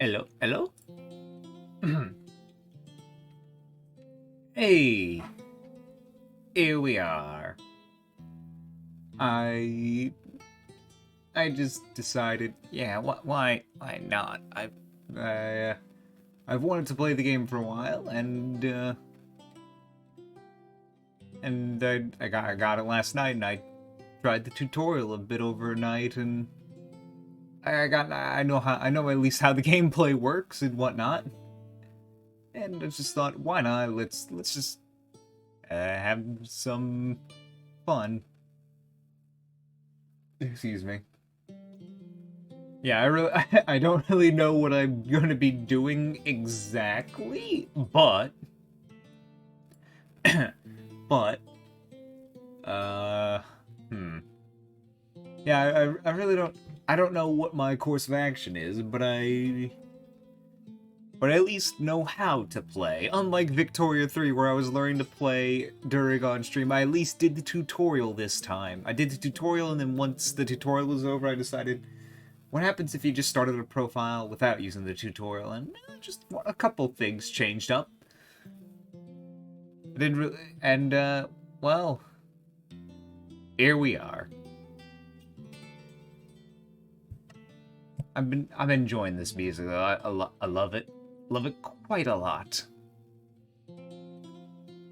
Hello, hello? Hey, here we are. I I just decided, yeah, why not? I I've wanted to play the game for a while, and I got it last night, and I tried the tutorial a bit overnight, and I know at least how the gameplay works and whatnot, and I just thought, why not? Let's just have some fun. Excuse me. Yeah, I don't really know what I'm gonna be doing exactly, but but uh hmm. Yeah, I really don't know what my course of action is, but I at least know how to play. Unlike Victoria 3 where I was learning to play during on stream, I at least did the tutorial this time. I did the tutorial, and then once the tutorial was over, I decided What happens if you just started a profile without using the tutorial and just a couple things changed up? I didn't really, and well, here we are. I'm enjoying this music though. I love it. Love it quite a lot.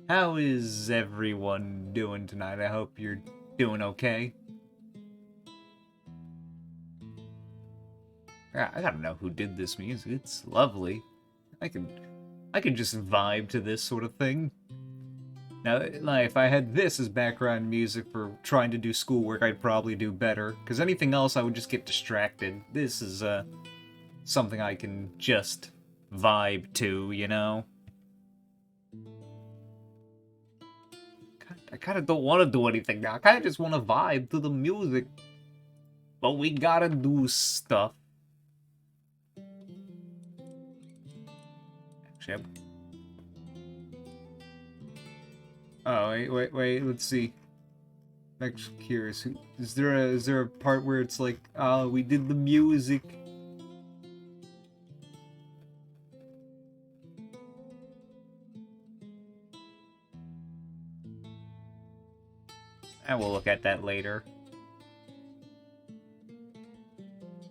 How is everyone doing tonight? I hope you're doing okay. I gotta know who did this music. It's lovely. I can just vibe to this sort of thing. Now, if I had this as background music for trying to do schoolwork, I'd probably do better. Because anything else, I would just get distracted. This is, something I can just vibe to, you know? I kind of don't want to do anything now. I kind of just want to vibe to the music. But we gotta do stuff. Actually, oh, wait, let's see. I'm actually curious. Is there a part where it's like, oh, we did the music? And we'll look at that later.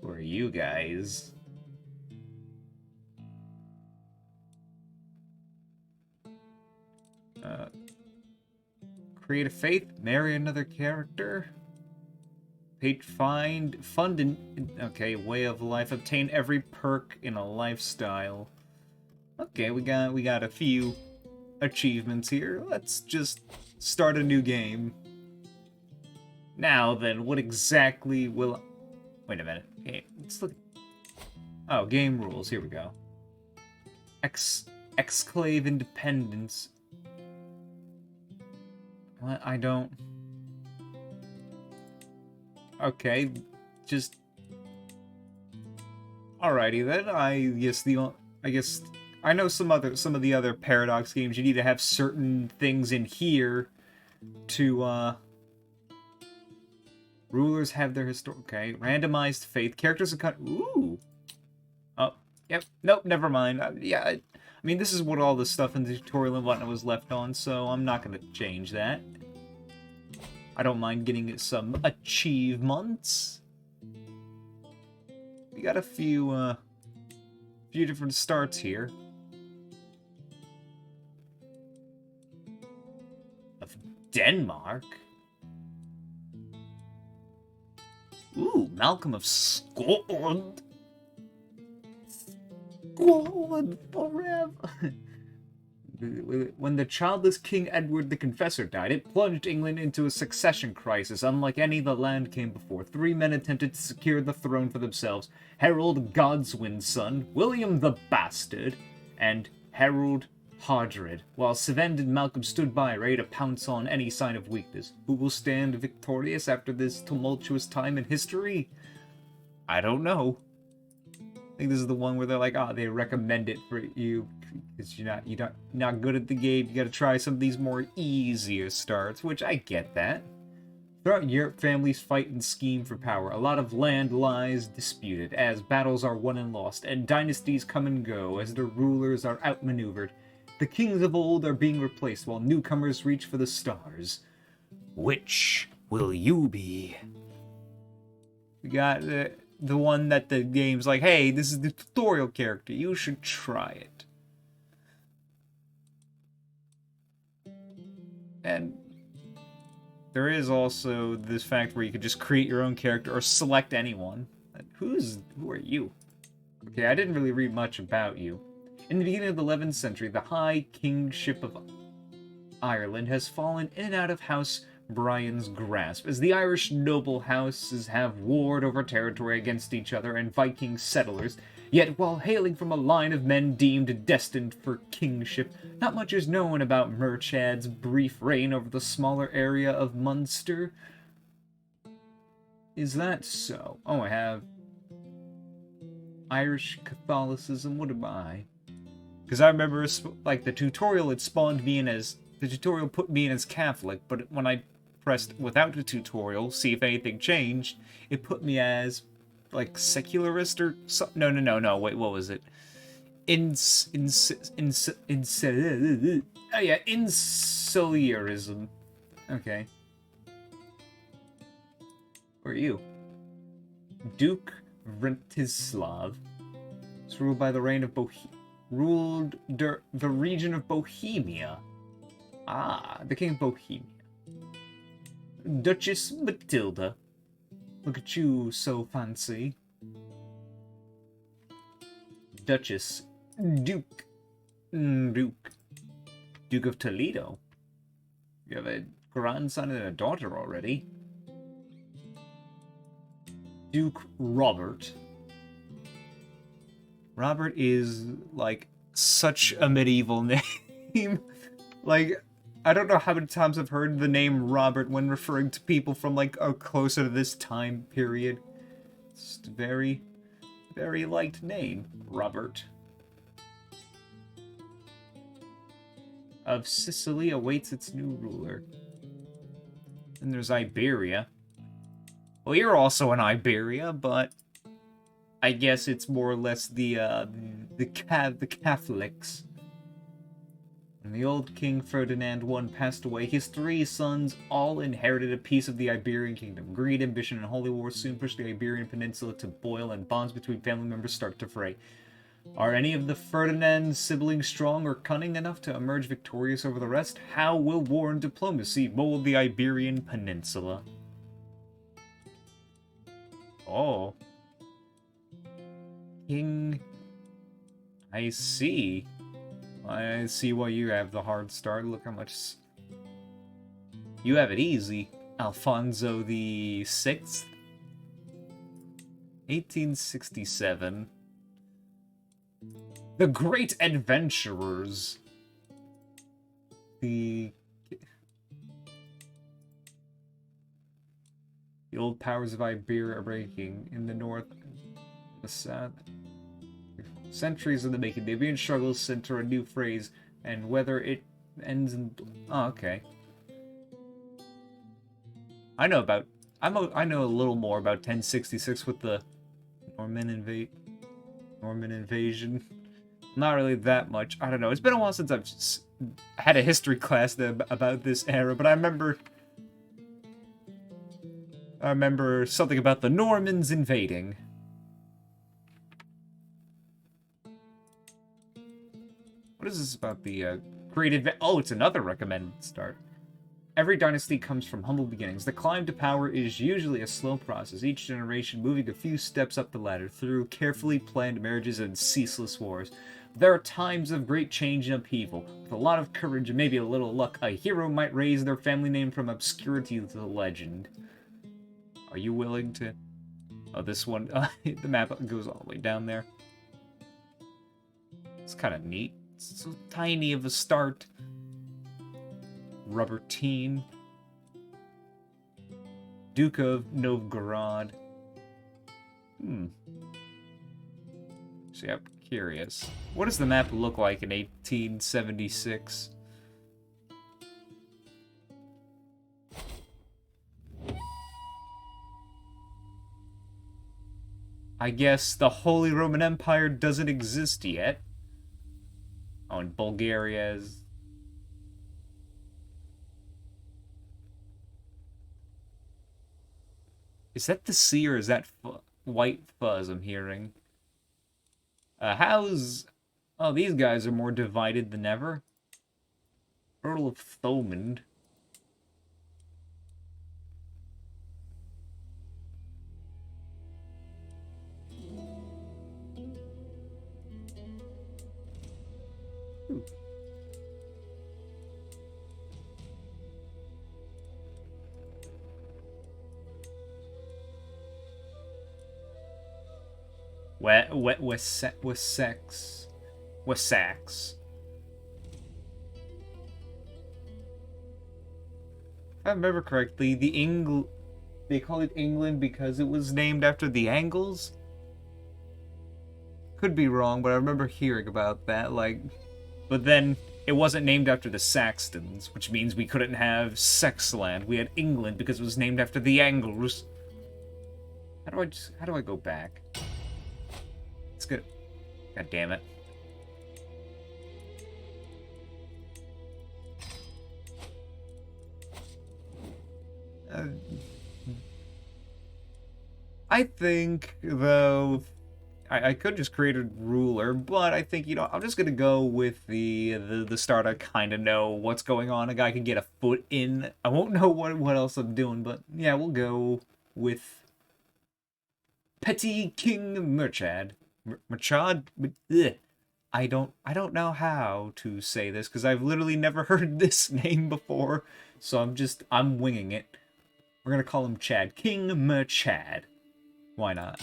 Who are you guys? Create a faith, marry another character, fund an okay, way of life, obtain every perk in a lifestyle. Okay, we got a few achievements here. Let's just start a new game. Now then, what exactly will... Wait a minute. Okay, let's look... Oh, game rules. Here we go. Exclave Independence. What? I don't... Okay, just... Alrighty then, I guess I know some of the other Paradox games, you need to have certain things in here to, rulers have their okay, randomized faith, characters are cut, ooh! Oh, yep, nope, never mind, yeah, I mean, this is what all the stuff in the tutorial and whatnot was left on, so I'm not gonna change that. I don't mind getting some achievements. We got a few different starts here. Of Denmark? Ooh, Malcolm of Scotland. Scotland forever. When the childless King Edward the Confessor died, it plunged England into a succession crisis unlike any the land came before. 3 men attempted to secure the throne for themselves: Harold Godswin's son, William the Bastard, and Harold Hodred, while Svend and Malcolm stood by, ready to pounce on any sign of weakness. Who will stand victorious after this tumultuous time in history? I don't know. I think this is the one where they're like, oh, they recommend it for you because you're not good at the game. You got to try some of these more easier starts, which I get that. Throughout Europe, families fight and scheme for power. A lot of land lies disputed as battles are won and lost, and dynasties come and go as their rulers are outmaneuvered. The kings of old are being replaced while newcomers reach for the stars. Which will you be? We got the one that the game's like, hey, this is the tutorial character, you should try it. And there is also this fact where you could just create your own character or select anyone. Who are you? Okay, I didn't really read much about you. In the beginning of the 11th century, the High Kingship of Ireland has fallen in and out of House Brian's grasp, as the Irish noble houses have warred over territory against each other and Viking settlers. Yet, while hailing from a line of men deemed destined for kingship, not much is known about Murchad's brief reign over the smaller area of Munster. Is that so? Oh, I have Irish Catholicism. What am I? Because I remember, like, the tutorial had spawned me in as... The tutorial put me in as Catholic, but when I pressed without the tutorial, see if anything changed, it put me as like secularist or something. No. Wait, what was it? Oh yeah, insularism. Okay. Who are you? Duke Vratislav. It's ruled by the reign of the region of Bohemia. Ah, the king of Bohemia. Duchess Matilda. Look at you, so fancy. Duchess. Duke. Duke of Toledo. You have a grandson and a daughter already. Duke Robert. Robert is, like, such a medieval name. Like, I don't know how many times I've heard the name Robert when referring to people from, like, closer to this time period. It's just a very, very liked name. Robert. Of Sicily awaits its new ruler. And there's Iberia. Well, you're also in Iberia, but I guess it's more or less the Catholics. When the old King Ferdinand I passed away, his 3 sons all inherited a piece of the Iberian kingdom. Greed, ambition, and holy war soon pushed the Iberian Peninsula to boil, and bonds between family members start to fray. Are any of the Ferdinand siblings strong or cunning enough to emerge victorious over the rest? How will war and diplomacy mold the Iberian Peninsula? Oh. King... I see. I see why you have the hard start. Look how much... You have it easy. Alfonso the 6th? 1867. The Great Adventurers. The old powers of Iberia are breaking. In the north, the south. Centuries in the making. The Iberian struggles center a new phrase, and whether it ends in... Oh, okay. I know a little more about 1066 with the Norman invasion. Not really that much. I don't know. It's been a while since I've had a history class about this era, but I remember something about the Normans invading. What is this about the great advent? Oh, it's another recommended start. Every dynasty comes from humble beginnings. The climb to power is usually a slow process, each generation moving a few steps up the ladder through carefully planned marriages and ceaseless wars. There are times of great change and upheaval. With a lot of courage and maybe a little luck, a hero might raise their family name from obscurity to legend. Are you willing to... Oh, this one... the map goes all the way down there. It's kind of neat. It's so tiny of a start. Robertine. Duke of Novgorod. So yeah, I'm curious. What does the map look like in 1876? I guess the Holy Roman Empire doesn't exist yet. Oh, and Bulgaria is... Is that the sea or is that white fuzz I'm hearing? How's... Oh, these guys are more divided than ever. Earl of Thomond. Ooh. Wessex. If I remember correctly, they call it England because it was named after the Angles? Could be wrong, but I remember hearing about that, like... But then, it wasn't named after the Saxons, which means we couldn't have Sexland. We had England because it was named after the Angles. How do I go back? It's good. God damn it. I think, though, I could just create a ruler, but I think, I'm just gonna go with the start. I kind of know what's going on. A guy can get a foot in. I won't know what else I'm doing, but yeah, we'll go with Petty King Murchad. Murchad? Ugh. I don't know how to say this because I've literally never heard this name before, so I'm winging it. We're gonna call him Chad. King Murchad. Why not?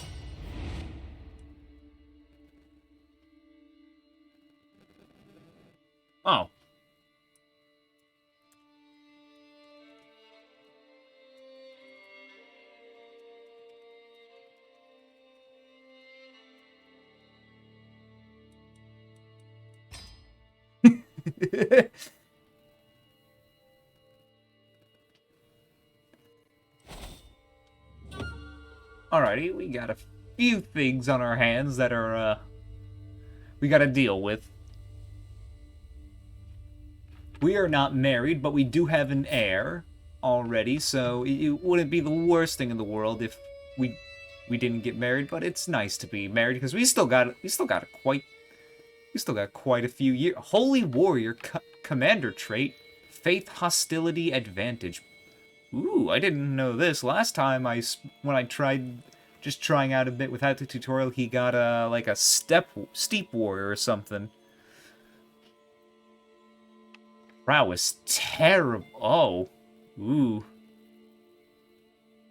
Oh. Alrighty, we got a few things on our hands that are, we gotta deal with. We are not married, but we do have an heir already, so it wouldn't be the worst thing in the world if we didn't get married, but it's nice to be married because we still got quite a few years. Holy Warrior Commander trait, Faith Hostility Advantage. Ooh, I didn't know this. Last time when I tried just trying out a bit without the tutorial, he got like a steep warrior or something. Prowess terrible. Oh. Ooh.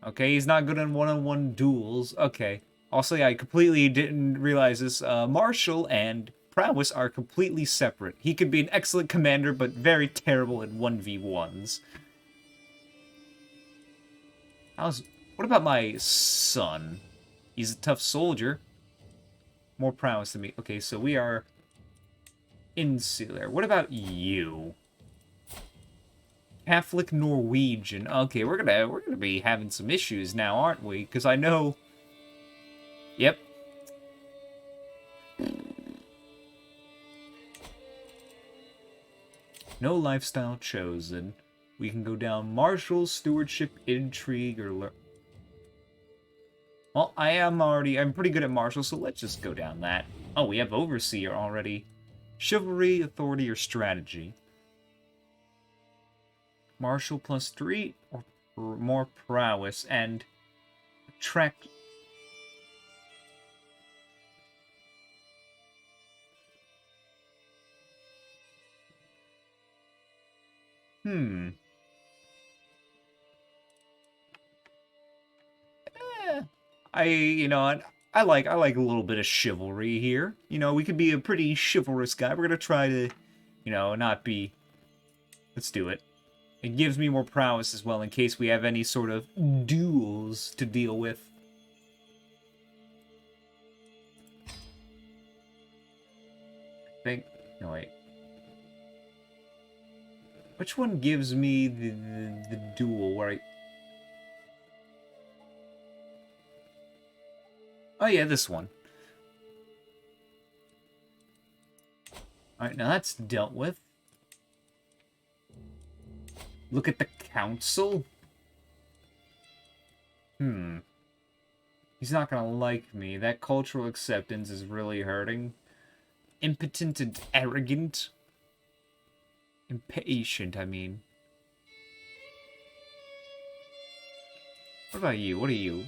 Okay, he's not good in one-on-one duels. Okay. Also, yeah, I completely didn't realize this. Marshall and Prowess are completely separate. He could be an excellent commander, but very terrible in 1v1s. What about my son? He's a tough soldier. More prowess than me. Okay, so we are insular. What about you? Catholic Norwegian. Okay, we're gonna be having some issues now, aren't we? Because I know. Yep. No lifestyle chosen. We can go down martial, stewardship, intrigue, or well, I'm pretty good at martial, so let's just go down that. Oh, we have overseer already. Chivalry, authority, or strategy. Martial plus 3, or more prowess, and attract. Hmm. I like a little bit of chivalry here. We could be a pretty chivalrous guy. We're gonna try to, not be. Let's do it. It gives me more prowess as well in case we have any sort of duels to deal with. No, wait. Which one gives me the duel where I... Oh yeah, this one. Alright, now that's dealt with. Look at the council. He's not gonna like me. That cultural acceptance is really hurting. Impotent and arrogant. Impatient, I mean. What about you? What are you?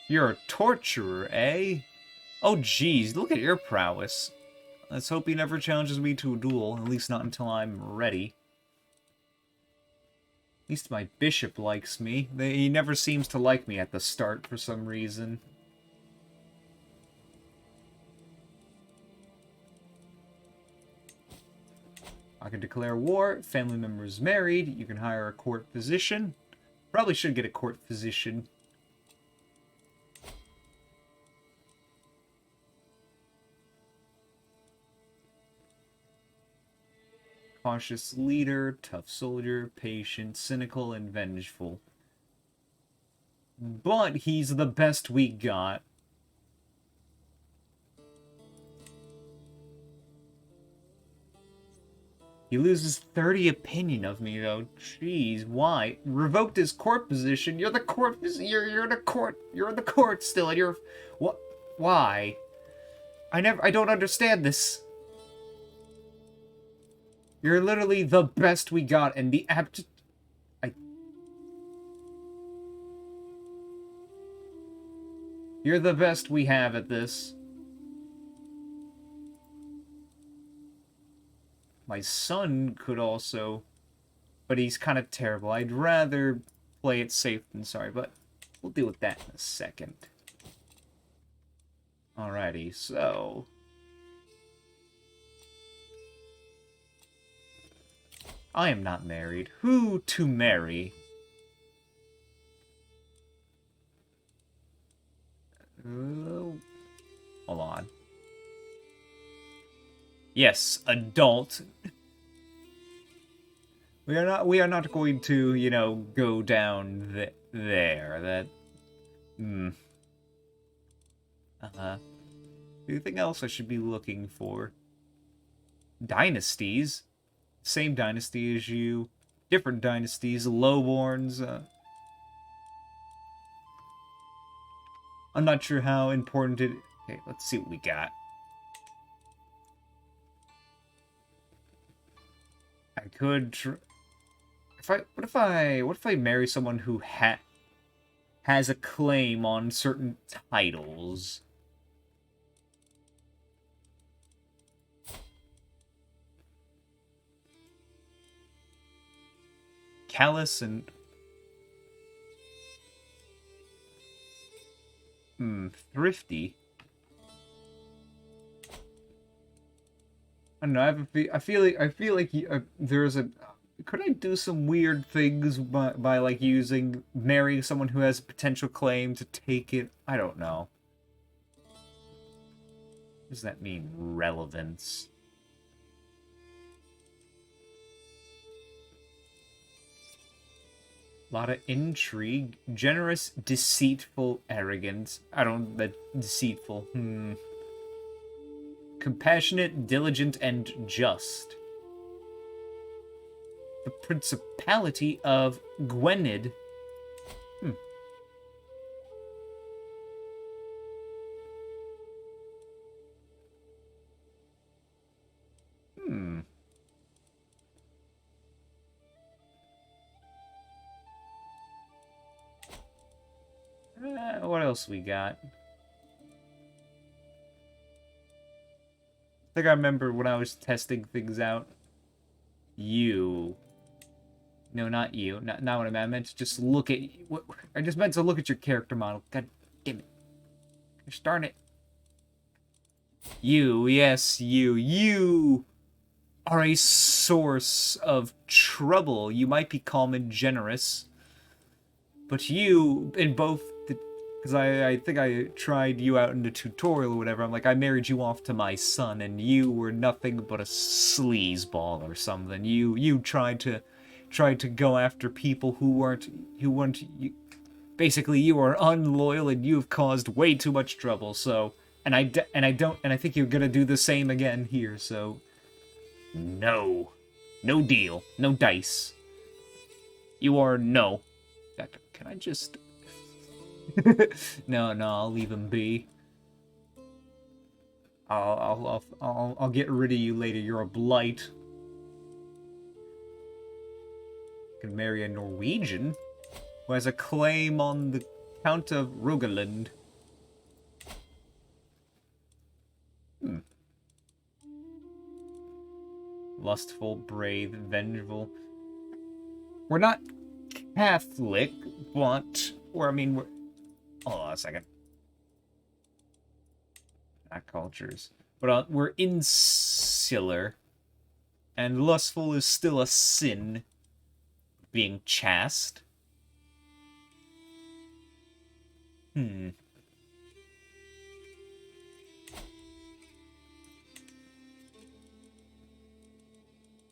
You're a torturer, eh? Oh, geez, look at your prowess. Let's hope he never challenges me to a duel, at least not until I'm ready. At least my bishop likes me. He never seems to like me at the start for some reason. I can declare war. Family members married. You can hire a court physician. Probably should get a court physician. cautious leader, tough soldier, patient, cynical, and vengeful. But he's the best we got. He loses 30 opinion of me, though. Jeez, why? Revoked his court position. You're the court. You're the court. You're in the court still, and you're. What? Why? I don't understand this. You're literally the best we got, and the apt. You're the best we have at this. My son could also, but he's kind of terrible. I'd rather play it safe than sorry, but we'll deal with that in a second. Alrighty, so... I am not married. Who to marry? Hold on. Yes, adult. We are not going to, you know, go down there. That anything else I should be looking for? Dynasties? Same dynasty as you. Different dynasties, lowborns. I'm not sure how important it... Okay, let's see what we got. I could... What if I marry someone who has a claim on certain titles? Callous and... thrifty. I don't know. I feel like there's a. Could I do some weird things by like marrying someone who has a potential claim to take it? I don't know. What does that mean? Relevance. A lot of intrigue. Generous, deceitful, arrogant. That deceitful. Compassionate, diligent, and just. The Principality of Gwynedd. What else we got? I think I remember when I was testing things out. You. No, not you. Not what I meant. I meant to just look at... I just meant to look at your character model. God damn it. Gosh darn it. You, yes, you. You are a source of trouble. You might be calm and generous. But you, in both... Because I think I tried you out in the tutorial or whatever. I'm like, I married you off to my son, and you were nothing but a sleazeball or something. You tried to go after people who weren't you, basically you are unloyal, and you've caused way too much trouble. So, and I think you're gonna do the same again here. So, no deal, no dice. You are no. Can I just? No, I'll leave him be. I'll get rid of you later. You're a blight. Can marry a Norwegian who has a claim on the Count of Rogaland. Lustful, brave, vengeful. We're not Catholic, but we're hold on a second. Not cultures. But we're insular. And lustful is still a sin. Being chaste.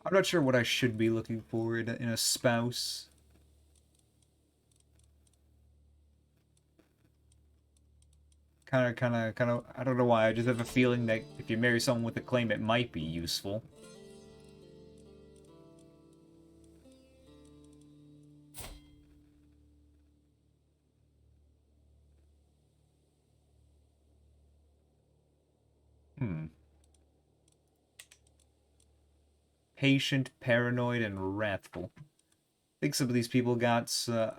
I'm not sure what I should be looking for in a spouse. Kind of. I don't know why. I just have a feeling that if you marry someone with a claim, it might be useful. Patient, paranoid, and wrathful. I think some of these people got. Oh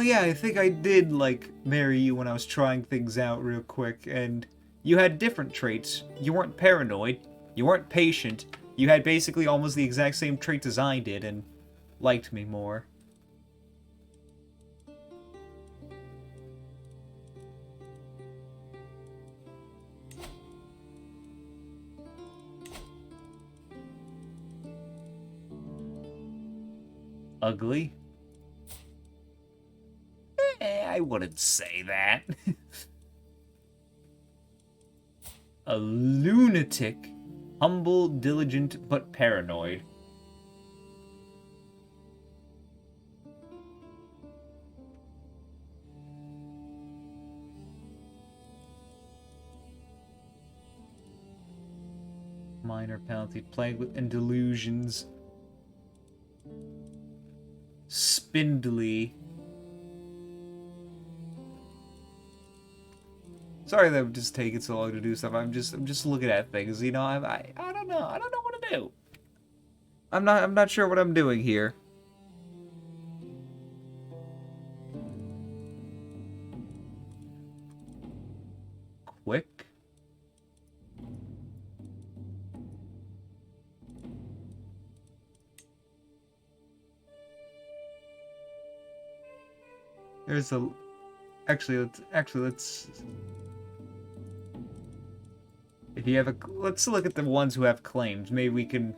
yeah, I think I did like marry you when I was trying things out real quick, and you had different traits. You weren't paranoid. You weren't patient. You had basically almost the exact same traits as I did, and liked me more. Ugly? I wouldn't say that. A lunatic. Humble, diligent, but paranoid. Minor penalty. Plagued with and delusions. Spindly. Sorry that I'm just taking so long to do stuff. I'm just looking at things, you know. I don't know. I don't know what to do. I'm not sure what I'm doing here. Quick. There's a actually let's if you have a let's look at the ones who have claims. Maybe we can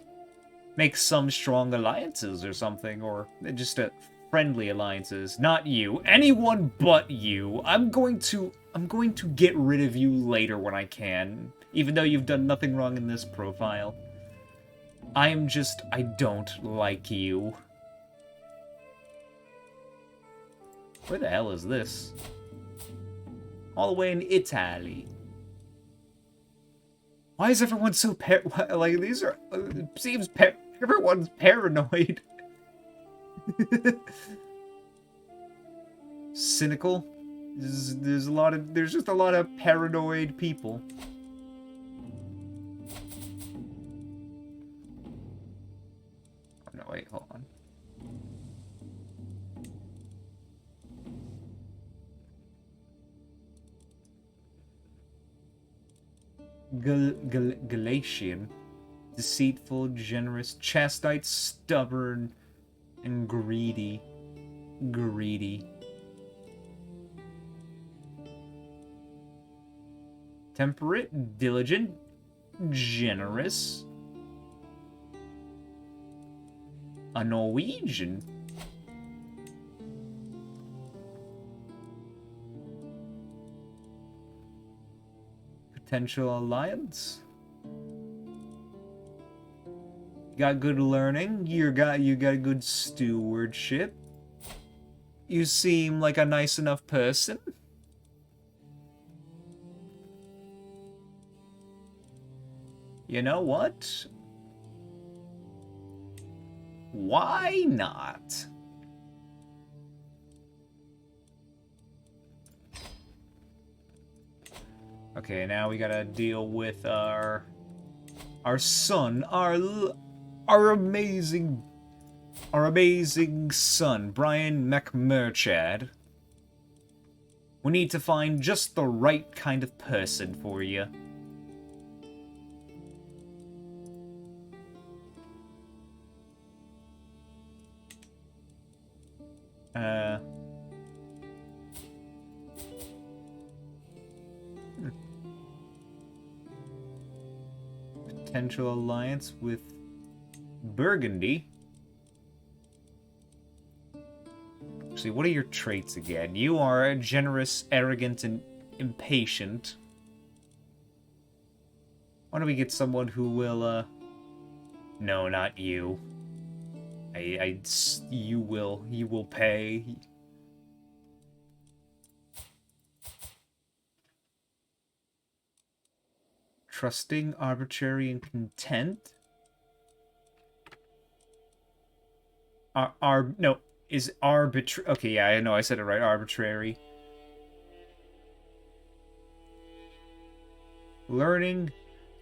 make some strong alliances or something, or just a friendly alliances. Not you. Anyone but you. I'm going to get rid of you later when I can. Even though you've done nothing wrong in this profile. I don't like you. Where the hell is this? All the way in Italy. Why is everyone so like these are seems everyone's paranoid. Cynical. There's just a lot of paranoid people. Oh, no, wait, hold on. Galatian, deceitful, generous, chastite, stubborn, and greedy. Temperate, diligent, generous. A Norwegian. Potential alliance. You got good learning. You got good stewardship. You seem like a nice enough person. You know what? Why not? Okay, now we gotta deal with our son, our amazing son, Brian McMurchad. We need to find just the right kind of person for you. Potential alliance with Burgundy. Actually, what are your traits again? You are generous, arrogant, and impatient. Why don't we get someone who will, No, not you. You will pay. Trusting, arbitrary, and content? No, is arbitrary. Okay, yeah, I know I said it right. Arbitrary. Learning,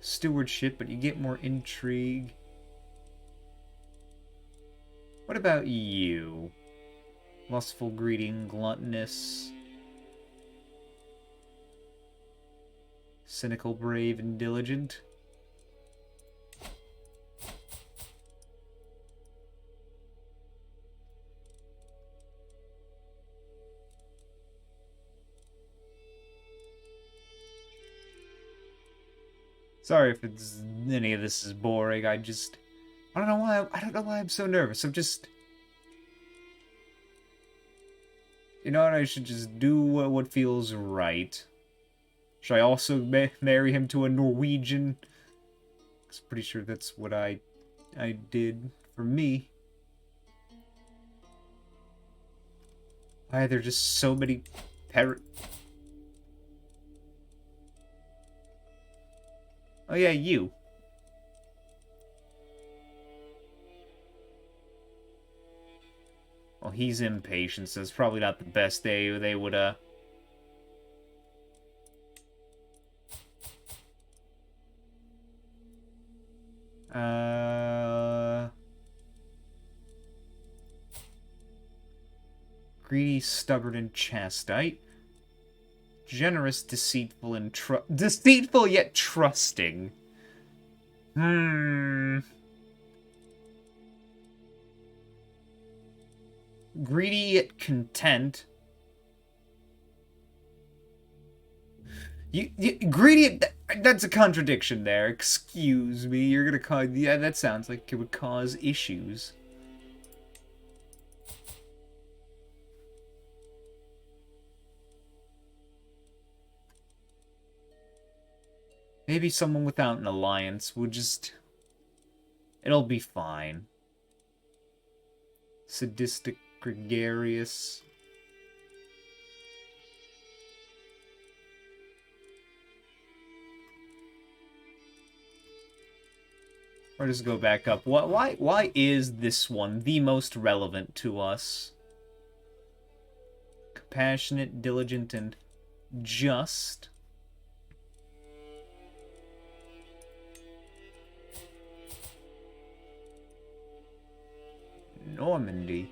stewardship, but you get more intrigue. What about you? Lustful, greedy, gluttonous. Cynical, brave, and diligent. Sorry if any of this is boring. I don't know why. I don't know why I'm so nervous. I'm just. You know what? I should just do what feels right. Should I also marry him to a Norwegian? I'm pretty sure that's what I did for me. Why are there just so many Oh yeah, you. Well, he's impatient, so it's probably not the best day they would, Greedy, stubborn, and chastite. Generous, deceitful, and deceitful yet trusting. Greedy yet content. Greedy. That's a contradiction there. Excuse me. You're gonna cause. Yeah, that sounds like it would cause issues. Maybe someone without an alliance would just. It'll be fine. Sadistic, gregarious. Or just go back up. Why is this one the most relevant to us? Compassionate, diligent, and just. Normandy.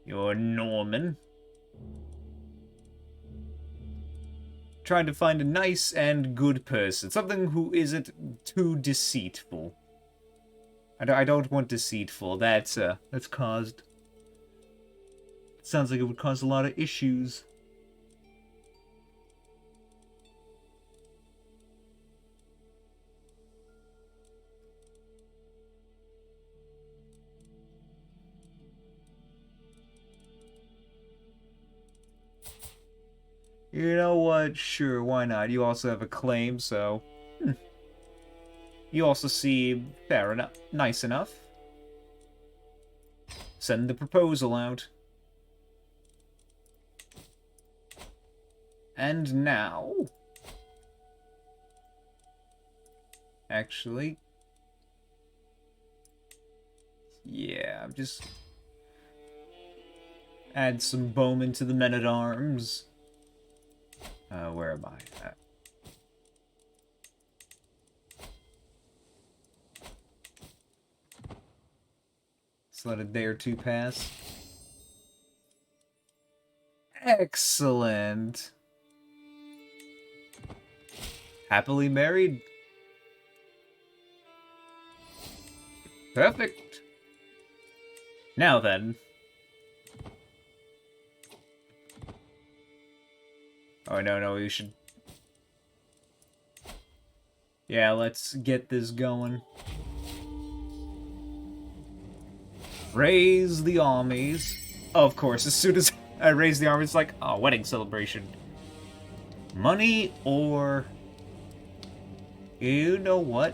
You're Norman. Trying to find a nice and good person. Something who isn't too deceitful. I don't want deceitful. That's caused... Sounds like it would cause a lot of issues. You know what? Sure, why not? You also have a claim, so... You also seem fair enough. Nice enough. Send the proposal out. And now... Actually... Yeah, I'm just... Add some bowmen to the men-at-arms. Where am I? Let's let a day or two pass. Excellent. Happily married? Perfect. Now then. Oh, no, we should... Yeah, let's get this going. Raise the armies. Of course, as soon as I raise the armies, it's like, oh, wedding celebration. Money or... You know what?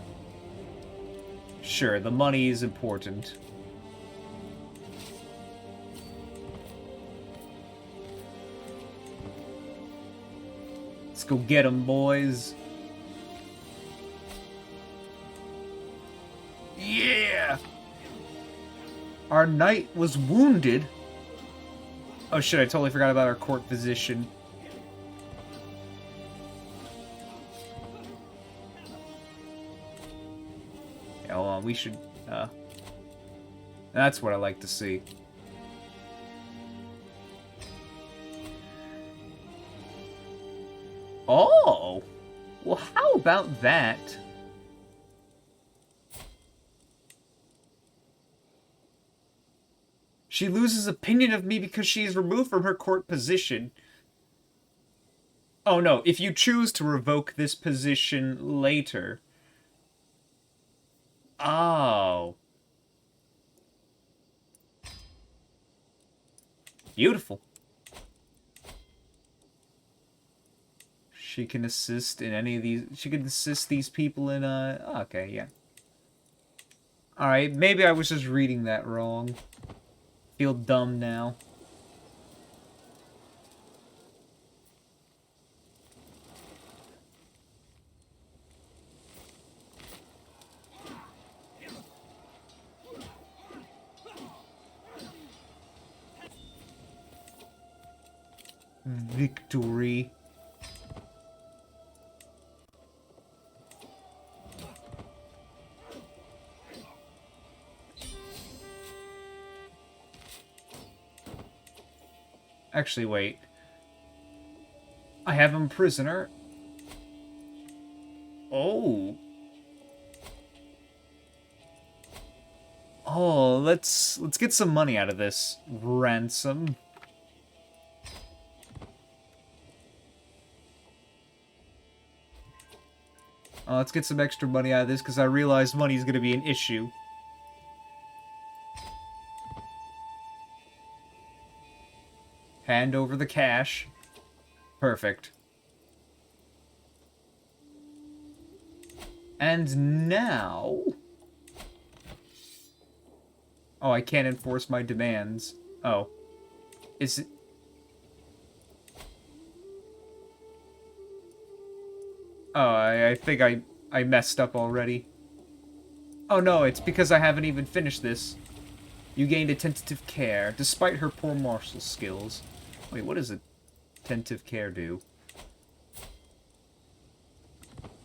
Sure, the money is important. Let's go get 'em, boys. Yeah! Our knight was wounded. Oh shit, I totally forgot about our court physician. Yeah, hold on, we should, that's what I like to see. Oh! Well, how about that? She loses opinion of me because she is removed from her court position. Oh no, if you choose to revoke this position later. Oh. Beautiful. She can assist in any of these. She can assist these people in, oh, okay, yeah. Alright, maybe I was just reading that wrong. Feel dumb now. Victory. Actually, wait. I have him prisoner. Oh. Oh, let's get some money out of this ransom. Let's get some extra money out of this because I realize money is going to be an issue. Hand over the cash. Perfect. And now... Oh, I can't enforce my demands. Oh. Is it... Oh, I think I messed up already. Oh no, it's because I haven't even finished this. You gained attentive care, despite her poor martial skills. Wait, what does attentive care do?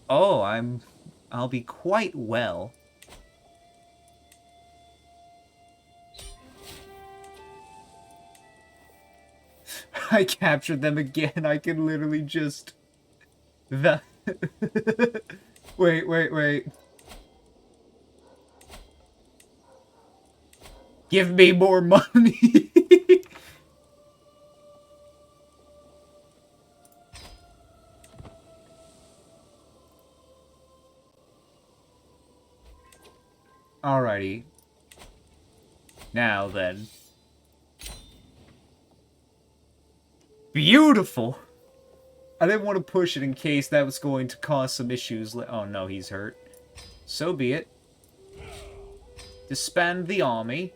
Oh, I'll be quite well. I captured them again. I can literally just... Wait. Give me more money. Alrighty. Now then. Beautiful! I didn't want to push it in case that was going to cause some issues. Oh no, he's hurt. So be it. Disband the army.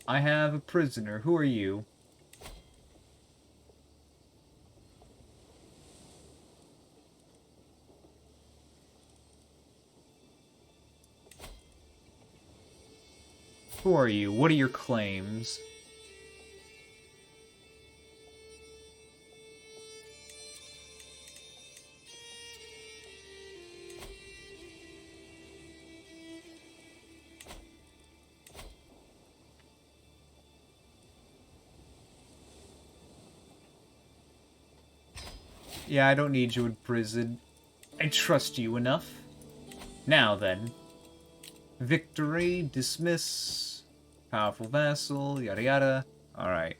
I have a prisoner. Who are you? Who are you? What are your claims? Yeah, I don't need you in prison. I trust you enough. Now then. Victory, dismiss, powerful vassal, yada yada. Alright.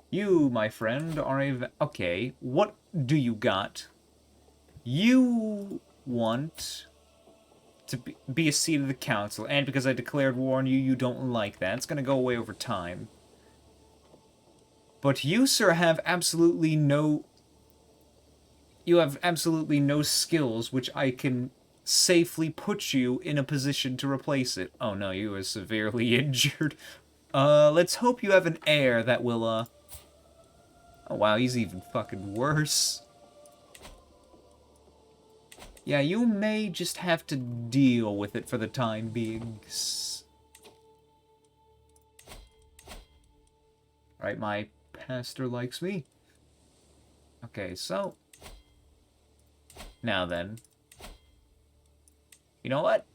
You, my friend, are a... Okay, what do you got? You want to be a seat of the council, and because I declared war on you, you don't like that. It's gonna go away over time. But you, sir, have absolutely no... You have absolutely no skills which I can safely put you in a position to replace it. Oh no, you are severely injured. Let's hope you have an heir that will, Oh wow, he's even fucking worse. Yeah, you may just have to deal with it for the time being. Alright, my pastor likes me. Okay, so... Now then. You know what?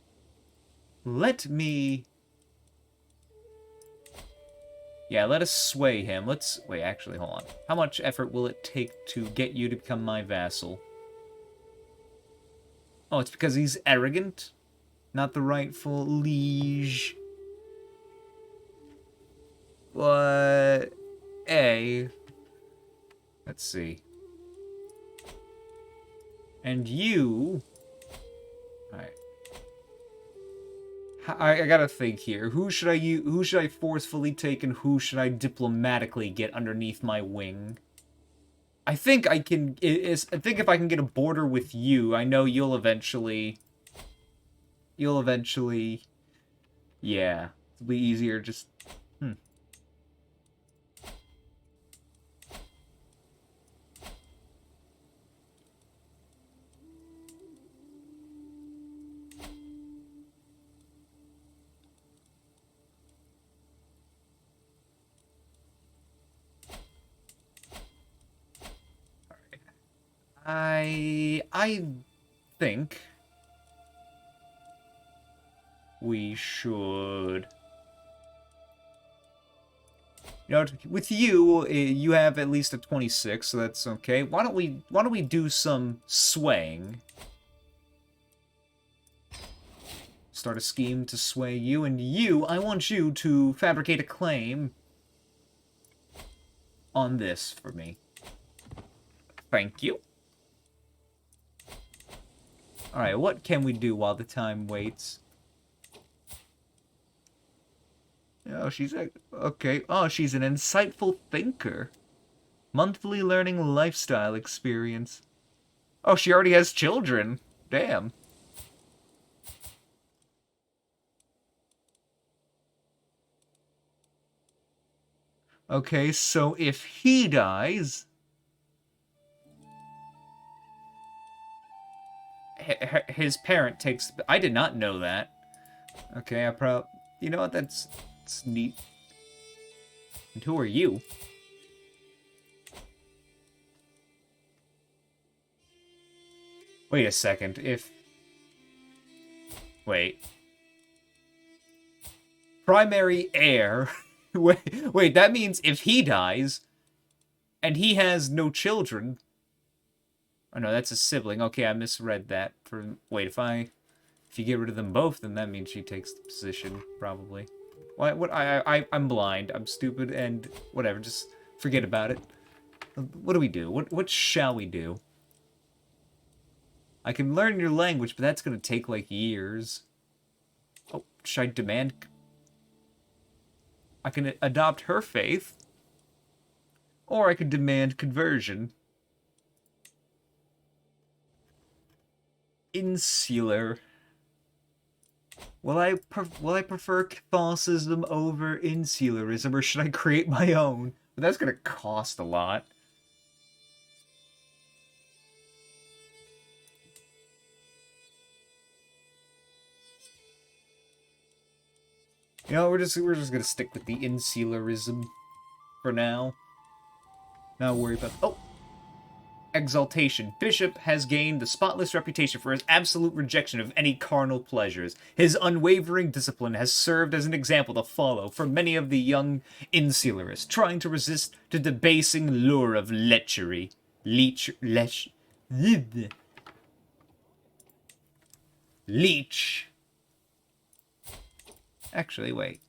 Let me... Yeah, let us sway him. Let's... Wait, actually, hold on. How much effort will it take to get you to become my vassal? Oh, it's because he's arrogant? Not the rightful liege. But... Let's see. And you... Alright. I gotta think here. Who should I forcefully take and who should I diplomatically get underneath my wing? I think I can... I think if I can get a border with you, I know you'll eventually... Yeah. It'll be easier just... I think we should... You know, with you, you have at least a 26, so that's okay. Why don't we do some swaying? Start a scheme to sway you, and you, I want you to fabricate a claim on this for me. Thank you. Alright, what can we do while the time waits? Oh, okay. Oh, she's an insightful thinker. Monthly learning lifestyle experience. Oh, she already has children. Damn. Okay, so if he dies... His parent takes... I did not know that. Okay, you know what? That's neat. And who are you? Wait a second. Wait. Primary heir? wait, that means if he dies, and he has no children... Oh no, that's a sibling. Okay, I misread that. Wait, if you get rid of them both, then that means she takes the position, probably. I'm blind. I'm stupid, and whatever. Just forget about it. What do we do? What shall we do? I can learn your language, but that's gonna take, like, years. Oh, should I demand... I can adopt her faith. Or I could demand conversion. Insular. Will I prefer Catholicism over insularism, or should I create my own? But that's gonna cost a lot. You know, we're just gonna stick with the insularism for now. Not worry about... Oh! Exaltation. Bishop has gained the spotless reputation for his absolute rejection of any carnal pleasures. His unwavering discipline has served as an example to follow for many of the young insularists trying to resist the debasing lure of lechery. Leech. Actually, wait.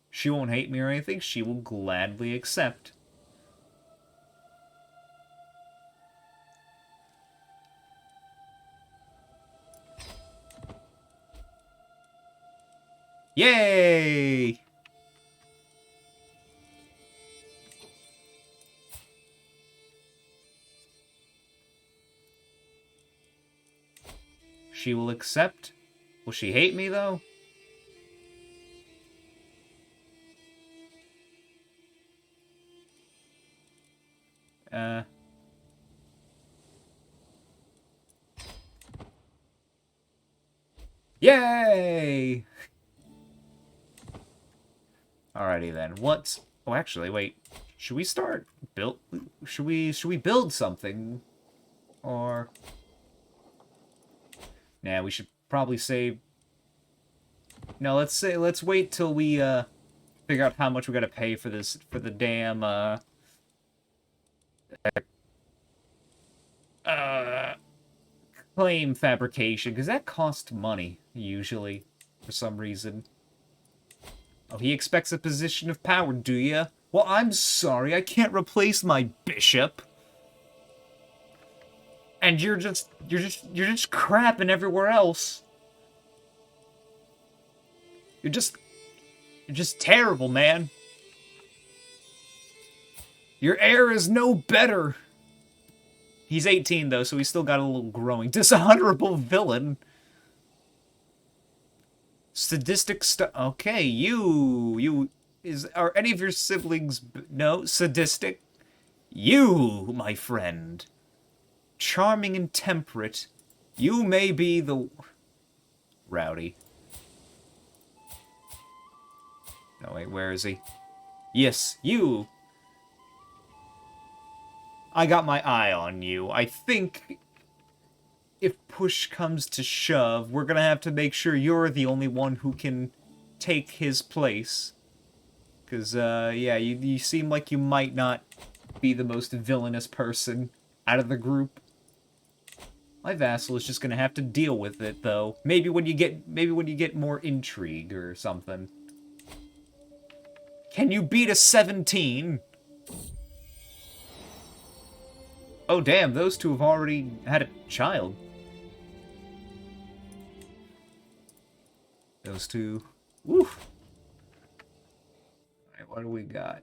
She won't hate me or anything. She will gladly accept. Yay! She will accept. Will she hate me, though? Yay! Alrighty then. What's... Oh, actually, wait. Should we start build? Should we build something? Or... Nah, we should probably save... No, let's wait till we, figure out how much we gotta pay for this, for the damn, claim fabrication, because that costs money, usually, for some reason. Oh, he expects a position of power, do ya? Well, I'm sorry, I can't replace my bishop. And you're just crapping everywhere else. You're just terrible, man. Your heir is no better. He's 18, though, so he's still got a little growing. Dishonorable villain. Sadistic Okay, are any of your siblings... No, sadistic? You, my friend. Charming and temperate. You may be the... Rowdy. No, wait, where is he? Yes, you. I got my eye on you. I think if push comes to shove, we're gonna have to make sure you're the only one who can take his place. Because, yeah, you seem like you might not be the most villainous person out of the group. My vassal is just gonna have to deal with it, though. Maybe when you get more intrigue or something. Can you beat a 17? Oh, damn, those two have already had a child. Those two. Woof. Alright, what do we got?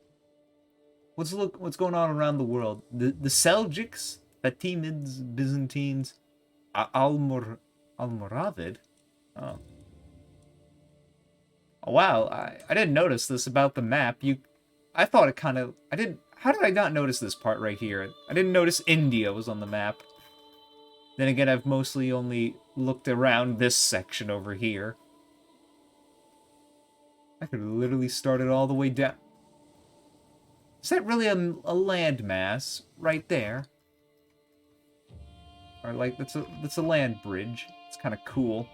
What's going on around the world? The Seljuks, Fatimids, Byzantines, Almoravid? Oh. Oh, wow, I didn't notice this about the map. I thought it kind of... How did I not notice this part right here? I didn't notice India was on the map. Then again, I've mostly only looked around this section over here. I could have literally started all the way down. Is that really a landmass right there? Or like, that's a land bridge. It's kind of cool.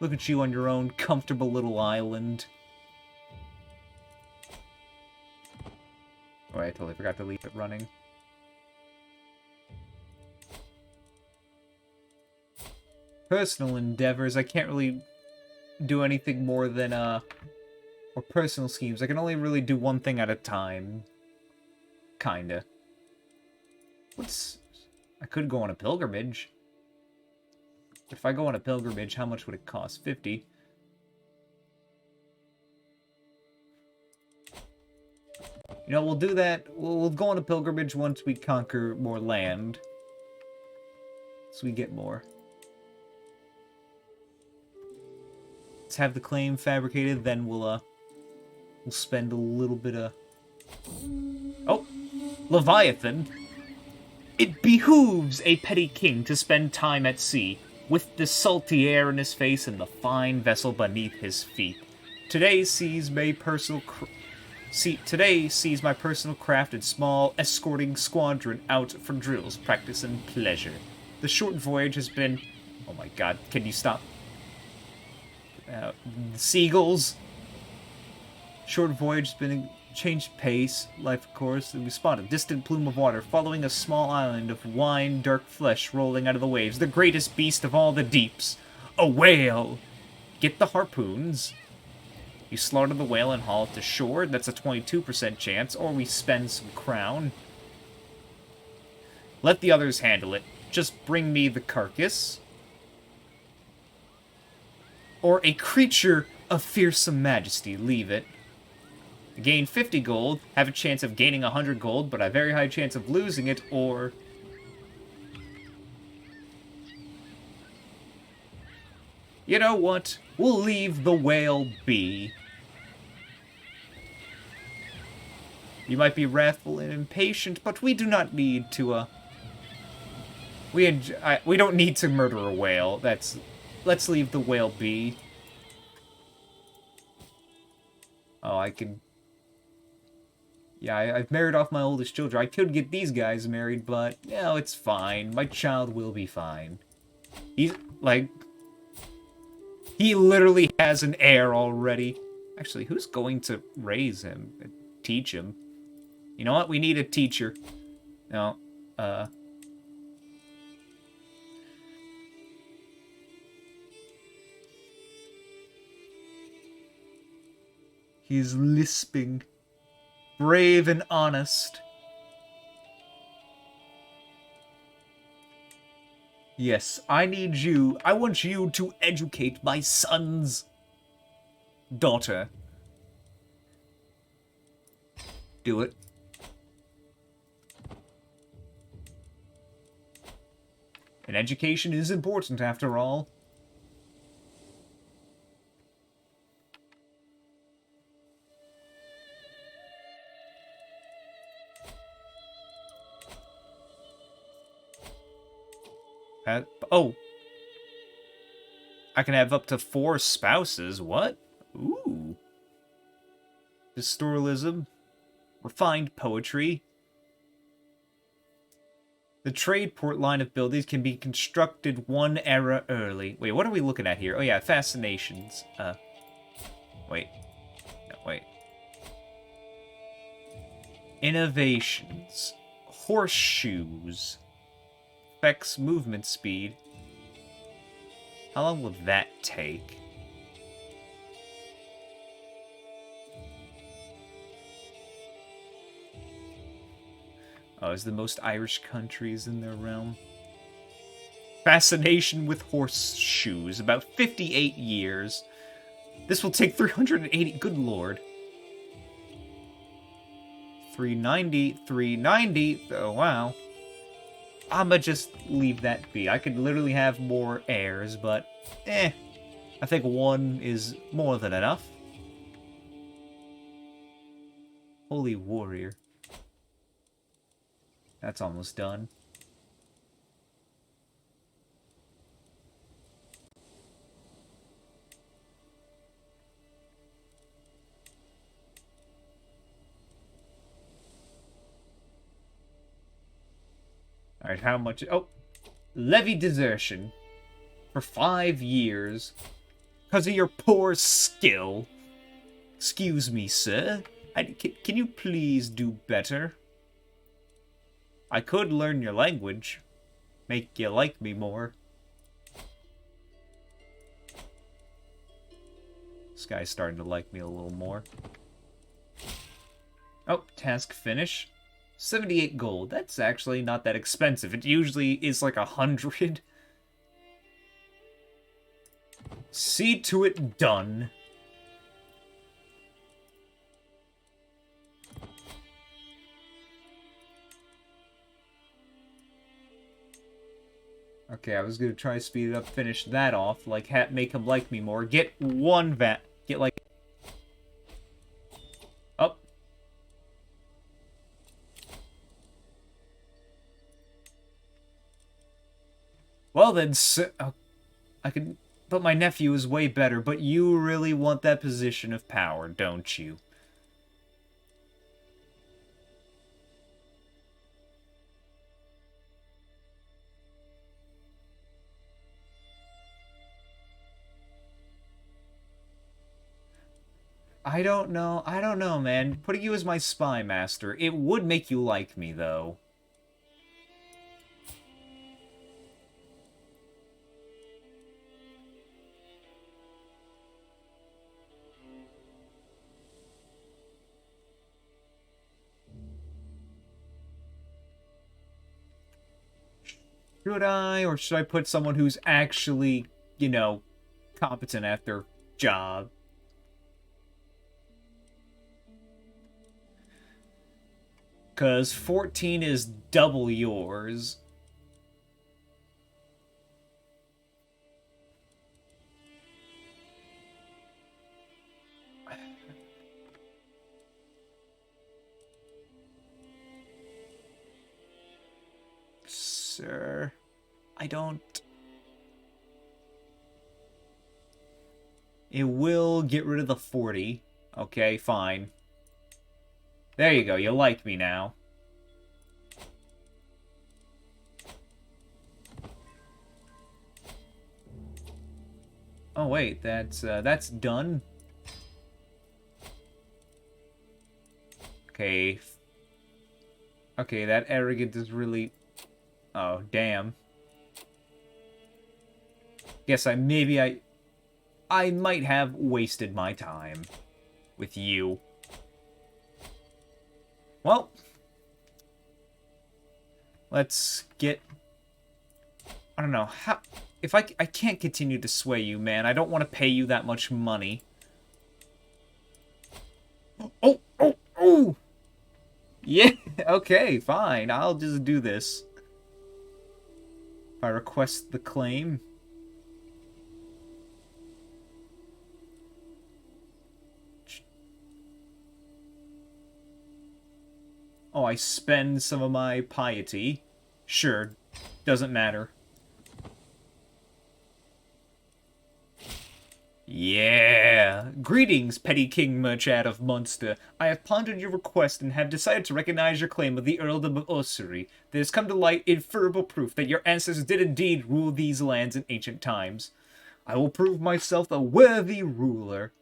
Look at you on your own comfortable little island. Oh, I totally forgot to leave it running. Personal endeavors, I can't really do anything more than, or personal schemes. I can only really do one thing at a time. Kinda. I could go on a pilgrimage. If I go on a pilgrimage, how much would it cost? 50. You know, we'll do that. We'll go on a pilgrimage once we conquer more land. So we get more. Let's have the claim fabricated, then we'll spend a little bit of... Oh! Leviathan! It behooves a petty king to spend time at sea, with the salty air in his face and the fine vessel beneath his feet. Today sees my personal craft and small escorting squadron out for drills, practice, and pleasure. The short voyage has been... Oh my god, can you stop? Seagulls. Short voyage has been a changed pace, life of course, and we spot a distant plume of water following a small island of wine, dark flesh rolling out of the waves. The greatest beast of all the deeps. A whale! Get the harpoons. You slaughter the whale and haul it to shore. That's a 22% chance. Or we spend some crown. Let the others handle it. Just bring me the carcass. Or a creature of fearsome majesty. Leave it. Gain 50 gold, have a chance of gaining 100 gold, but a very high chance of losing it, or... You know what? We'll leave the whale be. You might be wrathful and impatient, but we do not need to, we don't need to murder a whale. Let's leave the whale be. Oh, I can... Yeah, I've married off my oldest children. I could get these guys married, but, no, it's fine. My child will be fine. He's, like... He literally has an heir already. Actually, who's going to raise him? Teach him? You know what? We need a teacher. No, He's lisping. Brave and honest. Yes, I need you. I want you to educate my son's daughter. Do it. And education is important, after all. Oh. I can have up to 4 spouses. What? Ooh. Pastoralism. Refined poetry. The trade port line of buildings can be constructed 1 era early. Wait, what are we looking at here? Oh yeah, fascinations. Wait. No, wait. Innovations. Horseshoes. Affects movement speed. How long will that take? Oh, is the most Irish countries in their realm. Fascination with horseshoes. About 58 years. This will take 380. Good lord. 390. 390. Oh, wow. I'ma just leave that be. I could literally have more heirs, but I think 1 is more than enough. Holy warrior. That's almost done. Alright, how much... Oh! Levy desertion. For 5 years. Because of your poor skill. Excuse me, sir. Can you please do better? I could learn your language. Make you like me more. This guy's starting to like me a little more. Oh, task finish. 78 gold. That's actually not that expensive. It usually is like 100. See to it done. Okay, I was gonna try to speed it up, finish that off, like, make him like me more. Get 1 VAT. Get, like... Up. Well then, I can... But my nephew is way better, but you really want that position of power, don't you? I don't know, man. Putting you as my spy master, it would make you like me, though. Should I, or should I put someone who's actually, you know, competent at their job. Because 14 is double yours. Sir, I don't... It will get rid of the 40. Okay, fine. There you go, you like me now. Oh wait, that's done. Okay. Okay, that arrogant is really... Oh, damn. Guess I might have wasted my time with you. Well, let's get... I don't know, how... If I can't continue to sway you, man. I don't want to pay you that much money. Oh, oh, oh! Yeah, okay, fine. I'll just do this. If I request the claim... Oh, I spend some of my piety. Sure, doesn't matter. Yeah! Greetings, petty King Merchant of Munster. I have pondered your request and have decided to recognize your claim of the Earldom of Ossory. There has come to light inferable proof that your ancestors did indeed rule these lands in ancient times. I will prove myself a worthy ruler.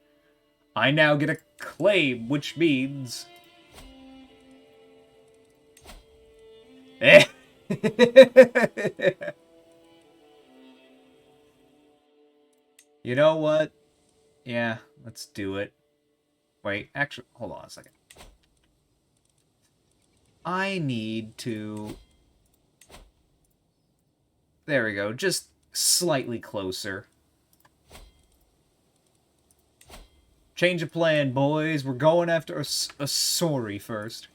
I now get a claim, which means... You know what? Yeah, let's do it. Wait, actually, hold on a second. I need to... There we go, just slightly closer. Change of plan, boys. We're going after a sorry first.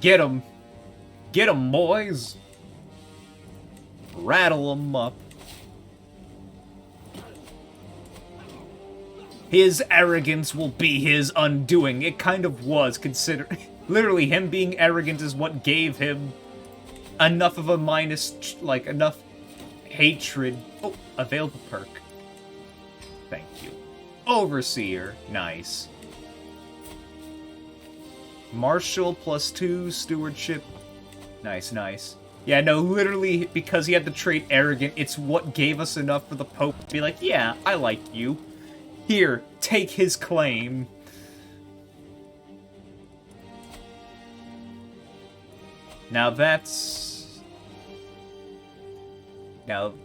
Get 'em. Get 'em, boys. Rattle 'em up. His arrogance will be his undoing. It kind of was, considering... Literally, him being arrogant is what gave him enough of a minus... Like, enough hatred... Oh, available perk. Thank you. Overseer. Nice. Marshal +2, stewardship. Nice, nice. Yeah, no, literally, because he had the trait arrogant, it's what gave us enough for the Pope to be like, yeah, I like you. Here, take his claim. Now that's... Now...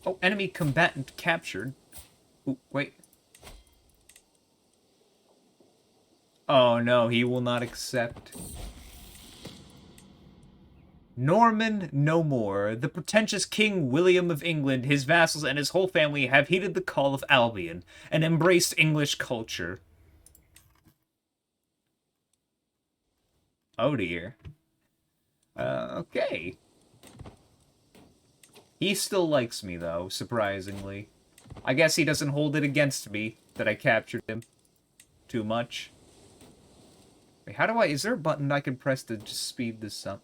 Oh, enemy combatant captured. Ooh, wait. Oh no, he will not accept. Norman no more. The pretentious King William of England, his vassals, and his whole family have heeded the call of Albion and embraced English culture. Oh dear. Okay. He still likes me, though, surprisingly. I guess he doesn't hold it against me that I captured him too much. Wait, how do I... Is there a button I can press to just speed this up?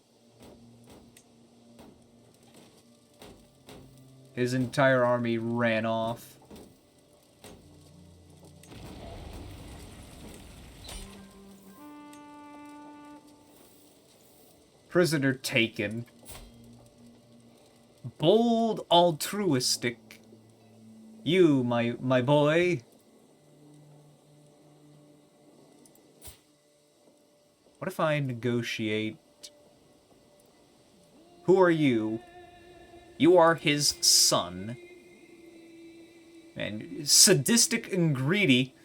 His entire army ran off. Prisoner taken. Bold altruistic. You, my boy. What if I negotiate? Who are you? You are his son. And sadistic and greedy.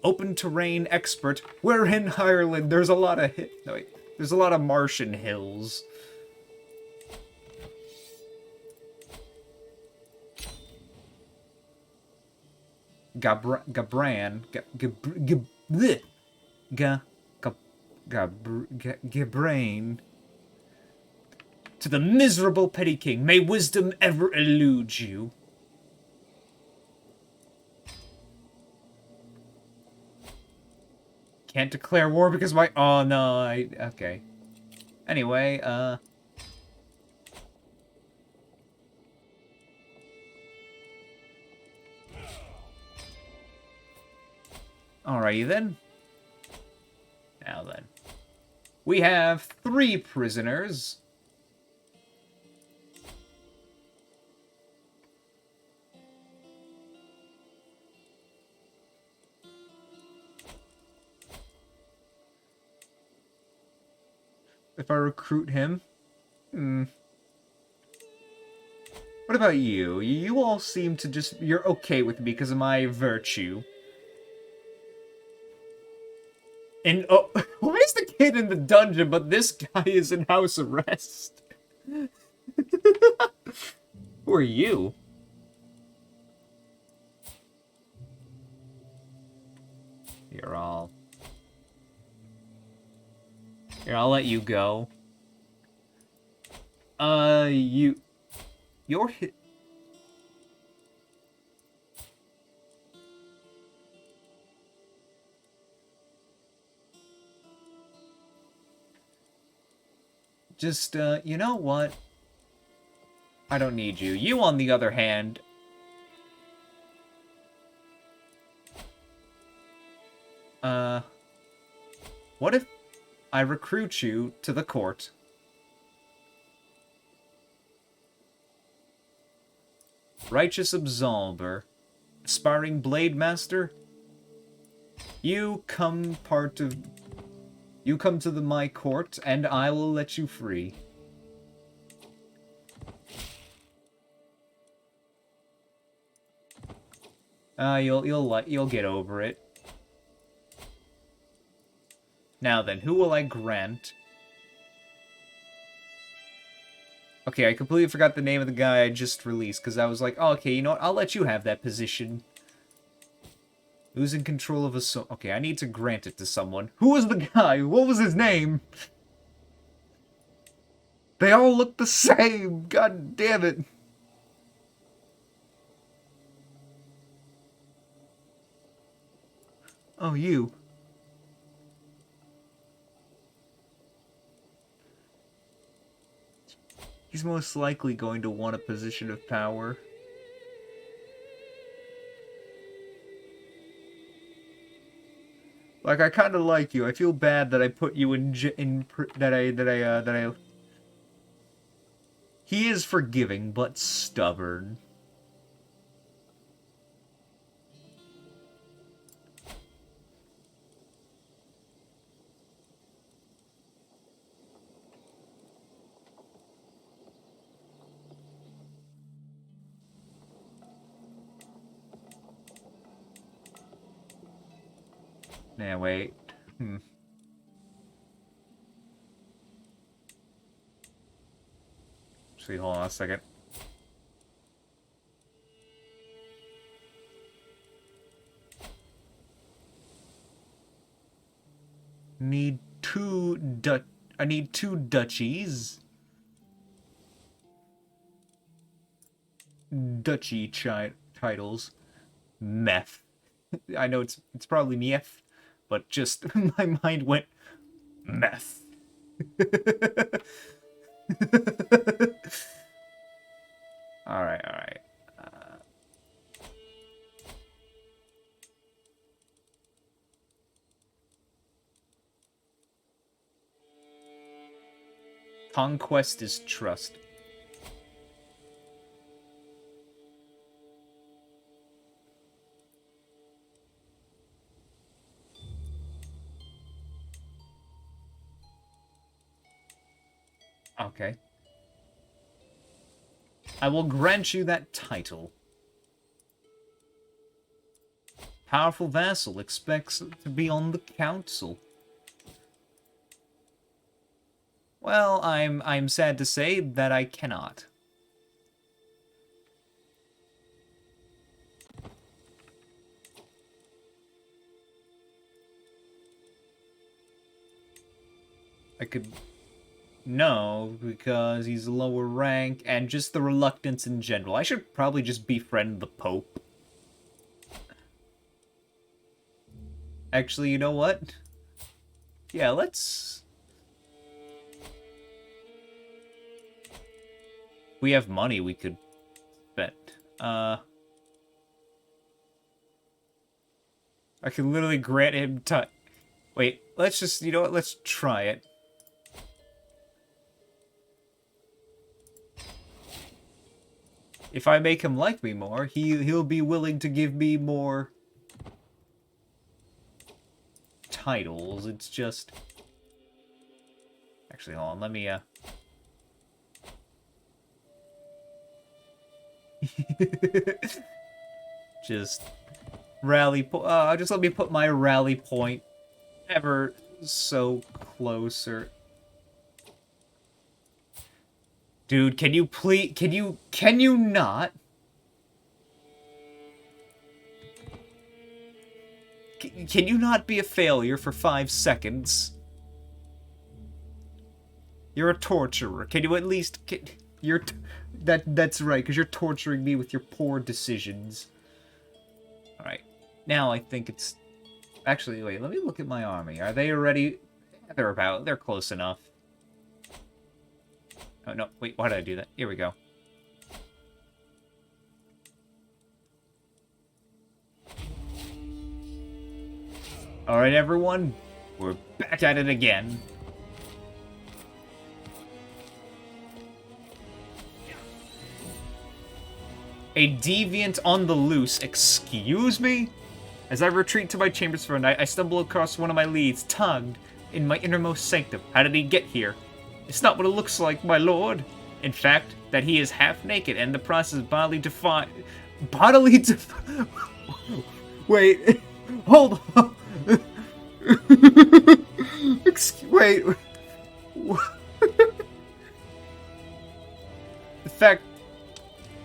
Open terrain expert. We're in Ireland. There's a lot of hit. No, wait. There's a lot of Martian hills. Gabrain. Gabrain. To the miserable petty king, may wisdom ever elude you. Can't declare war because my... Oh, no, okay. Anyway, Alrighty then. Now then. We have 3 prisoners. If I recruit him. What about you? You all seem to just... You're okay with me because of my virtue. And, oh, why is the kid in the dungeon, but this guy is in house arrest? Who are you? Here, I'll let you go. You're hit. Just, you know what? I don't need you. You, on the other hand... What if I recruit you to the court? Righteous Absolver. Aspiring Blade Master? You come to my court, and I will let you free. You'll get over it. Now then, who will I grant? Okay, I completely forgot the name of the guy I just released, because I was like, oh, okay, you know what, I'll let you have that position. Who's in control of a okay, I need to grant it to someone. Who was the guy? What was his name? They all look the same! God damn it! Oh, you. He's most likely going to want a position of power. Like, I kind of like you. I feel bad that I put you He is forgiving, but stubborn. Nah, wait. Actually, hold on a second. Need I need 2 duchies. Duchy titles. Meth. I know it's probably meth, but just my mind went meth. Alright. Conquest is trust. Okay. I will grant you that title. Powerful vassal expects to be on the council. Well, I'm sad to say that I cannot. I could... No, because he's lower rank, and just the reluctance in general. I should probably just befriend the Pope. Actually, you know what? Yeah, let's... We have money we could bet. I could literally grant him time. Wait, let's just... You know what? Let's try it. If I make him like me more, he'll be willing to give me more titles. It's just... Actually, hold on. Let me, just rally just let me put my rally point ever so closer. Dude, can you please... Can you not? Can you not be a failure for 5 seconds? You're a torturer. Can you at least... That's right, because you're torturing me with your poor decisions. Alright. Now I think it's... Actually, wait, let me look at my army. Are they already... They're close enough. Oh, no, wait, why did I do that? Here we go. Alright, everyone. We're back at it again. A deviant on the loose. Excuse me? As I retreat to my chambers for a night, I stumble across one of my leads, tugged in my innermost sanctum. How did he get here? It's not what it looks like, my lord. In fact, that he is half naked and the process bodily Wait, hold on. Wait. The fact,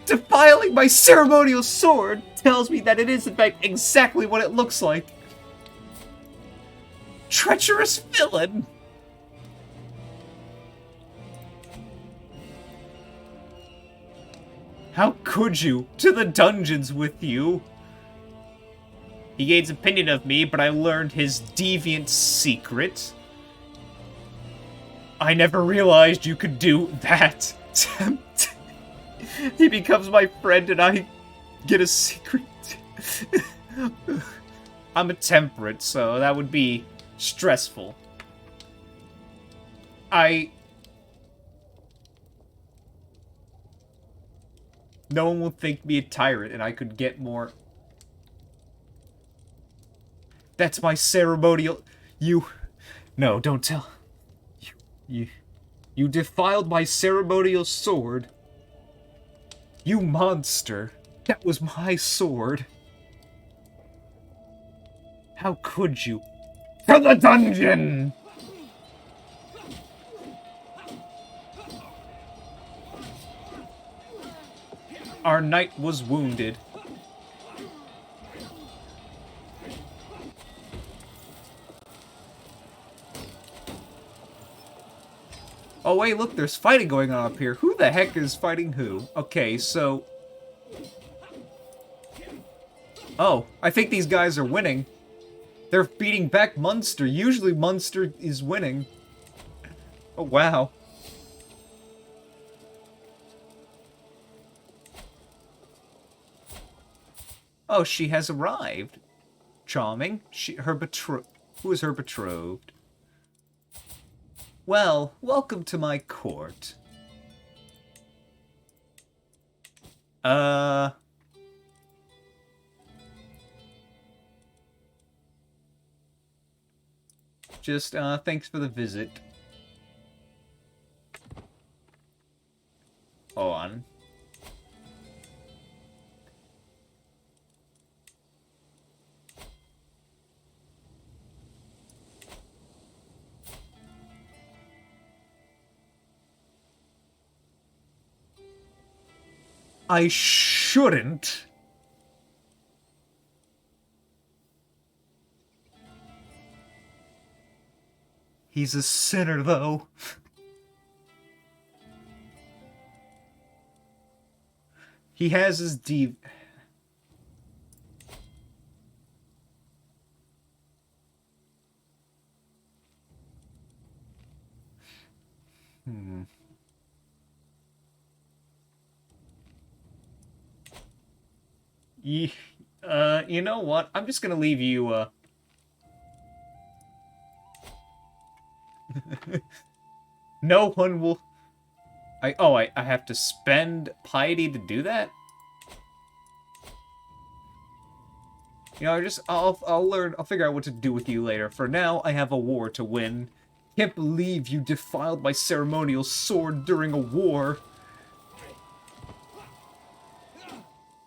defiling my ceremonial sword tells me that it is in fact exactly what it looks like. Treacherous villain! How could you? To the dungeons with you! He gains opinion of me, but I learned his deviant secret. I never realized you could do that. He becomes my friend and I get a secret. I'm a temperate, so that would be stressful. No one will think me a tyrant and I could get more... That's my ceremonial... No, don't tell... You defiled my ceremonial sword. You monster. That was my sword. How could you? To the dungeon! Our knight was wounded. Oh wait, look, there's fighting going on up here. Who the heck is fighting who? Okay, so... Oh, I think these guys are winning. They're beating back Munster. Usually Munster is winning. Oh, wow. Oh, she has arrived. Charming. Who is her betrothed? Well, welcome to my court. Just, thanks for the visit. Hold on. I shouldn't. He's a sinner, though. He has his you know what? I'm just gonna leave you, No one will... I have to spend piety to do that? You know, I'll figure out what to do with you later. For now, I have a war to win. Can't believe you defiled my ceremonial sword during a war.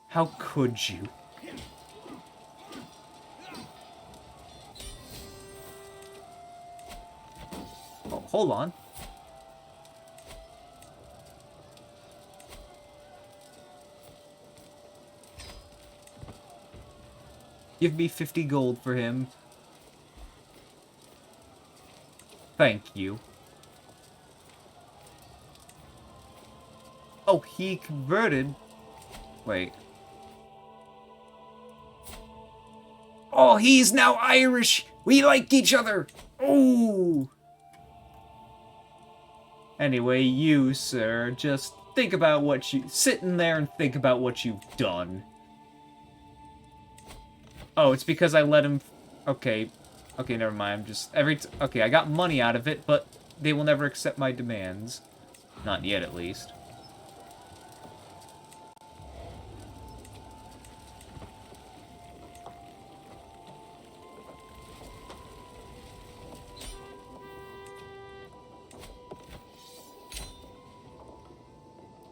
How could you? Oh, hold on. Give me 50 gold for him. Thank you. Oh, he converted. Wait. Oh, he's now Irish! We like each other! Oh! Anyway, you, sir, just think about what you... Sit in there and think about what you've done. Oh, it's because I let him... Okay. Okay, never mind. I'm just... Okay, I got money out of it, but they will never accept my demands. Not yet, at least.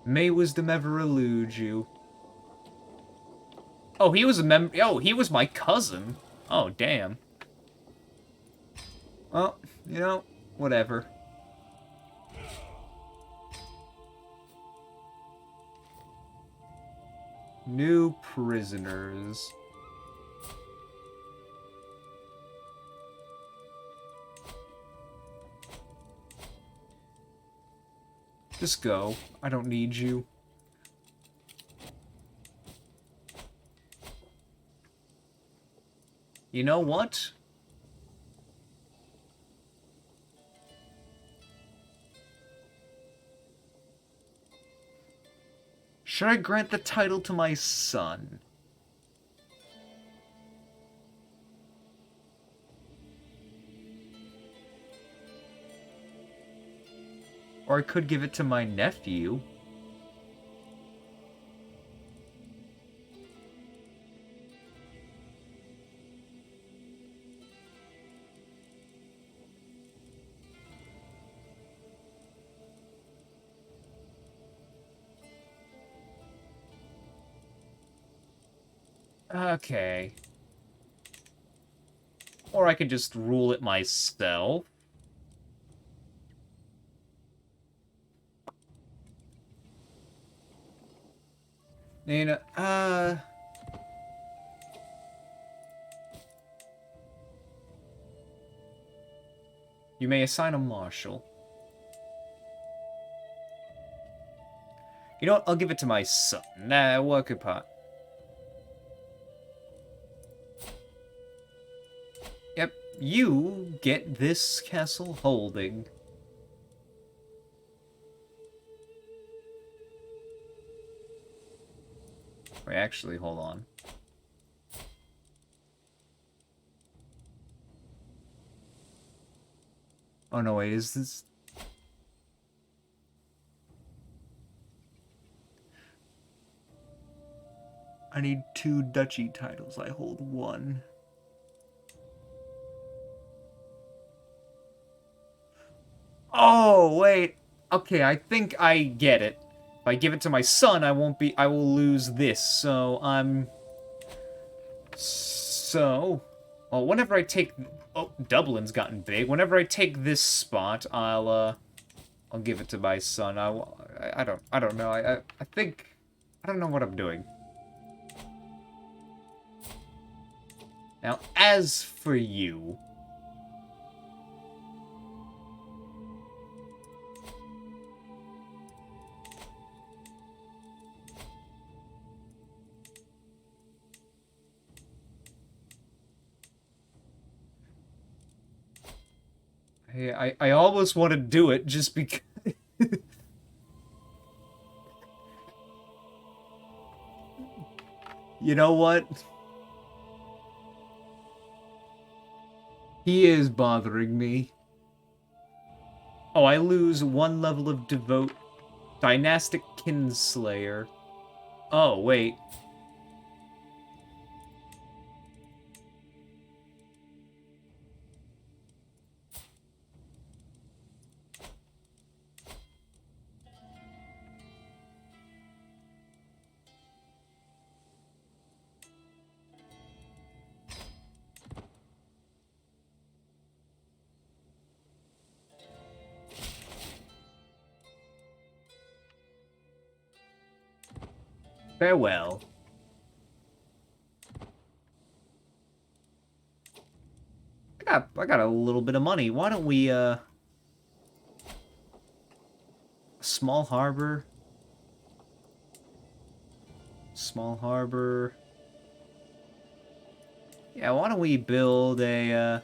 May wisdom ever elude you. Oh, he was a member... Oh, he was my cousin. Oh, damn. Well, you know, whatever. New prisoners. Just go. I don't need you. You know what? Should I grant the title to my son? Or I could give it to my nephew. Okay. Or I could just rule it myself. You know, you may assign a marshal. You know what? I'll give it to my son. Nah, work apart. Yep, you get this castle holding. Wait, actually, hold on. Oh no, wait, is this... I need 2 duchy titles. I hold 1. Oh, wait. Okay, I think I get it. If I give it to my son, I will lose this, so well, whenever I take... Oh, Dublin's gotten big. Whenever I take this spot, I'll give it to my son. I don't know. I I don't know what I'm doing. Now, as for you... I almost want to do it just because... You know what? He is bothering me. Oh, I lose 1 level of devote. Dynastic Kinslayer. Oh, wait. Farewell. I got a little bit of money. Why don't we, Small harbor. Small harbor. Yeah, why don't we build a,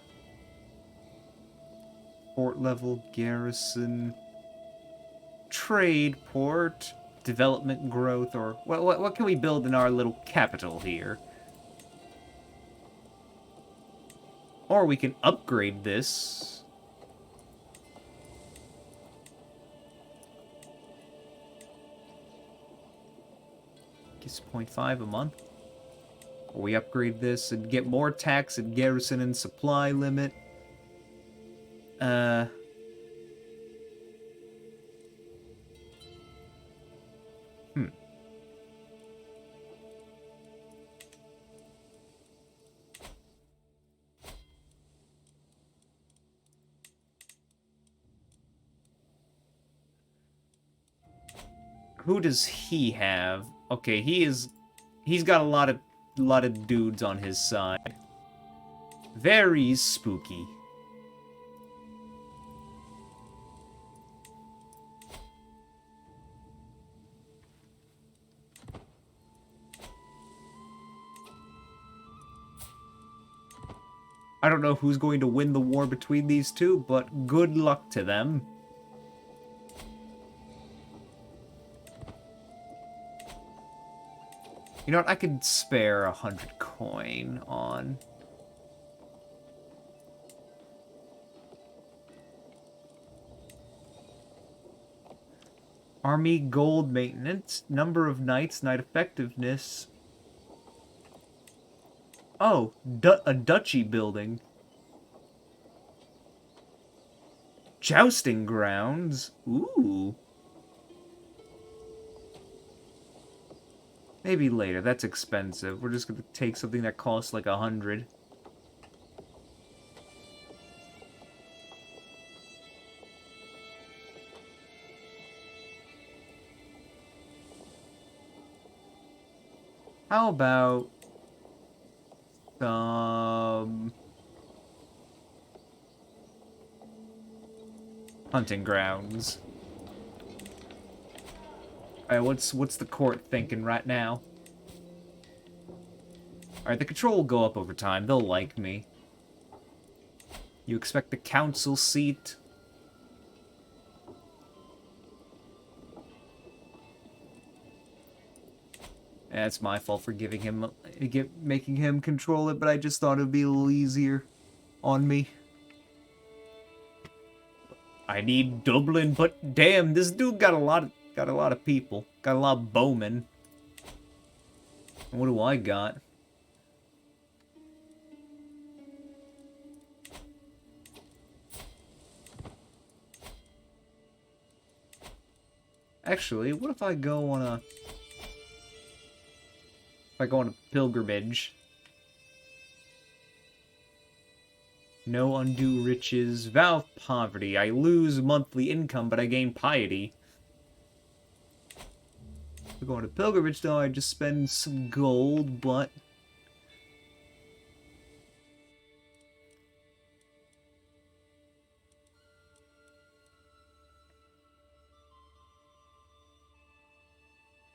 port level garrison, trade port, development growth, or what can we build in our little capital here? Or we can upgrade this. Gets 0.5 a month. Or we upgrade this and get more tax and garrison and supply limit. Who does he have? Okay, he's got a lot of dudes on his side. Very spooky. I don't know who's going to win the war between these two, but good luck to them. You know what? I could spare 100 coin on... Army gold maintenance, number of knights, knight effectiveness. Oh, a duchy building. Jousting grounds. Ooh. Maybe later. That's expensive. We're just gonna take something that costs like 100. How about some hunting grounds? Alright, what's the court thinking right now? Alright, the control will go up over time. They'll like me. You expect the council seat? Yeah, it's my fault for giving him, making him control it, but I just thought it'd be a little easier on me. I need Dublin, but damn, this dude got a lot of people. Got a lot of bowmen. What do I got? Actually, what if I go on a... If I go on a pilgrimage? No undue riches. Vow of poverty. I lose monthly income, but I gain piety. We're going to pilgrimage, though. I just spend some gold, but...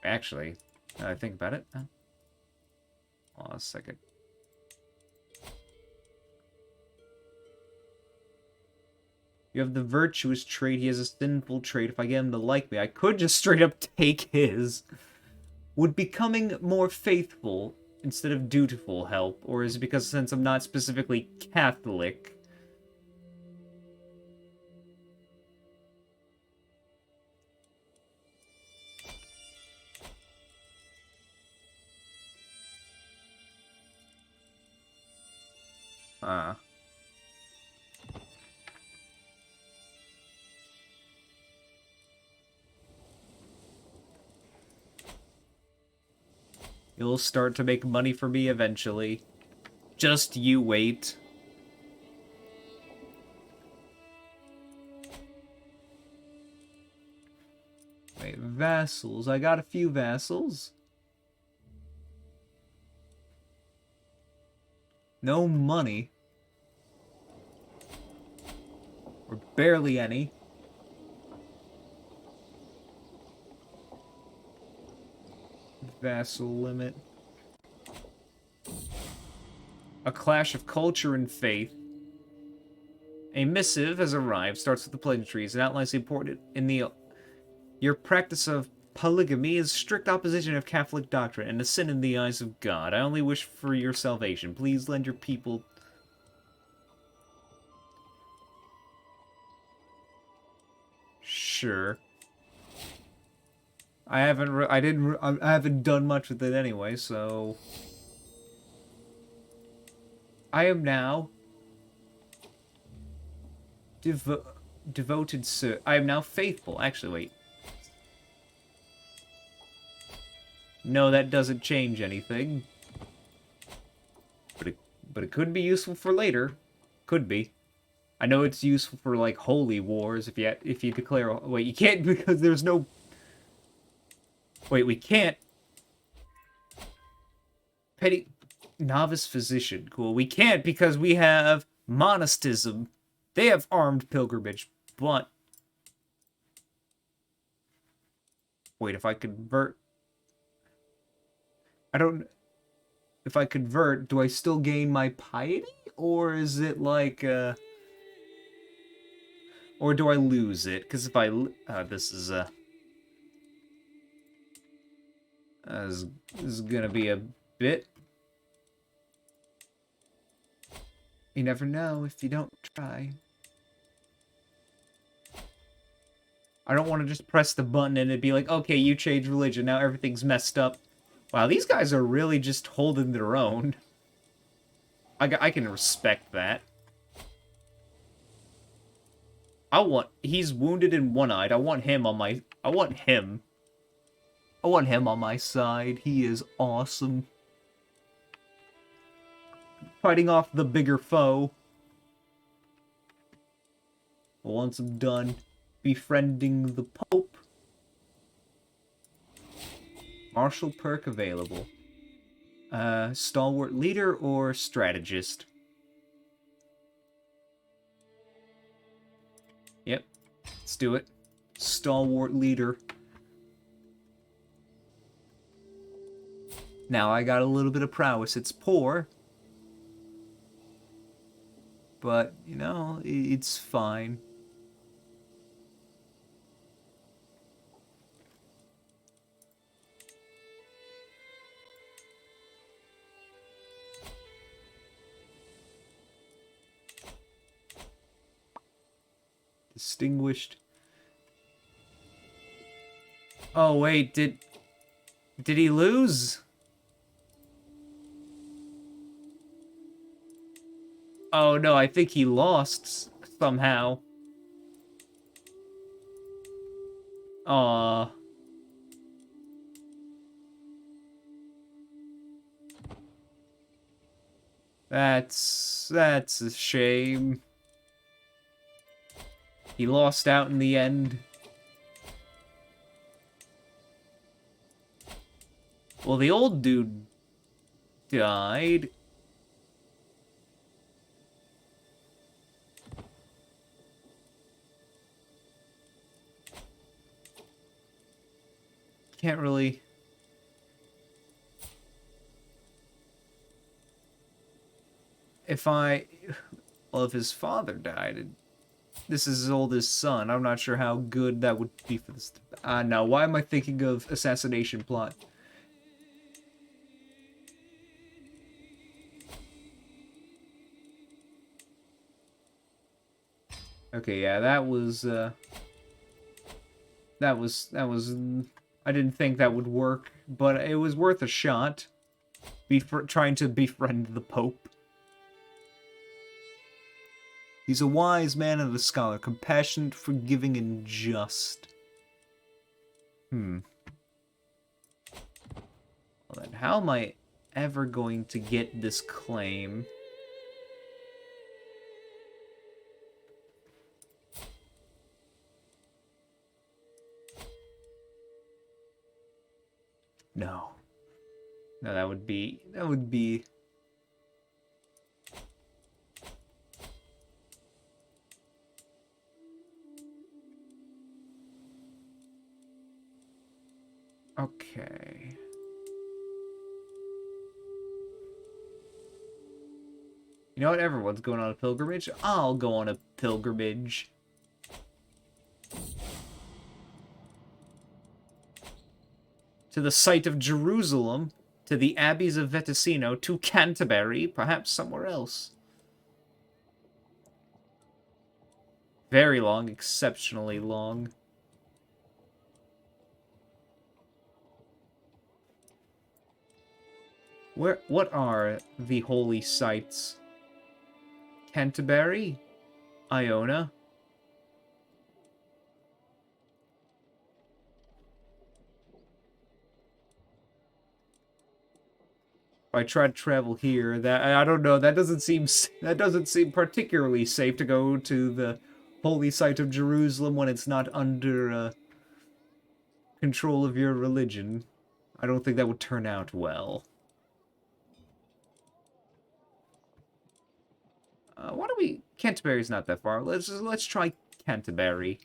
Actually, now that I think about it... Hold on a second. You have the virtuous trait, he has a sinful trait. If I get him to like me, I could just straight up take his. Would becoming more faithful instead of dutiful help? Or is it because since I'm not specifically Catholic... You'll start to make money for me eventually. Just you wait. Wait, vassals. I got a few vassals. No money. Or barely any. Vassal limit. A clash of culture and faith. A missive has arrived, starts with the pleasantries, and outlines the important in the... Your practice of polygamy is strict opposition of Catholic doctrine, and a sin in the eyes of God. I only wish for your salvation. Please lend your people... Sure. I haven't done much with it anyway, so... I am now... devoted sir. I am now faithful. Actually, wait. No, that doesn't change anything. But it could be useful for later. Could be. I know it's useful for, like, holy wars if you declare... Wait, you can't because there's no... Wait, we can't... Petty... Novice physician. Cool. We can't because we have monasticism. They have armed pilgrimage, but... Wait, if I convert... I don't... If I convert, do I still gain my piety? Or is it like, or do I lose it? Because if I... this is, this is gonna be a bit... You never know if you don't try. I don't want to just press the button and it'd be like, okay, you changed religion, now everything's messed up. Wow, these guys are really just holding their own. I can respect that. He's wounded and one-eyed. I want him on my side. He is awesome. Fighting off the bigger foe. Once I'm done befriending the Pope. Martial perk available. Stalwart leader or strategist? Yep. Let's do it. Stalwart leader. Now I got a little bit of prowess. It's poor. But, you know, it's fine. Distinguished. Oh, wait, did he lose? Oh, no, I think he lost somehow. Aww. That's a shame. He lost out in the end. Well, the old dude died. Can't really... Well, if his father died, this is his oldest son. I'm not sure how good that would be for this. No, why am I thinking of assassination plot? Okay, yeah, that was, I didn't think that would work, but it was worth a shot. Trying to befriend the Pope. He's a wise man and a scholar, compassionate, forgiving, and just. Well then, how am I ever going to get this claim? No. No, that would be... Okay. You know what? Everyone's going on a pilgrimage. I'll go on a pilgrimage. To the site of Jerusalem, to the abbeys of Vetusino, to Canterbury, perhaps somewhere else. Very long, exceptionally long. What are the holy sites? Canterbury? Iona? If I try to travel here, I don't know, that doesn't seem particularly safe to go to the holy site of Jerusalem when it's not under control of your religion. I don't think that would turn out well. Why don't we... Canterbury's not that far. Let's try Canterbury.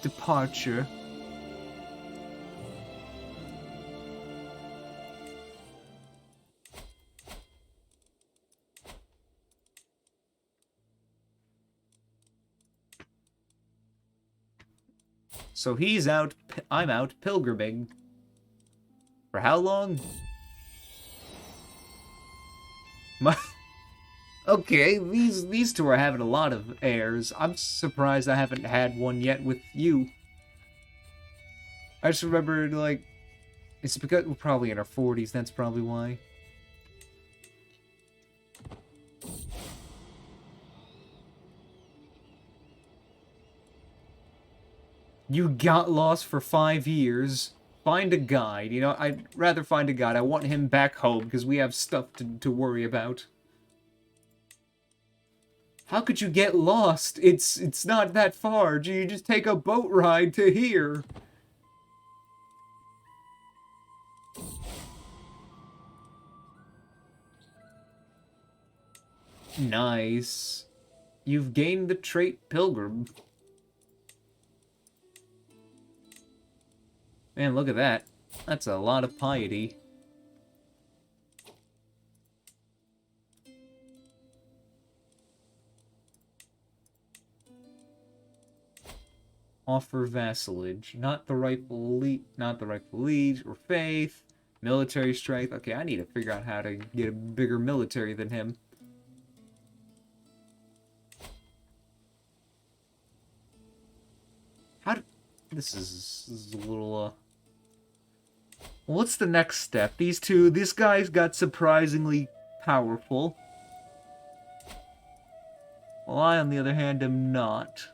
Departure. So he's out, I'm out pilgriming. For how long? Okay, these two are having a lot of airs. I'm surprised I haven't had one yet with you. I just remembered, like, it's because we're probably in our 40s, that's probably why. You got lost for 5 years. Find a guide. You know, I'd rather find a guide. I want him back home, because we have stuff to worry about. How could you get lost? It's not that far. You just take a boat ride to here. Nice. You've gained the trait Pilgrim. Man, look at that. That's a lot of piety. Offer vassalage. Not the rightful liege or faith. Military strength. Okay, I need to figure out how to get a bigger military than him. This is a little, What's the next step? These guys got surprisingly powerful. While I, on the other hand, am not.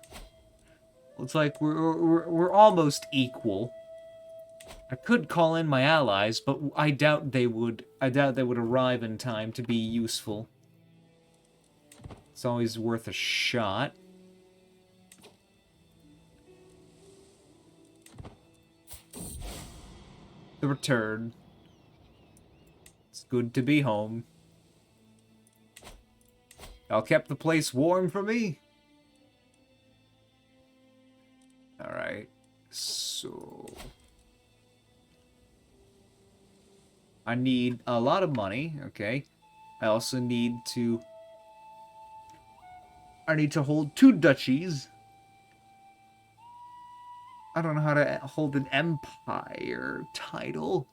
Looks like we're almost equal. I could call in my allies, but I doubt they would arrive in time to be useful. It's always worth a shot. the return. It's good to be home. Y'all kept the place warm for me? Alright. So... I need a lot of money, okay. I also need to... I need to hold 2 duchies. I don't know how to hold an empire title.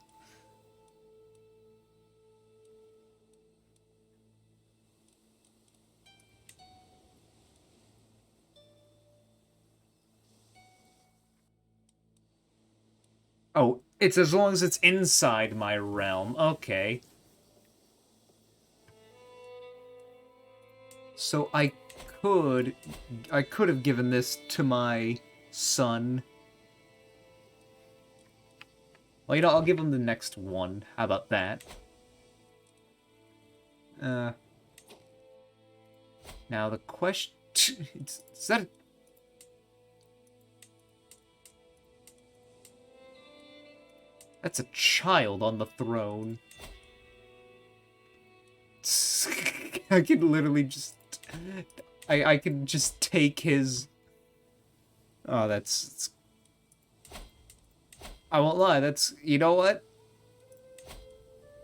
Oh, it's as long as it's inside my realm. Okay. So I could have given this to my son. Well, you know, I'll give him the next one. How about that? Now the question... Is that... That's a child on the throne. I can literally just... I can just take his... Oh, that's... I won't lie, that's... You know what?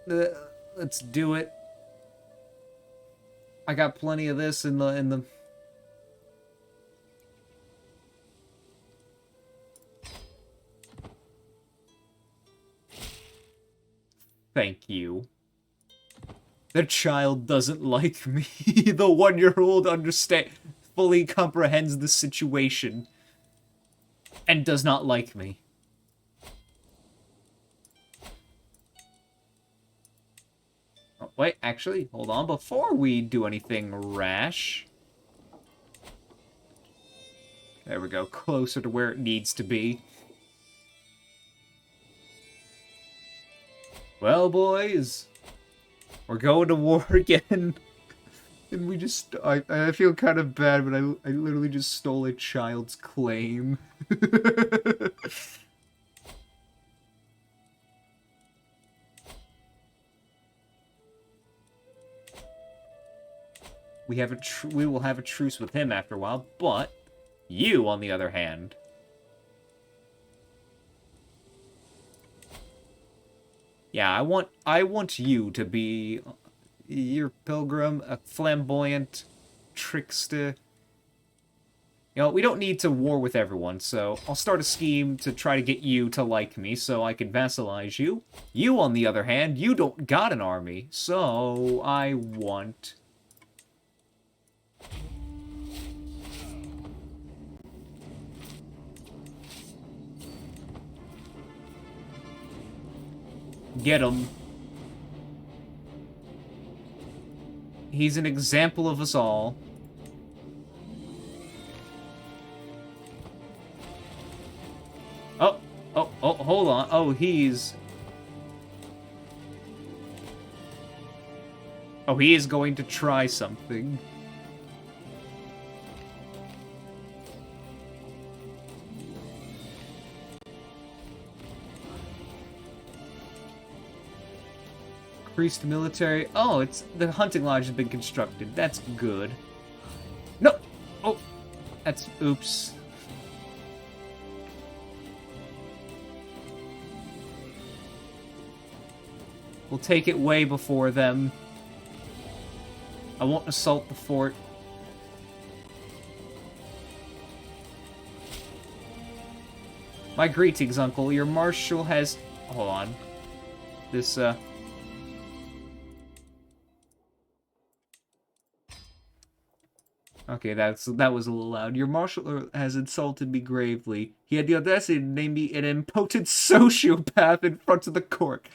Let's do it. I got plenty of this in the... Thank you. The child doesn't like me. The 1-year-old fully comprehends the situation and does not like me. Oh, wait, actually, hold on. Before we do anything rash... There we go, closer to where it needs to be. Well, boys, we're going to war again. And we just... I feel kind of bad, but I literally just stole a child's claim. We will have a truce with him after a while, but you, on the other hand... Yeah, I want you to be your pilgrim, a flamboyant trickster. You know, we don't need to war with everyone, so I'll start a scheme to try to get you to like me so I can vassalize you. You, on the other hand, you don't got an army, so I want... Get him. He's an example of us all. Oh, hold on. Oh, he's... Oh, he is going to try something. Increased military. Oh, it's the hunting lodge has been constructed. That's good. No! Oh! That's... Oops. We'll take it way before them. I won't assault the fort. My greetings, Uncle. Your marshal has... Hold on. This, Okay, that was a little loud. Your marshal has insulted me gravely. He had the audacity to name me an impotent sociopath in front of the court.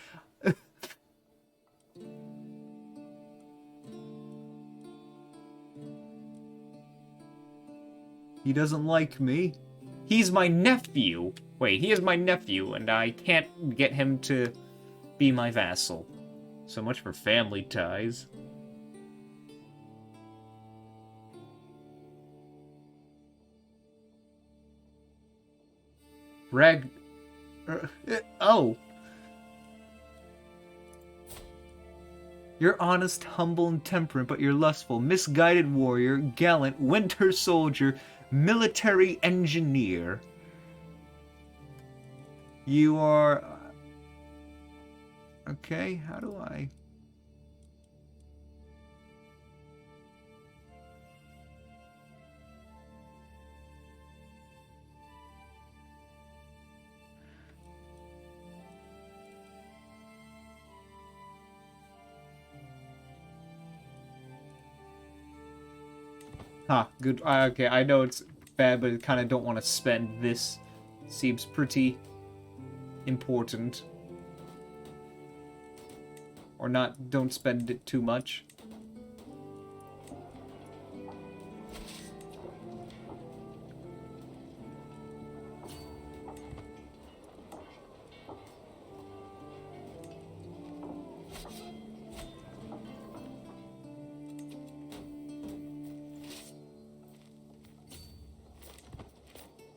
He doesn't like me. He's my nephew. Wait, he is my nephew, and I can't get him to be my vassal. So much for family ties. Oh. You're honest, humble, and temperate, but you're lustful, misguided warrior, gallant, winter soldier, military engineer. You are... Okay, how do I... Huh, good. Okay, I know it's bad, but I kind of don't want to spend this. Seems pretty important. Or not, don't spend it too much.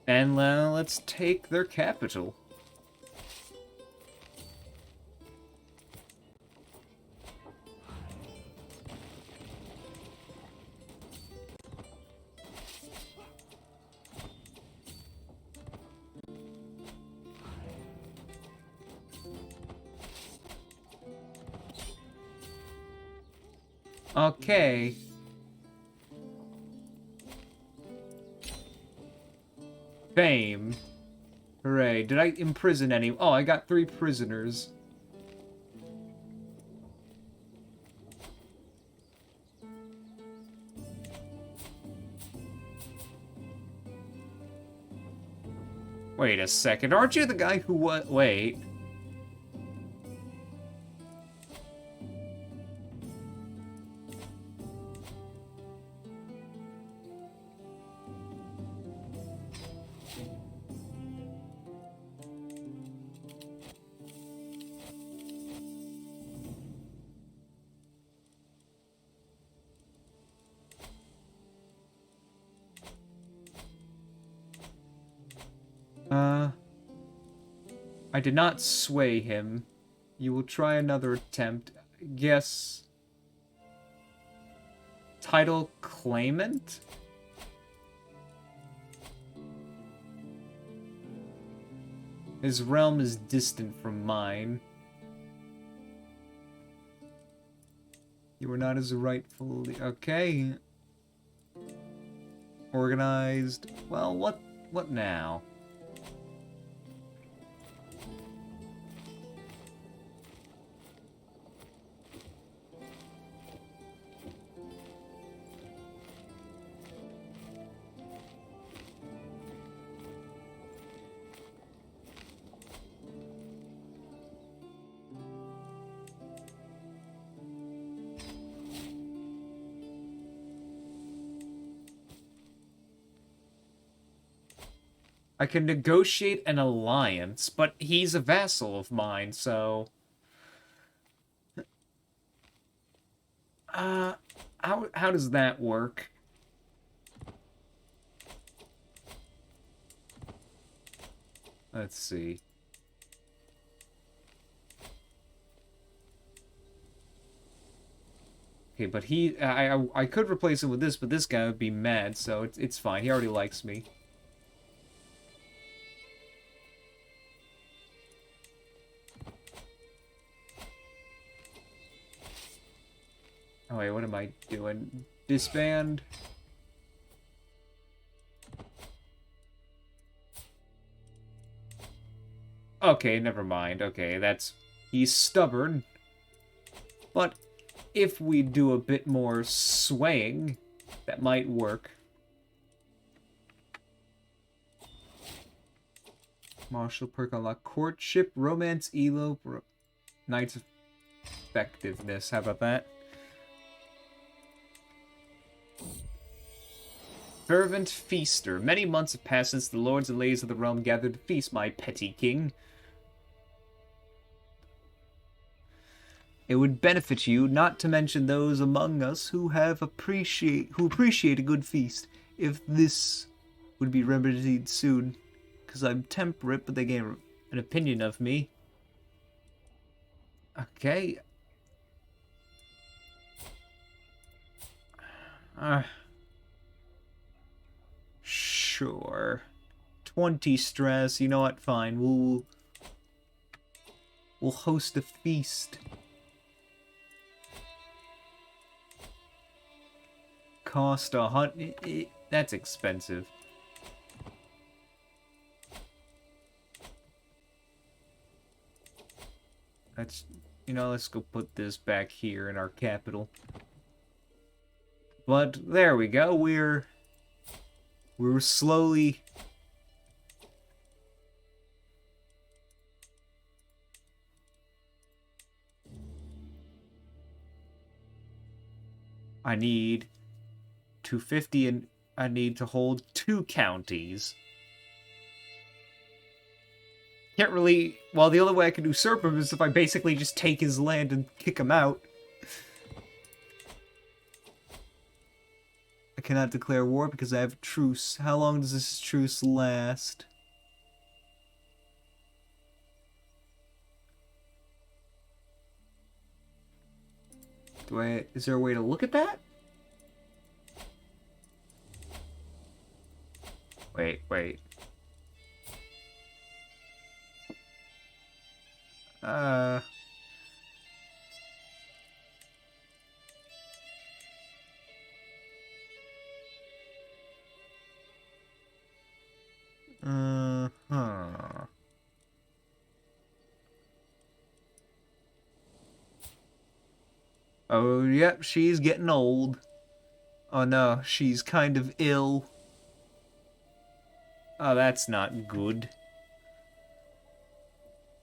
And let's take their capital. Okay. Fame. Hooray. Did I imprison any? Oh, I got 3 prisoners. Wait a second. Aren't you the guy who what? Wait. I did not sway him. You will try another attempt. Guess... Title claimant? His realm is distant from mine. You are not as rightfully... Okay. Organized. Well, what now? I can negotiate an alliance, but he's a vassal of mine, so... how does that work? Let's see. Okay, but I could replace him with this, but this guy would be mad, so it's fine. He already likes me. Oh wait, what am I doing? Disband? Okay, never mind. Okay, that's... He's stubborn. But if we do a bit more swaying, that might work. Martial perk unlock. Courtship, romance, elope, knight's effectiveness. How about that? Fervent feaster. Many months have passed since the lords and ladies of the realm gathered to feast, my petty king. It would benefit you, not to mention those among us who appreciate a good feast, if this would be remedied soon. Because I'm temperate, but they gave an opinion of me. Okay. Uh, sure. 20 stress. You know what? Fine. We'll host a feast. Cost $100. That's expensive. Let's, let's go put this back here in our capital. But there we go. We're slowly. I need 250, and I need to hold 2 counties. Can't really. Well, the only way I can usurp him is if I basically just take his land and kick him out. I cannot declare war because I have a truce. How long does this truce last? Is there a way to look at that? Wait. Huh. Oh, yep, she's getting old. Oh no, she's kind of ill. Oh, that's not good.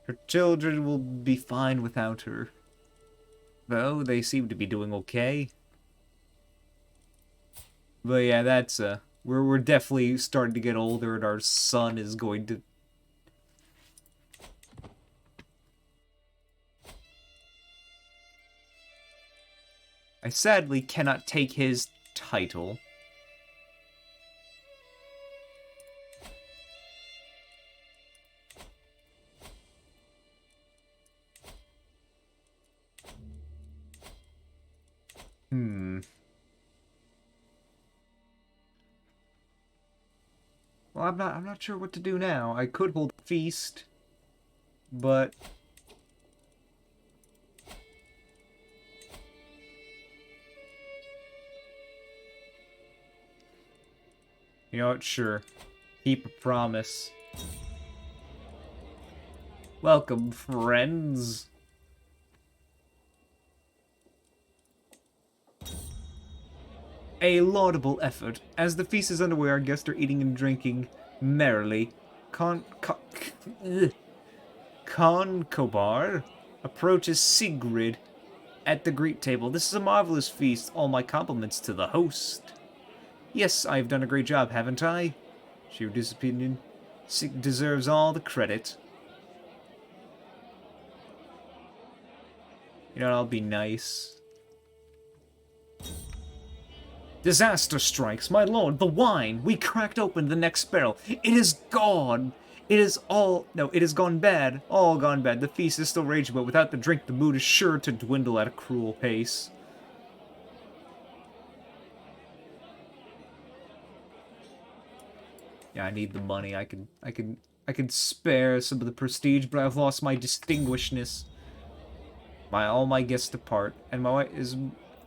Her children will be fine without her. Though, they seem to be doing okay. But yeah, that's, we're definitely starting to get older, and our son is going to... I sadly cannot take his title. Well, I'm not sure what to do now. I could hold a feast, but you know what? Sure. Keep a promise. Welcome, friends. A laudable effort. As the feast is underway, our guests are eating and drinking merrily. Concobar approaches Sigrid at the greet table. This is a marvelous feast. All my compliments to the host. Yes, I've done a great job, haven't I? She reduced opinion. Sig deserves all the credit. You know, I'll be nice. Disaster strikes, my lord, the wine! We cracked open the next barrel. It is gone! It is all... No, it has gone bad. All gone bad. The feast is still raging, but without the drink, the mood is sure to dwindle at a cruel pace. Yeah, I need the money. I can spare some of the prestige, but I've lost my distinguishedness. All my guests depart, and my wife is...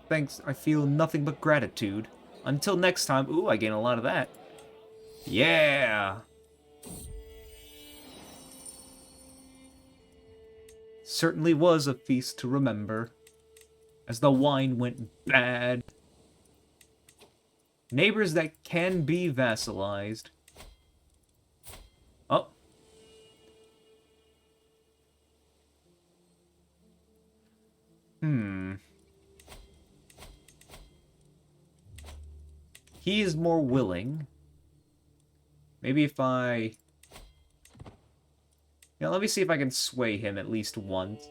Thanks, I feel nothing but gratitude. Until next time... Ooh, I gain a lot of that. Yeah! Certainly was a feast to remember. As the wine went bad. Neighbors that can be vassalized. Oh. He is more willing. Maybe if I... Yeah, let me see if I can sway him at least once.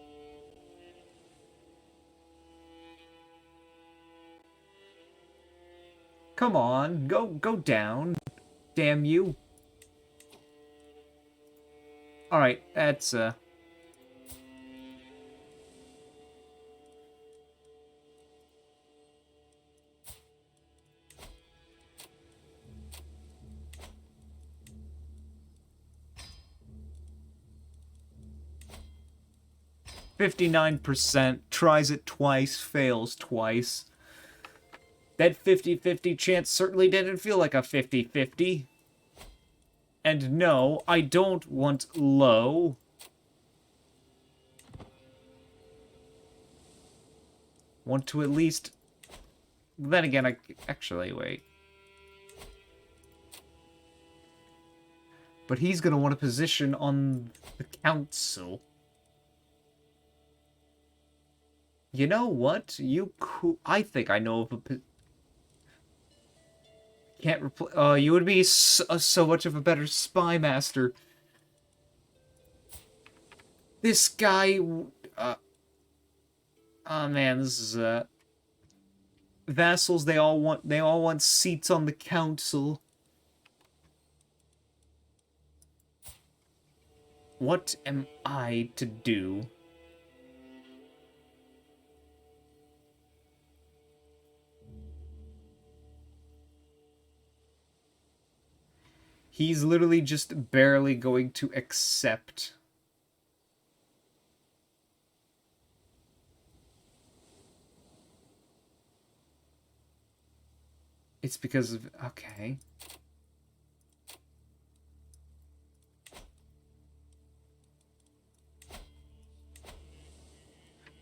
Come on, go down. Damn you. Alright, that's, 59%, tries it twice, fails twice. That 50-50 chance certainly didn't feel like a 50-50. And no, I don't want low. Want to at least... Then again, actually, wait. But he's gonna want a position on the council. You know what? I think I know of a... Can't replace... Oh, you would be so much of a better spy master. This guy... oh man, this is... Vassals, they all want seats on the council. What am I to do? He's literally just barely going to accept. It's because of... Okay.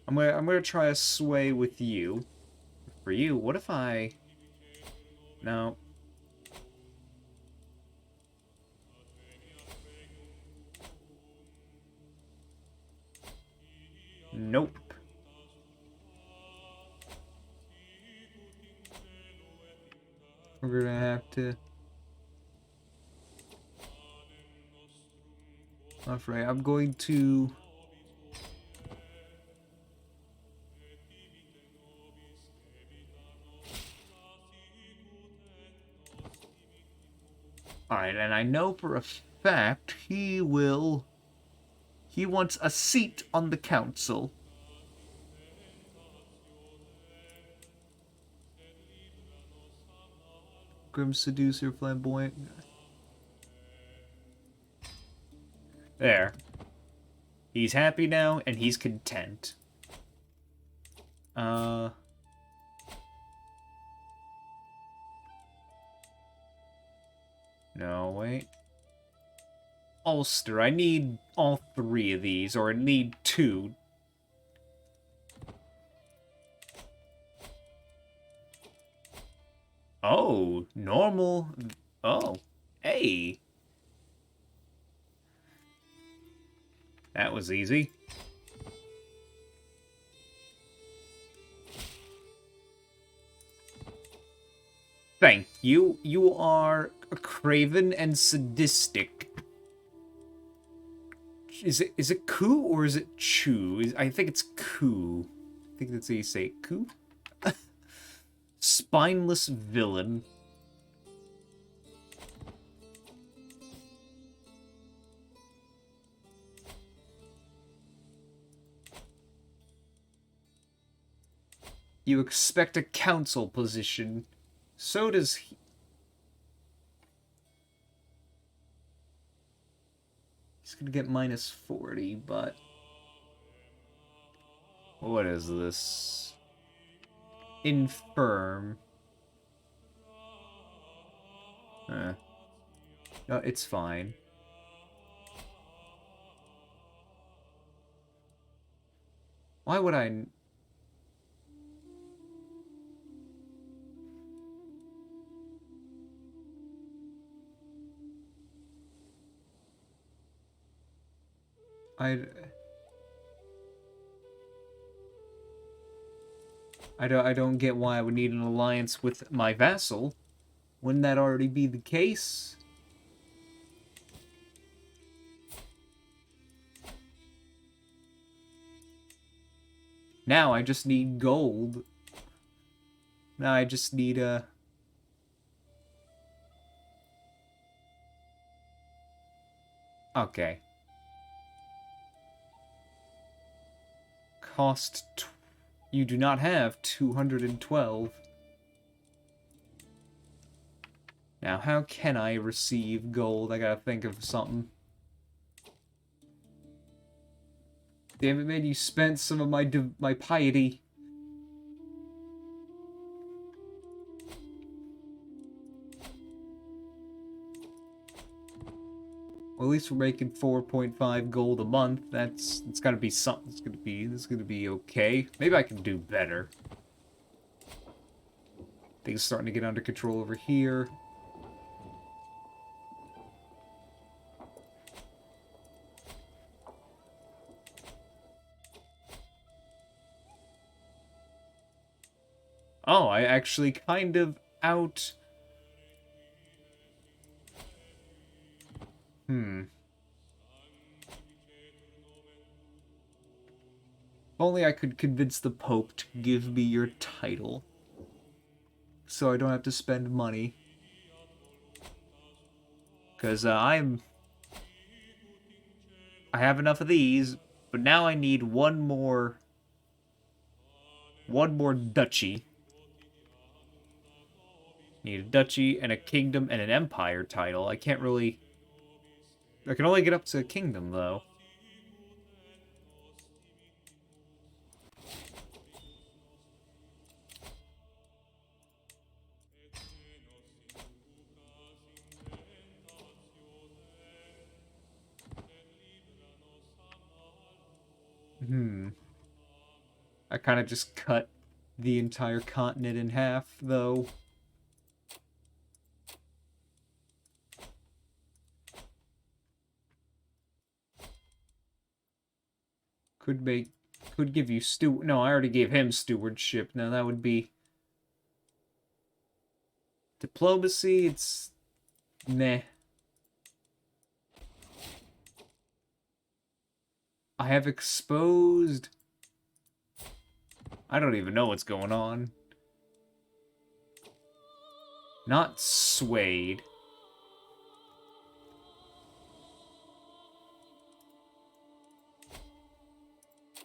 I'm gonna try a sway with you. For you, what if I... No. Nope. We're gonna have to... Alright, I'm going to... Alright, and I know for a fact he will... He wants a seat on the council. Grim Seducer, Flamboyant. There. He's happy now, and he's content. No, wait. Ulster. I need all three of these, or I need two. Oh, normal. Oh, hey. That was easy. Thank you. You are craven and sadistic. Is it coup or is it chew? I think it's coup. I think that's how you say it. Coup? Spineless villain. You expect a council position. So does he. He's gonna get minus 40, but... What is this? Infirm. No, it's fine. Why would I... I don't get why I would need an alliance with my vassal. Wouldn't that already be the case? Now I just need gold. Now I just need a... Okay. Cost... You do not have 212. Now, how can I receive gold? I gotta think of something. Damn it, man, you spent some of my piety. Well, at least we're making 4.5 gold a month. It's gotta be something. It's gonna be okay. Maybe I can do better. Things starting to get under control over here. Oh, I actually kind of out... If only I could convince the Pope to give me your title. So I don't have to spend money. Because I have enough of these, but now I need one more duchy. Need a duchy and a kingdom and an empire title. I can't really... I can only get up to a kingdom, though. I kind of just cut the entire continent in half, though. Could give you no, I already gave him stewardship. Now that would be diplomacy. It's meh. I have exposed. I don't even know what's going on. Not swayed.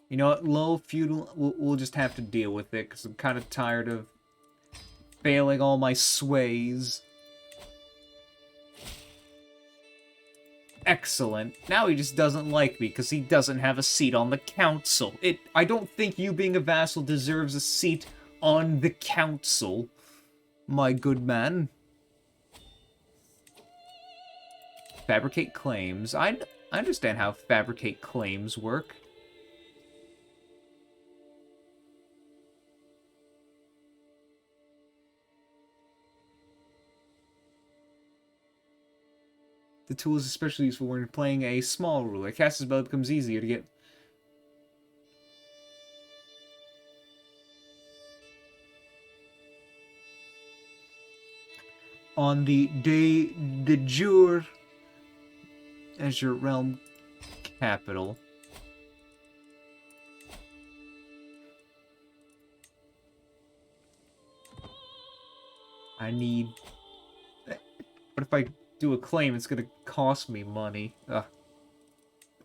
You know what? Low feudal. We'll just have to deal with it because I'm kind of tired of failing all my sways. Excellent. Now he just doesn't like me because he doesn't have a seat on the council. I don't think you being a vassal deserves a seat on the council, my good man. Fabricate claims. I understand how fabricate claims work. The tool is especially useful when you're playing a small ruler. Cast spell becomes easier to get. On the day de jure as your realm capital. I need... But if I do a claim, it's gonna cost me money.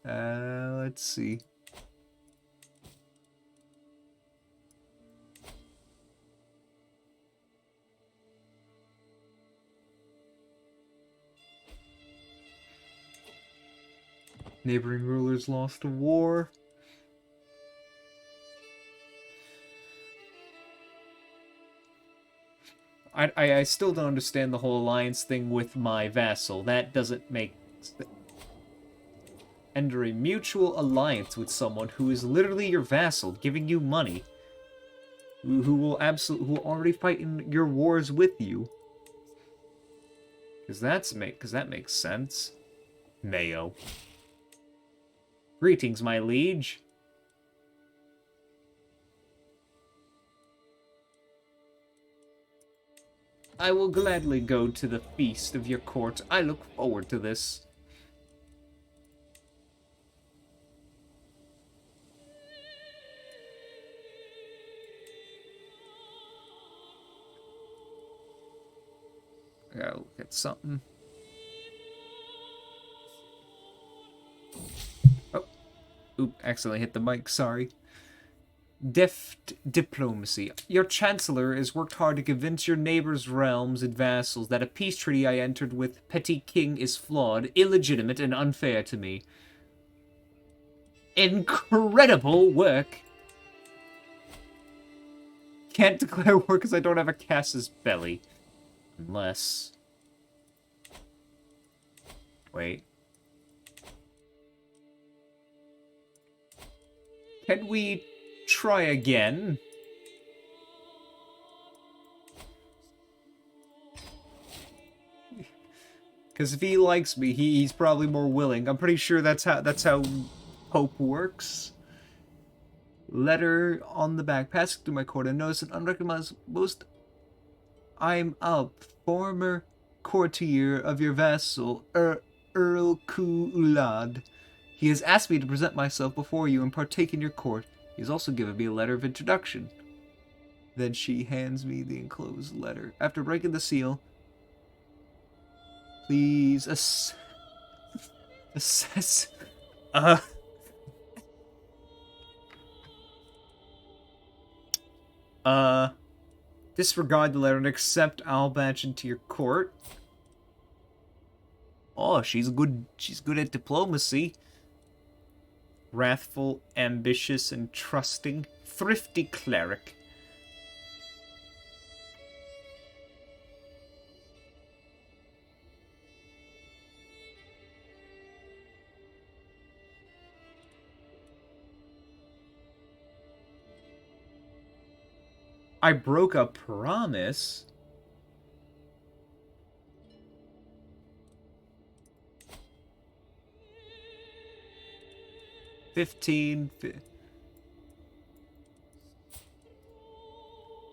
Let's see. Neighboring rulers lost a war. I still don't understand the whole alliance thing with my vassal. That doesn't make... Enter a mutual alliance with someone who is literally your vassal, giving you money. Who will already fight in your wars with you. Because that makes sense. Mayo. Greetings, my liege. I will gladly go to the feast of your court. I look forward to this. I gotta look at something. Oh. Oop, accidentally hit the mic, sorry. Deft diplomacy. Your chancellor has worked hard to convince your neighbors' realms and vassals that a peace treaty I entered with Petty King is flawed, illegitimate, and unfair to me. incredible work. Can't declare war because I don't have a casus belli. Unless... Wait. Can we try again? Because if he likes me, he's probably more willing. I'm pretty sure that's how Pope works. Letter on the back. Passing through my court, I notice an unrecognized most. I'm a former courtier of your vassal, Earl Kulad. He has asked me to present myself before you and partake in your court. He has also given me a letter of introduction. Then she hands me the enclosed letter. After breaking the seal, please assess. Disregard the letter and accept Albatch into your court. Oh, she's good at diplomacy. Wrathful, ambitious, and trusting. Thrifty cleric. I broke a promise.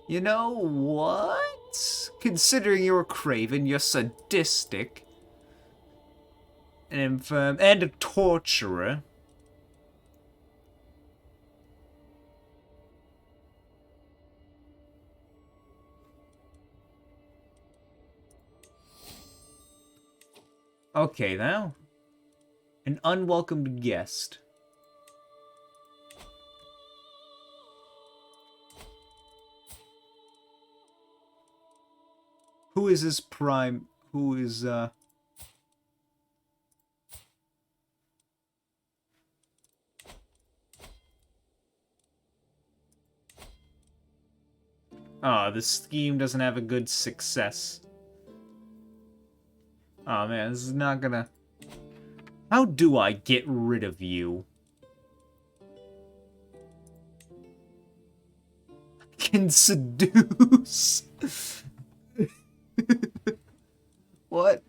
You know what? Considering you're a craven, you're sadistic, and infirm, and a torturer. Okay, now. An unwelcomed guest. Who is his prime? Who is, Oh, the scheme doesn't have a good success. Oh man, this is not gonna... How do I get rid of you? I can seduce. What?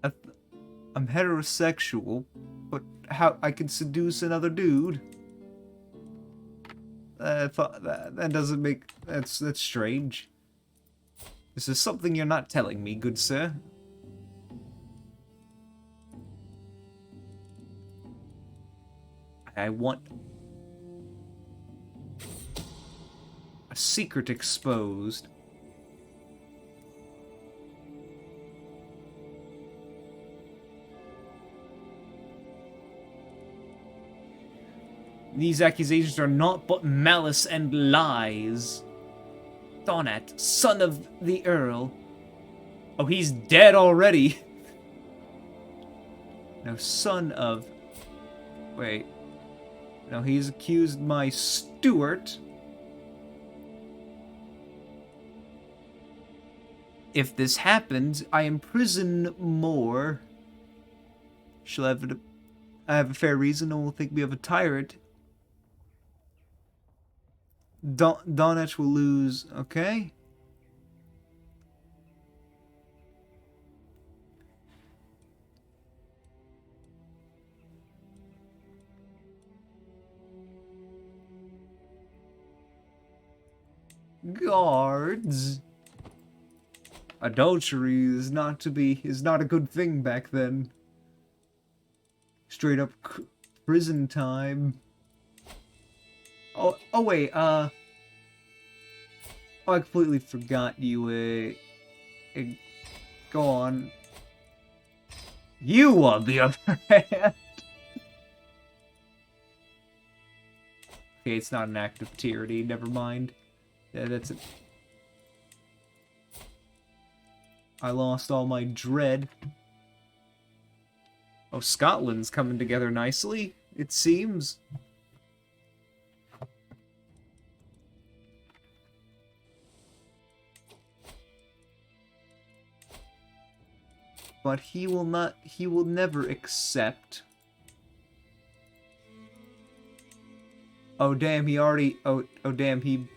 I'm heterosexual, but how I can seduce another dude? I thought that doesn't make... That's strange. This is something you're not telling me, good sir. I want... a secret exposed. These accusations are naught but malice and lies. Donat, son of the Earl. Oh, he's dead already. No, son of... Wait. No, he's accused my steward. If this happens, I imprison more. I have a fair reason, no one will think me of a tyrant. Donetch will lose, okay? Guards. Adultery is not a good thing back then. Straight up prison time. Oh wait, oh, I completely forgot you, go on. You, on the other hand. Okay, it's not an act of tyranny, never mind. Yeah, that's it. I lost all my dread. Oh, Scotland's coming together nicely, it seems. But he will never accept. Oh damn, he already, oh damn, he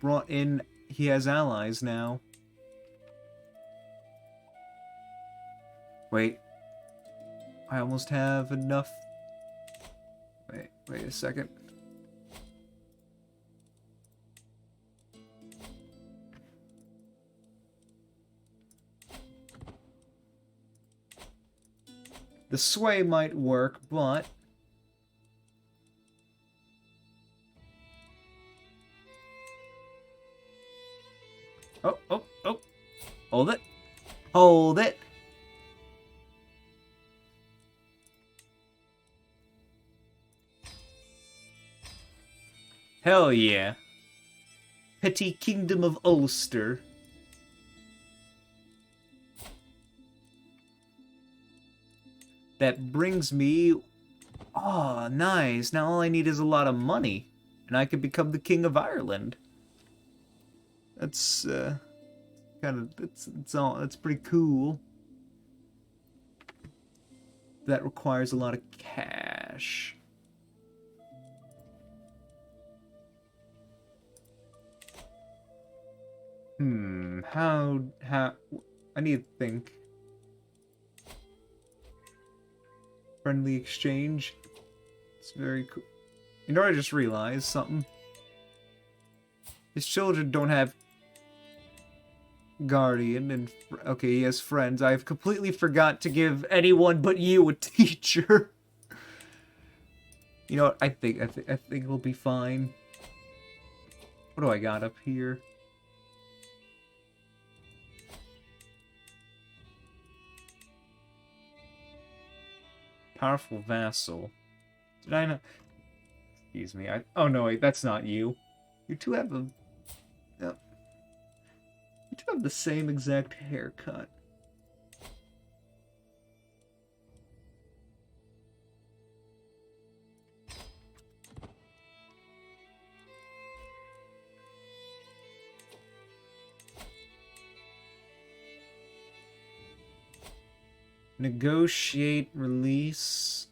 brought in, he has allies now. Wait. I almost have enough. Wait a second. The sway might work, but... Oh. Hold it. Hold it. Hell yeah. Petty Kingdom of Ulster. That brings me... Oh, nice. Now all I need is a lot of money. And I could become the King of Ireland. That's, that's pretty cool. That requires a lot of cash. How... I need to think. Friendly exchange. It's very cool. You know, I just realized something. His children don't have guardian and... Okay, he has friends. I've completely forgot to give anyone but you a teacher. You know what? I think it'll be fine. What do I got up here? Powerful vassal. Did I not... Excuse me. Oh no, wait, that's not you. You two have a... You two have the same exact haircut. Negotiate release.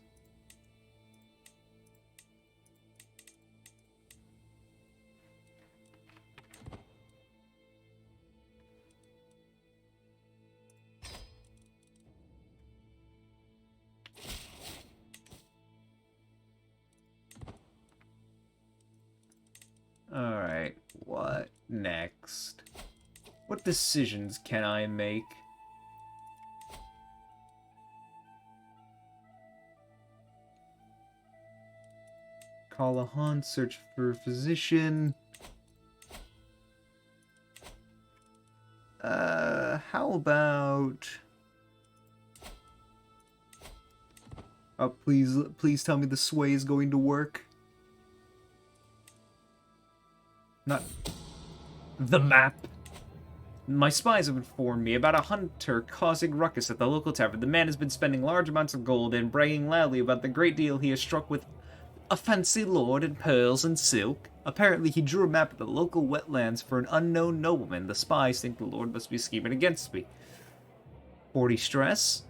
Alright, what next? What decisions can I make? Call a hunt, search for a physician. How about... Oh, please tell me the sway is going to work. Not... The map. My spies have informed me about a hunter causing ruckus at the local tavern. The man has been spending large amounts of gold and bragging loudly about the great deal he has struck with a fancy lord in pearls and silk. Apparently, he drew a map of the local wetlands for an unknown nobleman. The spies think the lord must be scheming against me. 40 stress.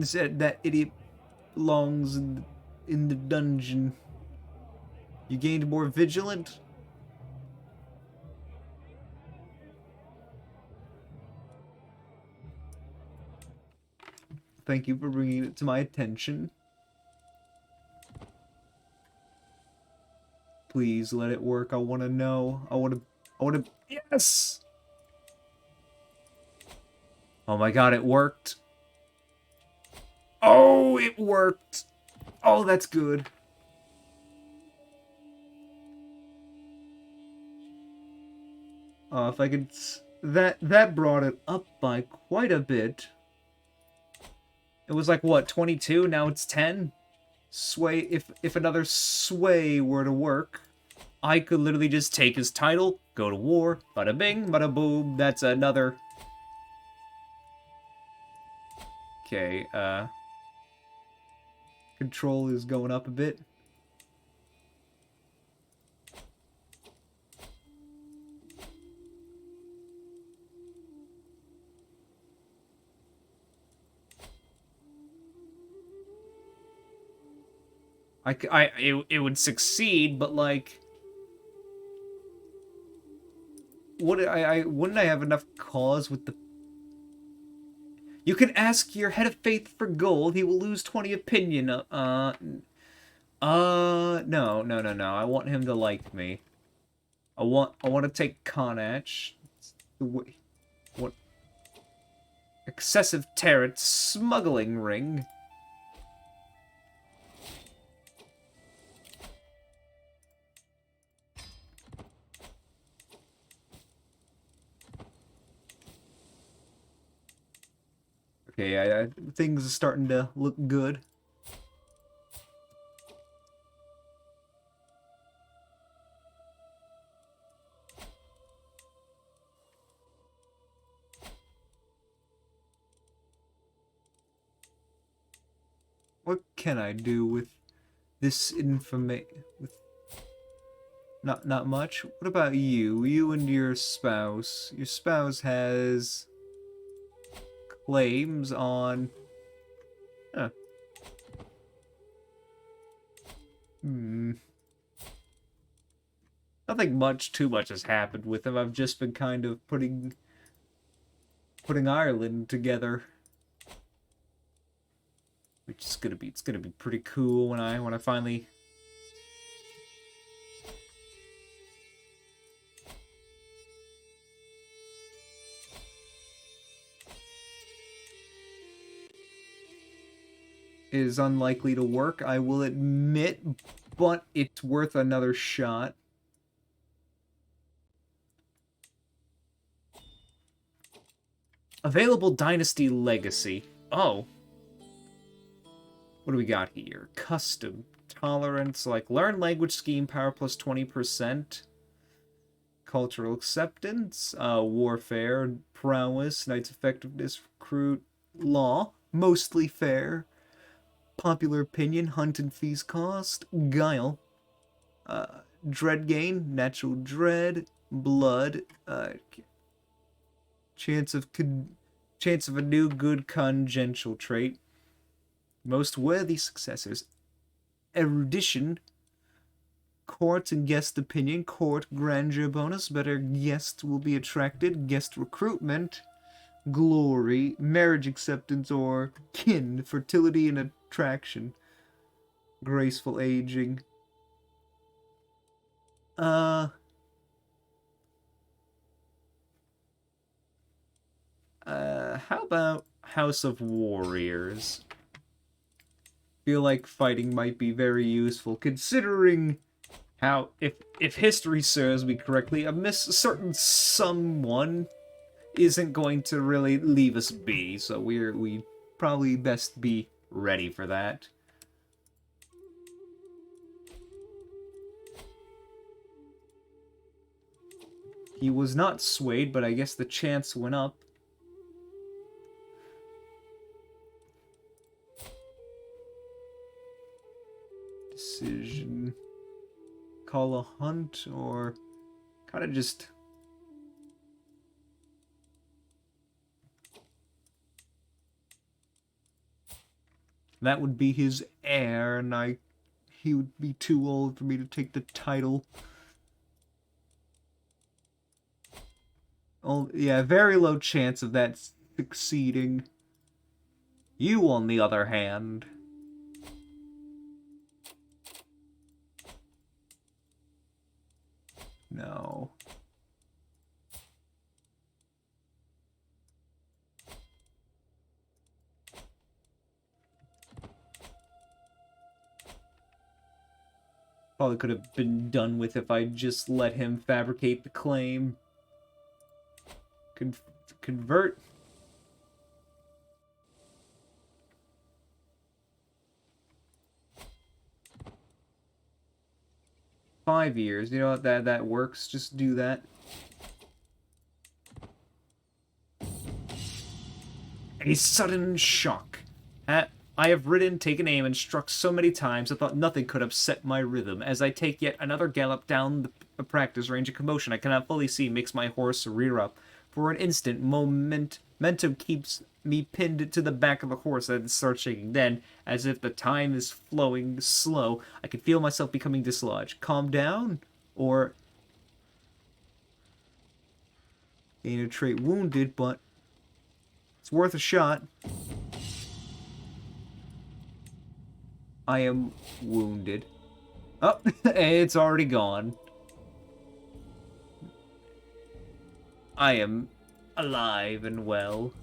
Said that idiot belongs in the dungeon. You gained more vigilant? Thank you for bringing it to my attention. Please let it work. I want to know. I want to... Yes! Oh my god, it worked. Oh, it worked. Oh, that's good. If I could... That brought it up by quite a bit. It was like, what, 22? Now it's 10? Sway, if another sway were to work, I could literally just take his title, Go to war. Bada bing, bada boom. That's another... Okay, control is going up a bit. It would succeed, but like... wouldn't I have enough cause with the... You can ask your head of faith for gold. He will lose 20 opinion. No. I want him to like me. I want to take Connacht. What? Excessive Tarot smuggling ring. Okay, things are starting to look good. What can I do with this information? Not much. What about you? You and your spouse. Your spouse has claims on... Huh. Nothing too much has happened with him. I've just been kind of putting Ireland together. Which is gonna be... It's gonna be pretty cool when I finally... Is unlikely to work, I will admit, but it's worth another shot. Available Dynasty Legacy. Oh. What do we got here? Custom. Tolerance, like learn language scheme, power plus 20%. Cultural acceptance, warfare, prowess, knight's effectiveness, recruit, law, mostly fair. Popular opinion, hunt and feast cost, guile, dread gain, natural dread, blood, chance of a new good congenital trait, most worthy successors, erudition, court and guest opinion, court grandeur bonus, better guests will be attracted, guest recruitment, glory, marriage acceptance or kin, fertility and attraction, graceful aging. How about House of Warriors? Feel like fighting might be very useful, considering how, if history serves me correctly, a certain someone isn't going to really leave us be, so we probably best be ready for that. He was not swayed, but I guess the chance went up. Decision. Call a hunt, or kind of just... That would be his heir, and he would be too old for me to take the title. Oh, yeah, very low chance of that succeeding. You, on the other hand... No. Probably could have been done with if I just let him fabricate the claim. Convert. $5 years. You know what? That works. Just do that. A sudden shock. I have ridden, taken aim, and struck so many times I thought nothing could upset my rhythm. As I take yet another gallop down the practice range, a commotion I cannot fully see makes my horse rear up. For an instant, momentum keeps me pinned to the back of the horse and starts shaking. Then, as if the time is flowing slow, I can feel myself becoming dislodged. Calm down? Or gain a trait wounded, but it's worth a shot. I am wounded. Oh, it's already gone. I am alive and well.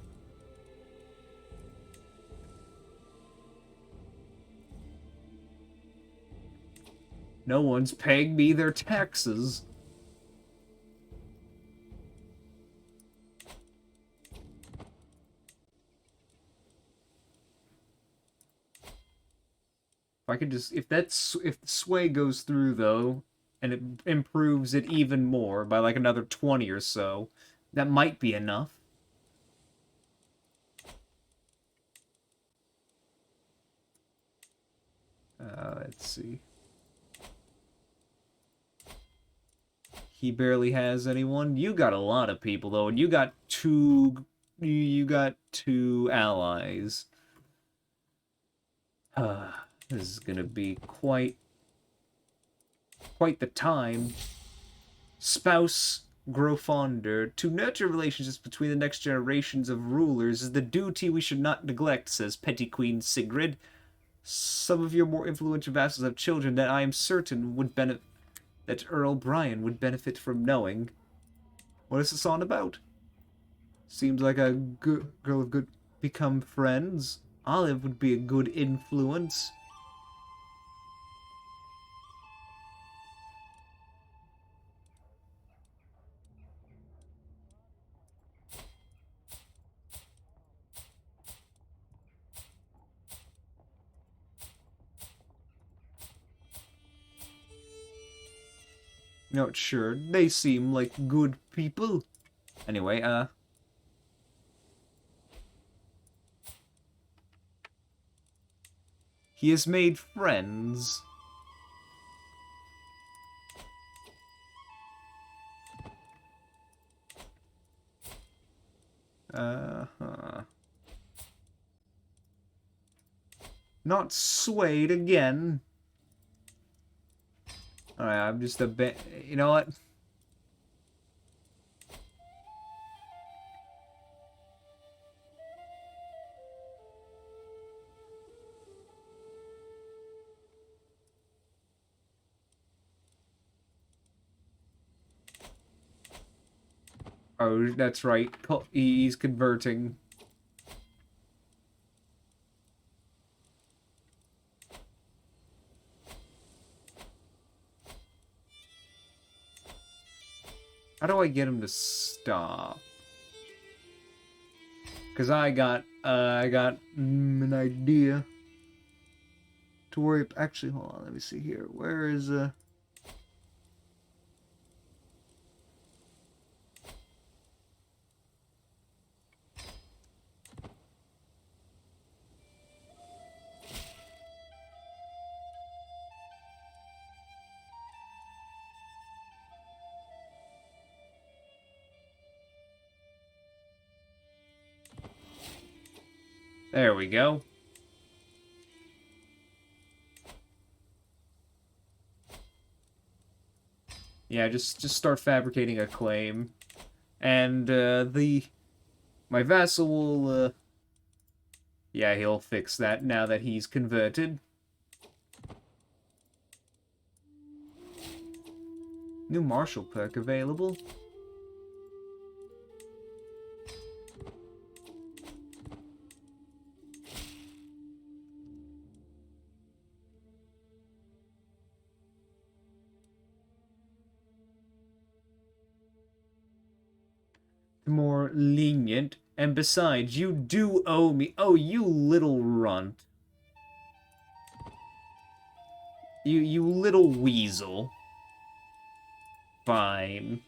No one's paying me their taxes. If I could just, if the sway goes through though, and it improves it even more by like another 20 or so, that might be enough. Let's see. He barely has anyone. You got a lot of people though, and you got two allies. This is gonna be quite the time. Spouse grow fonder. To nurture relationships between the next generations of rulers is the duty we should not neglect, says Petty Queen Sigrid. Some of your more influential vassals have children that I am certain would benefit, that Earl Brian would benefit from knowing. What is this on about? Seems like a good girl of good become friends. Olive would be a good influence. Not sure. They seem like good people. Anyway, he has made friends. Not swayed again. Alright, I'm just a bit... You know what? Oh, that's right. He's converting. How do I get him to stop? Because I got an idea to worry. Actually, hold on. Let me see here. Where is There we go. Yeah, just start fabricating a claim, and my vassal will yeah, he'll fix that now that he's converted. New martial perk available. More lenient, and besides, you do owe me. Oh, you little runt. You little weasel. Fine.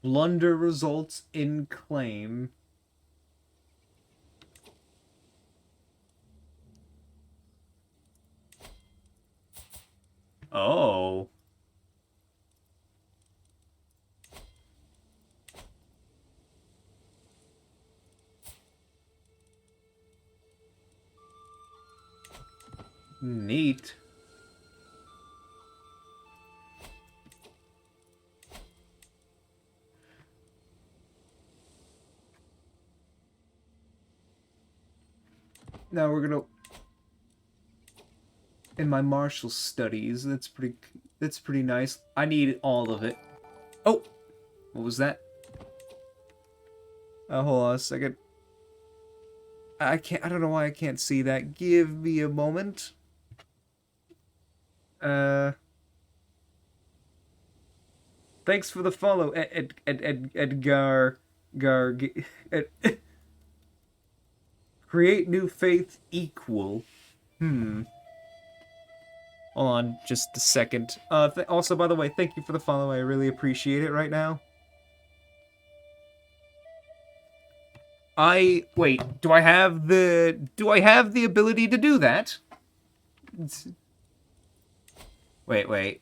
Blunder results in claim. Oh. Neat. Now we're gonna... In my martial studies, that's pretty nice. I need all of it. Oh! What was that? Hold on a second. I don't know why I can't see that. Give me a moment. Thanks for the follow, Edgar. Create new faith equal. Hold on, just a second. Also, by the way, thank you for the follow. I really appreciate it right now. Wait, do I have the ability to do that? Wait.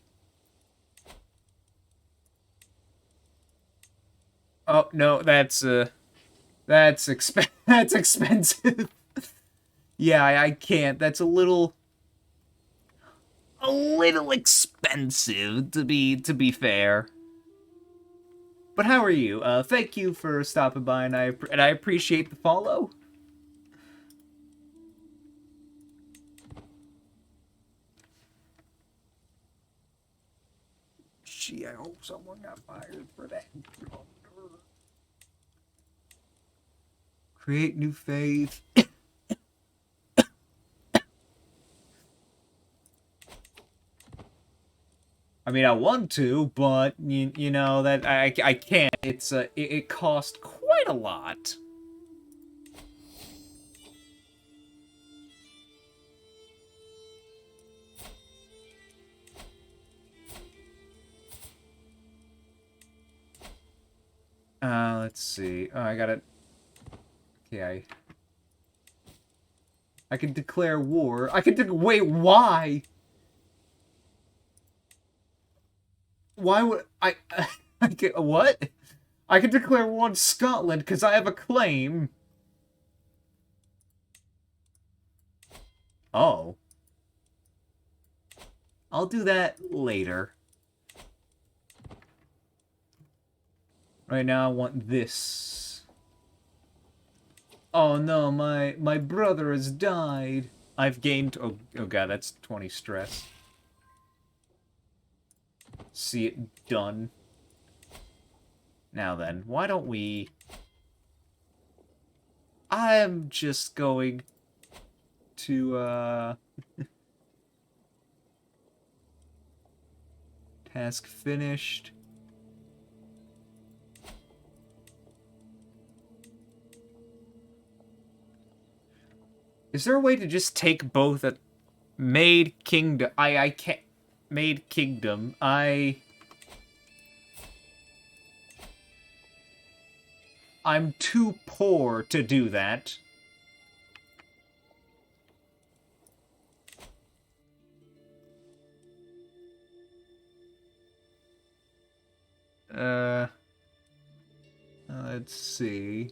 Oh, no, that's expensive. Yeah, I can't. That's a little expensive to be fair. But how are you? Thank you for stopping by, and I appreciate the follow. Gee, I hope someone got fired for that. Create new faith. I mean, I want to, but you know that I can't. It cost quite a lot. Let's see. Oh, I got it. Okay, I can declare war. Wait, why? Why would I what? I can declare war on Scotland because I have a claim. Oh. I'll do that later. Right now I want this. Oh no, my brother has died. I've gained... Oh god, that's 20 stress. See it done. Now then, why don't we... I'm just going to, task finished. Is there a way to just take both at Made Kingdom? I can't... Made Kingdom. I'm too poor to do that. Let's see.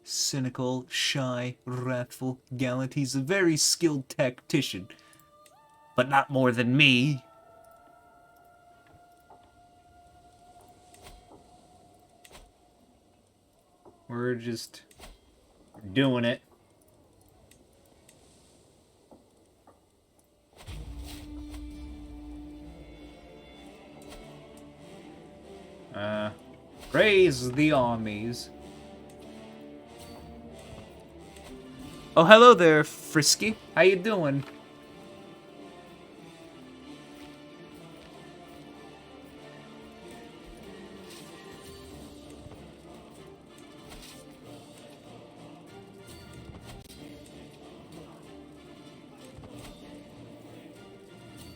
Cynical, shy, wrathful, gallant. He's a very skilled tactician. But not more than me. We're just doing it. Raise the armies. Oh, hello there, Frisky. How you doing?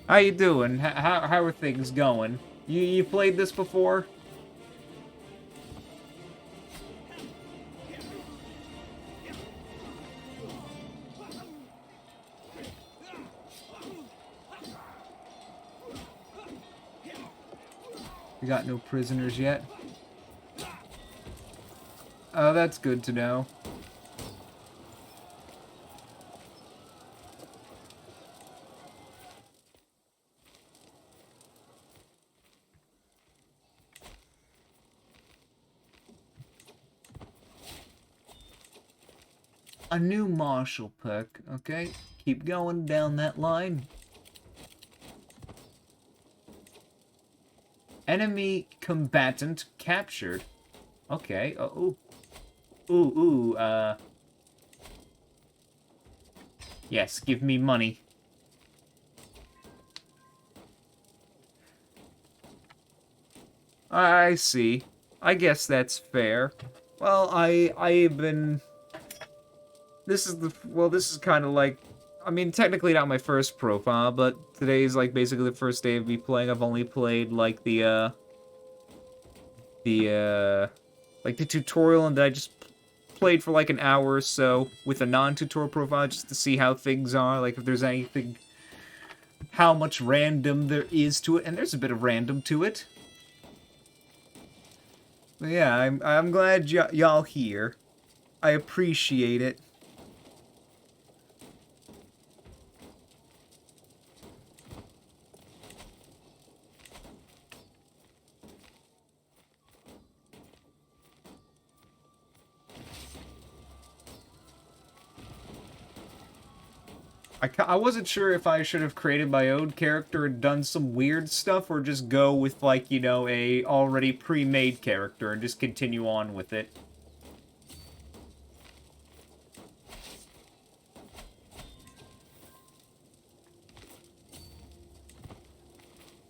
How you doing? How are things going? You played this before? We got no prisoners yet. Oh, that's good to know. A new martial perk, okay? Keep going down that line. Enemy combatant captured. Okay, ooh, yes, give me money. I see. I guess that's fair. Well, I've been... This is kind of like... I mean, technically not my first profile, but today's, like, basically the first day of me playing. I've only played, like, like, the tutorial, and then I just played for, like, an hour or so with a non-tutorial profile just to see how things are, like, if there's anything... How much random there is to it, and there's a bit of random to it. But yeah, I'm glad y'all here. I appreciate it. I wasn't sure if I should have created my own character and done some weird stuff, or just go with, like, you know, a already pre-made character and just continue on with it.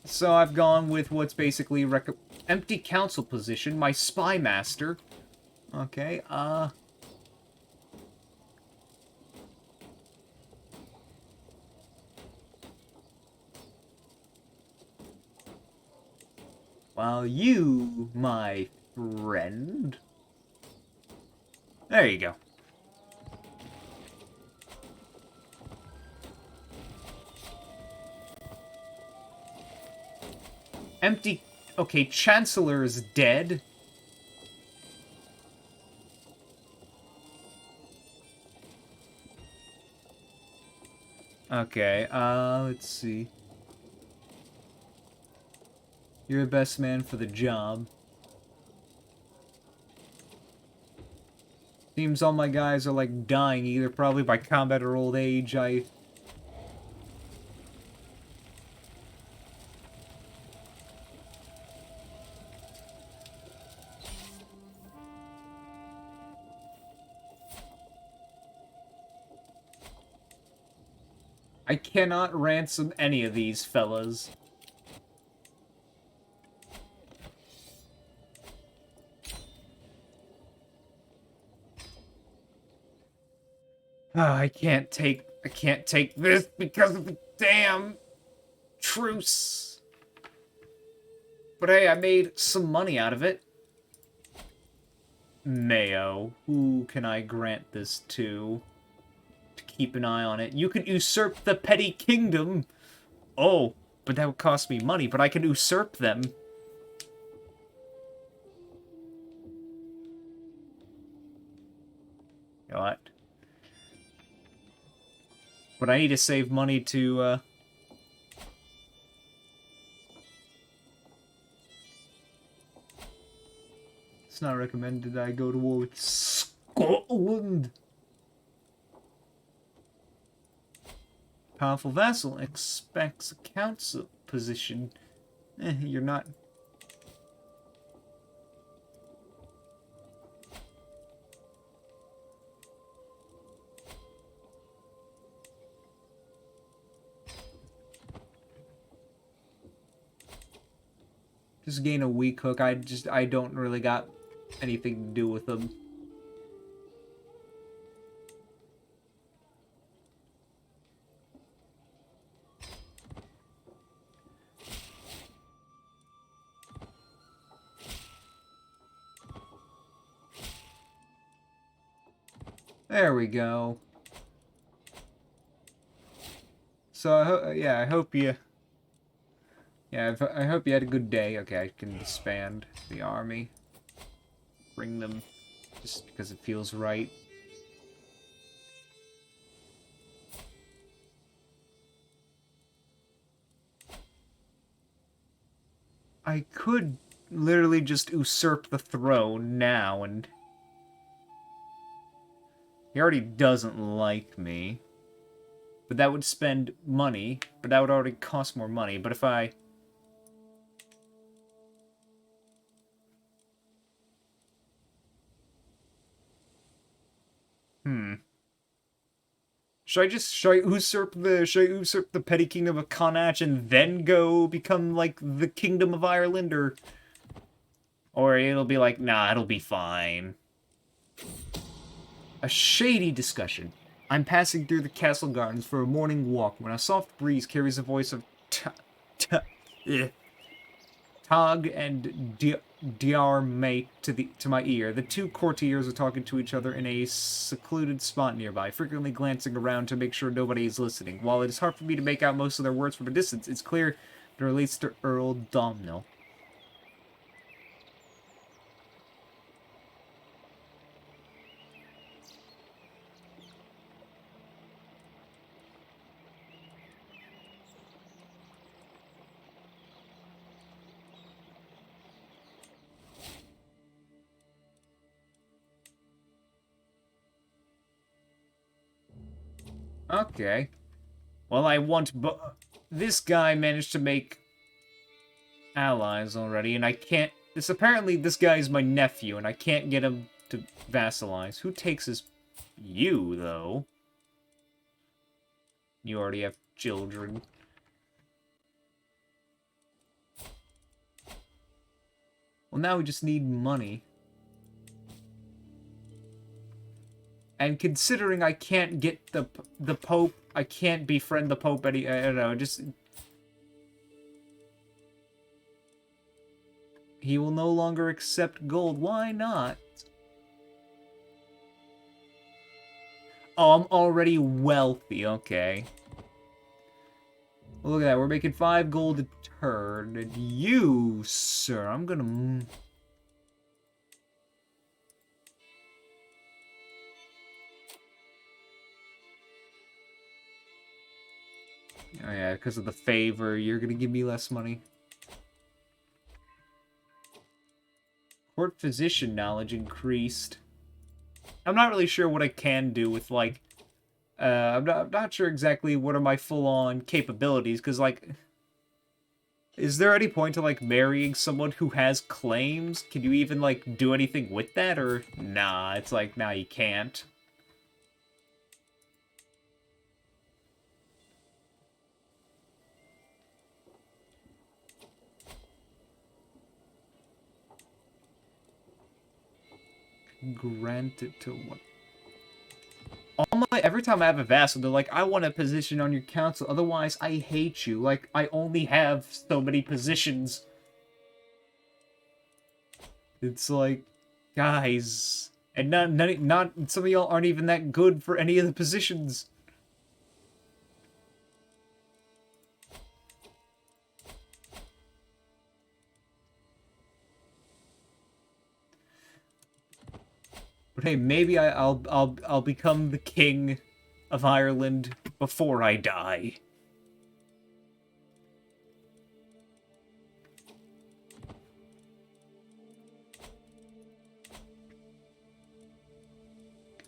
So I've gone with what's basically empty council position, my spy master. Okay, while you, my friend... There you go. Empty... Okay, Chancellor is dead. Okay, let's see. You're the best man for the job. Seems all my guys are, like, dying, either probably by combat or old age. I cannot ransom any of these fellas. I can't take this because of the damn truce. But hey, I made some money out of it. Mayo, who can I grant this to? To keep an eye on it. You can usurp the petty kingdom. Oh, but that would cost me money, but I can usurp them. You know what? But I need to save money to, It's not recommended I go to war with Scotland. Powerful vassal expects a council position. You're not... Just gain a weak hook. I don't really got anything to do with them. There we go. So, yeah, I hope you... Yeah, I hope you had a good day. Okay, I can disband the army. Bring them just because it feels right. I could literally just usurp the throne now, and... He already doesn't like me. But that would spend money, but that would already cost more money. But if I... Should I usurp the petty kingdom of Connacht and then go become, like, the kingdom of Ireland, or it'll be like, nah, it'll be fine. A shady discussion. I'm passing through the castle gardens for a morning walk when a soft breeze carries the voice of Tog and Diarmait to my ear. The two courtiers are talking to each other in a secluded spot nearby, frequently glancing around to make sure nobody is listening. While it is hard for me to make out most of their words from a distance, it's clear it relates to Earl Domhnall. Okay. Well, this guy managed to make allies already, and I can't... Apparently this guy is my nephew, and I can't get him to vassalize. Who takes his... You, though. You already have children. Well, now we just need money. And considering I can't get the Pope, I can't befriend the Pope I don't know, just... He will no longer accept gold. Why not? Oh, I'm already wealthy. Okay. Look at that. We're making 5 gold a turn. And you, sir, I'm gonna... Oh yeah, because of the favor, you're gonna give me less money. Court physician knowledge increased. I'm not really sure what I can do with, like... I'm not sure exactly what are my full-on capabilities, because, like... Is there any point to, like, marrying someone who has claims? Can you even, like, do anything with that, or... Nah, it's like, nah, you can't. Granted to what? Every time I have a vassal, they're like, I want a position on your council, otherwise I hate you. Like, I only have so many positions. It's like, guys... And not some of y'all aren't even that good for any of the positions. But hey, maybe I'll become the king of Ireland before I die.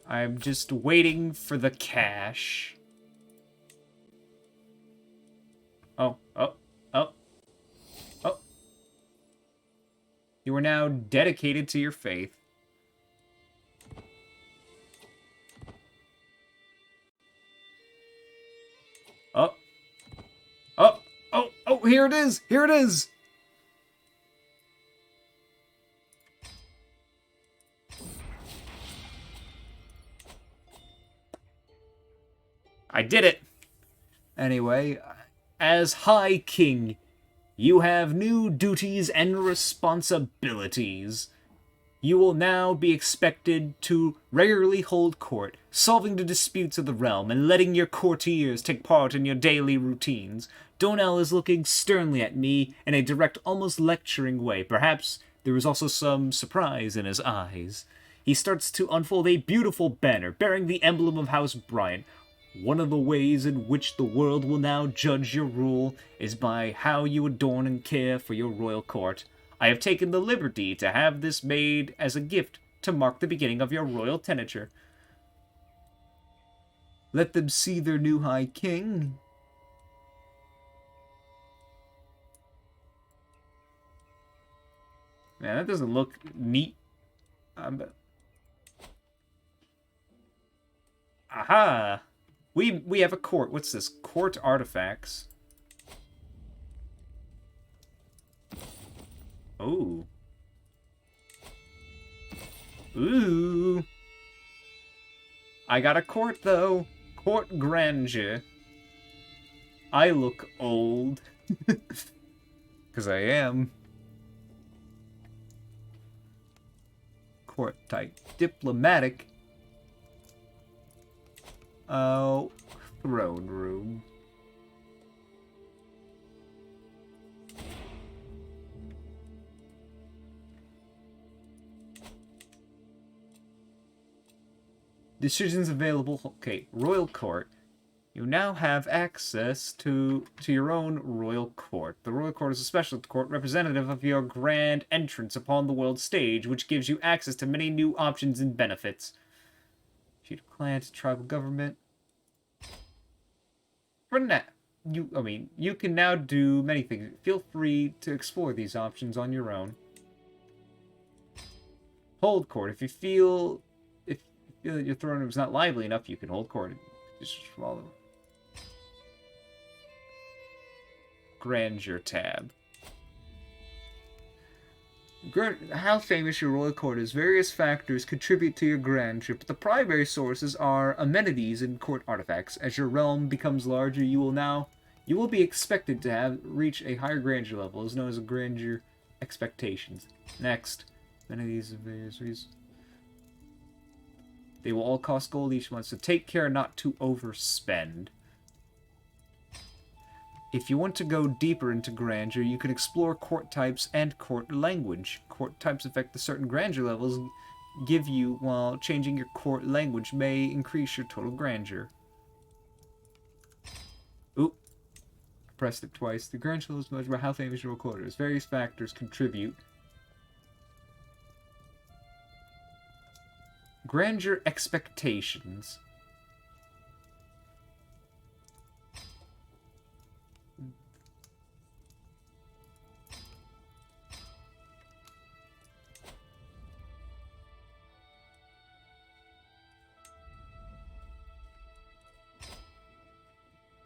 I'm just waiting for the cash. Oh. You are now dedicated to your faith. Oh, here it is! Here it is! I did it! Anyway, as High King, you have new duties and responsibilities. You will now be expected to regularly hold court, solving the disputes of the realm, and letting your courtiers take part in your daily routines. Donell is looking sternly at me in a direct, almost lecturing way. Perhaps there is also some surprise in his eyes. He starts to unfold a beautiful banner bearing the emblem of House Bryant. One of the ways in which the world will now judge your rule is by how you adorn and care for your royal court. I have taken the liberty to have this made as a gift to mark the beginning of your royal tenature. Let them see their new High King. Man, that doesn't look neat. Aha! We have a court. What's this? Court artifacts. Oh. Ooh. I got a court, though. Court grandeur. I look old. Because I am. Court type. Diplomatic. Oh, throne room. Decisions available. Okay, royal court. You now have access to your own royal court. The royal court is a special court representative of your grand entrance upon the world stage, which gives you access to many new options and benefits. Chief of clans, tribal government. For now, you can now do many things. Feel free to explore these options on your own. Hold court. If you feel that your throne room is not lively enough, you can hold court. Just follow. Grandeur tab. How famous your royal court is. Various factors contribute to your grandeur, but the primary sources are amenities and court artifacts. As your realm becomes larger, you will be expected to reach a higher grandeur level, as known as grandeur expectations. Next, amenities of various reasons. They will all cost gold each month, so take care not to overspend. If you want to go deeper into grandeur, you can explore court types and court language. Court types affect the certain grandeur levels give you, while changing your court language may increase your total grandeur. Oop. I pressed it twice. The grandeur level is measured by how famous your court is. Various factors contribute. Grandeur expectations.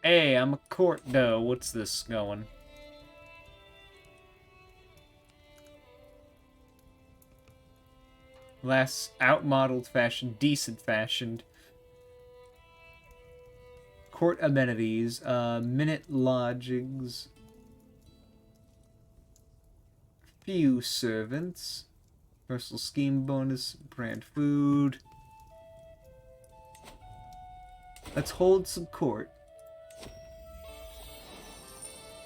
Hey, I'm a court though. What's this going? Less outmodeled fashion, decent fashioned. Court amenities, minute lodgings. Few servants. Personal scheme bonus, brand food. Let's hold some court.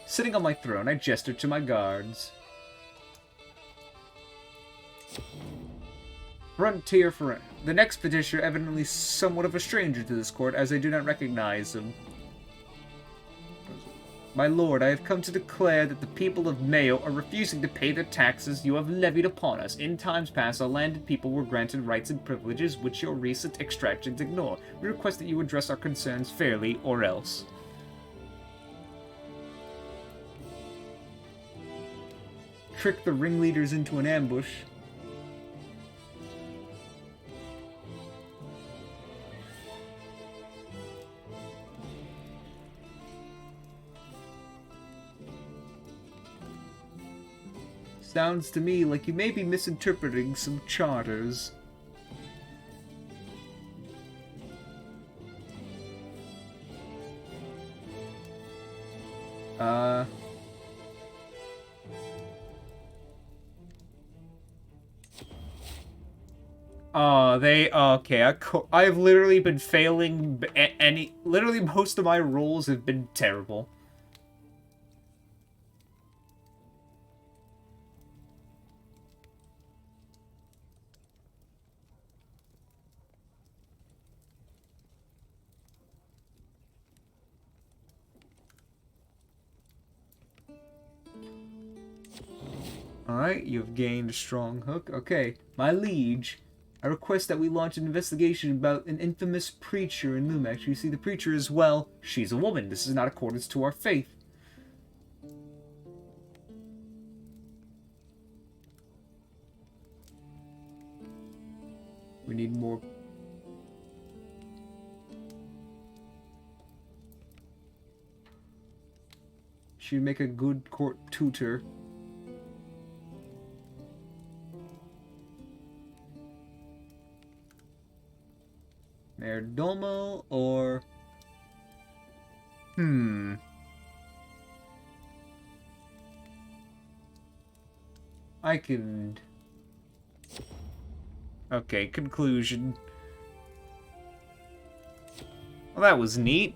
Sitting on my throne, I gestured to my guards. Frontier friend. The next petitioner evidently somewhat of a stranger to this court, as I do not recognize him. My lord, I have come to declare that the people of Mayo are refusing to pay the taxes you have levied upon us. In times past, our landed people were granted rights and privileges which your recent extractions ignore. We request that you address our concerns fairly, or else. Trick the ringleaders into an ambush. Sounds to me like you may be misinterpreting some charters. Okay, I've literally been failing literally most of my rolls have been terrible. Alright, you've gained a strong hook. Okay, my liege, I request that we launch an investigation about an infamous preacher in Lumex. You see, the preacher is, well, she's a woman. This is not accordance to our faith. We need more. She'd make a good court tutor. Mayordomo or... I can... Okay, conclusion. Well, that was neat.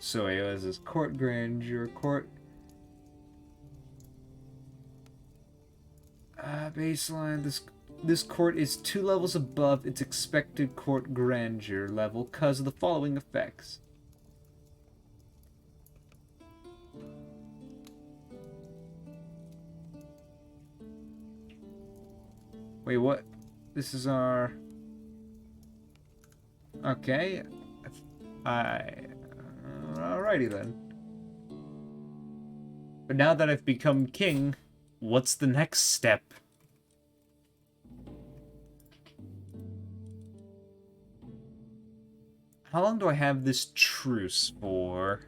So it was this court grandeur, court... baseline, this court is 2 levels above its expected court grandeur level because of the following effects. Wait, what? This is our... Okay. Alrighty then. But now that I've become king, what's the next step? How long do I have this truce for?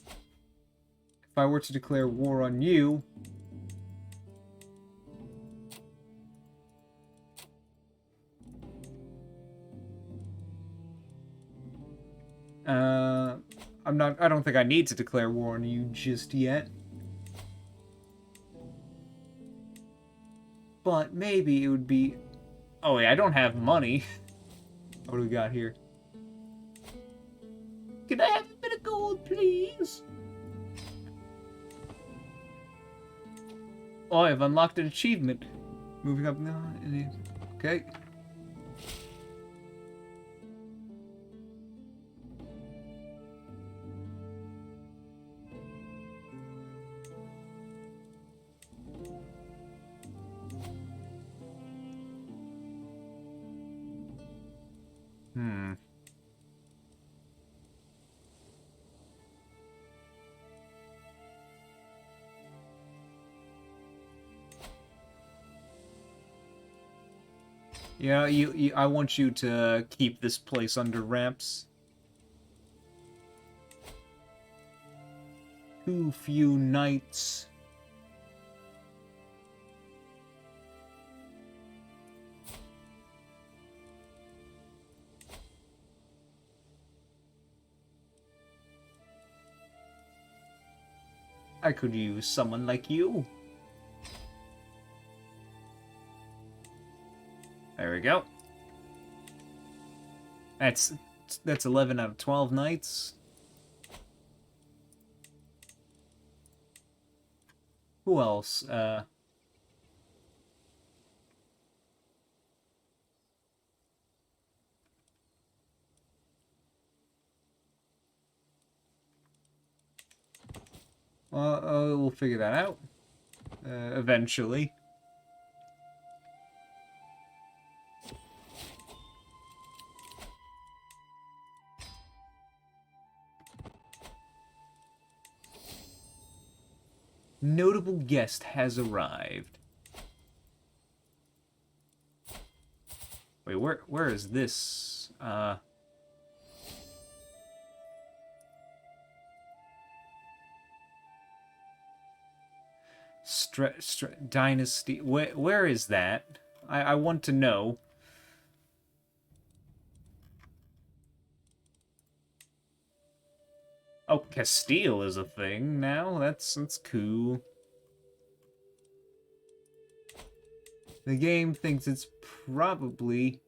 If I were to declare war on you... I don't think I need to declare war on you just yet. But maybe it would be... Oh wait, I don't have money. What do we got here? Can I have a bit of gold, please? Oh, I've unlocked an achievement. Moving up now. Okay. Yeah, I want you to keep this place under wraps. Too few knights. I could use someone like you. There we go. That's 11 out of 12 knights. Who else? We'll figure that out. Eventually. Notable guest has arrived. Wait, where is this? Dynasty. Where is that? I want to know. Oh, Castile is a thing now. That's cool. The game thinks it's probably...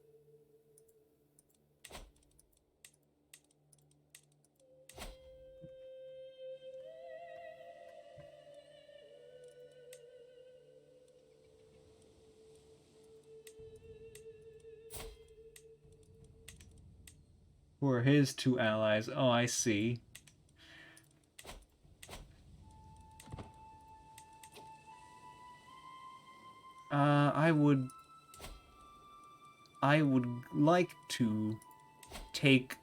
Who are his two allies? Oh, I see. I would like to take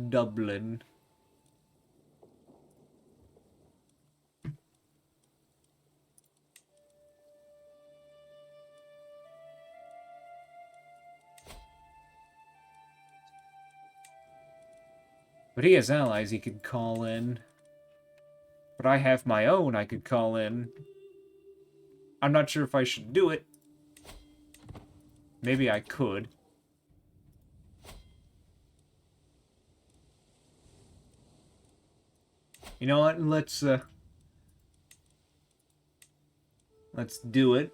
Dublin. But he has allies he could call in. But I have my own I could call in. I'm not sure if I should do it. Maybe I could. You know what? Let's do it.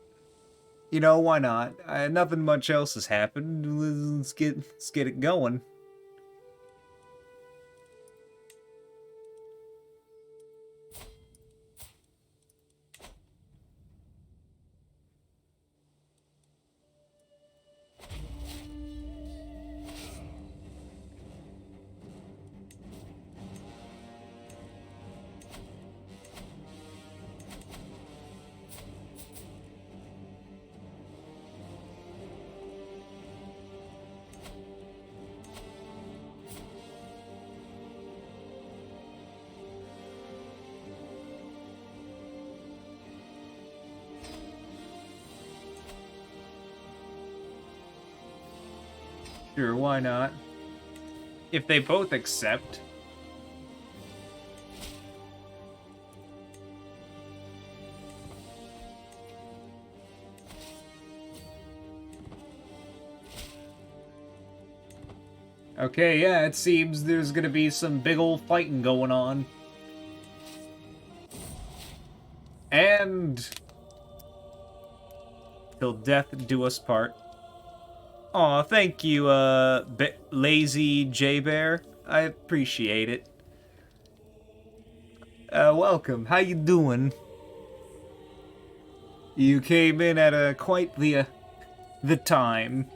You know, why not? Nothing much else has happened. Let's get it going. Sure, why not? If they both accept. Okay, yeah, it seems there's gonna be some big old fighting going on. And... till death do us part. Aw, thank you, Lazy J-Bear. I appreciate it. Welcome. How you doing? You came in at quite the time.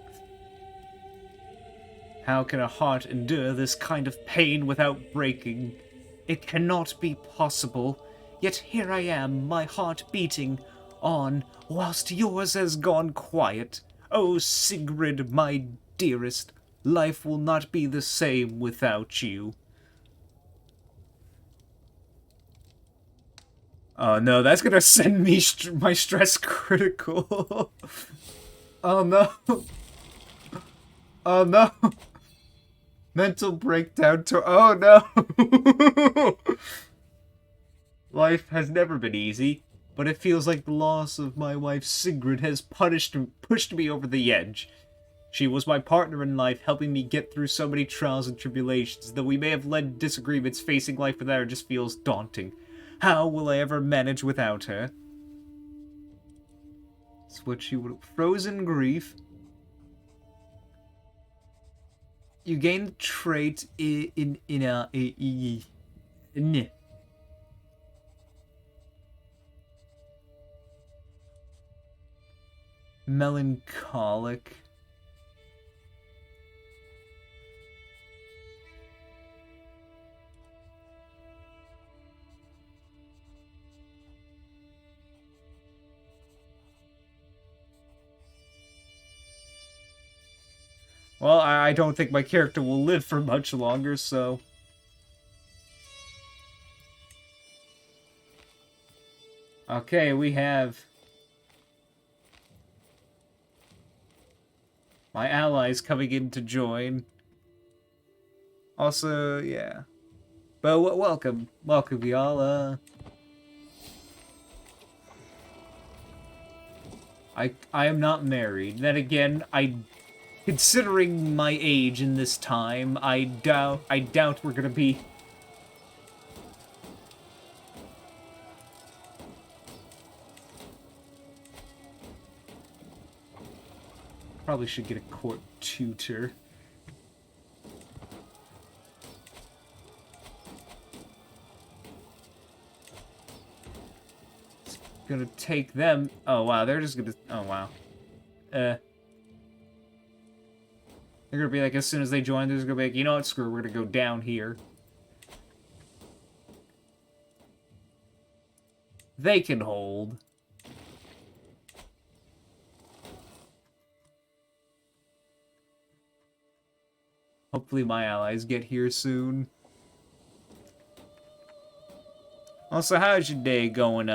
How can a heart endure this kind of pain without breaking? It cannot be possible. Yet here I am, my heart beating on, whilst yours has gone quiet. Oh, Sigrid, my dearest, life will not be the same without you. Oh no, that's gonna send me my stress critical. Oh no. Oh no. Mental breakdown to... Oh no. Life has never been easy, but it feels like the loss of my wife Sigrid has pushed me over the edge. She was my partner in life, helping me get through so many trials and tribulations. Though we may have led disagreements, facing life without her just feels daunting. How will I ever manage without her? It's what she would... Frozen grief. You gain the trait melancholic. Well, I don't think my character will live for much longer, so... Okay, we have... my allies coming in to join. Also, yeah. But welcome. Welcome, y'all. I am not married. Then again, considering my age in this time, I doubt we're gonna be. Probably should get a court tutor. It's gonna take them. Oh wow, they're just gonna. Oh wow. They're gonna be like, as soon as they join, they're just gonna be like, you know what, screw, we're gonna go down here. They can hold. Hopefully my allies get here soon. Also, how's your day going,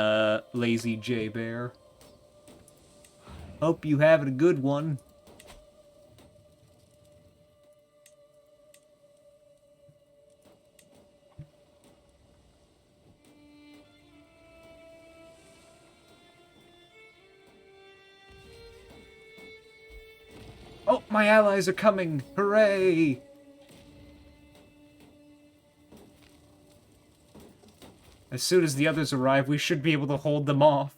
lazy J-Bear? Hope you having a good one. Oh, my allies are coming! Hooray! As soon as the others arrive, we should be able to hold them off.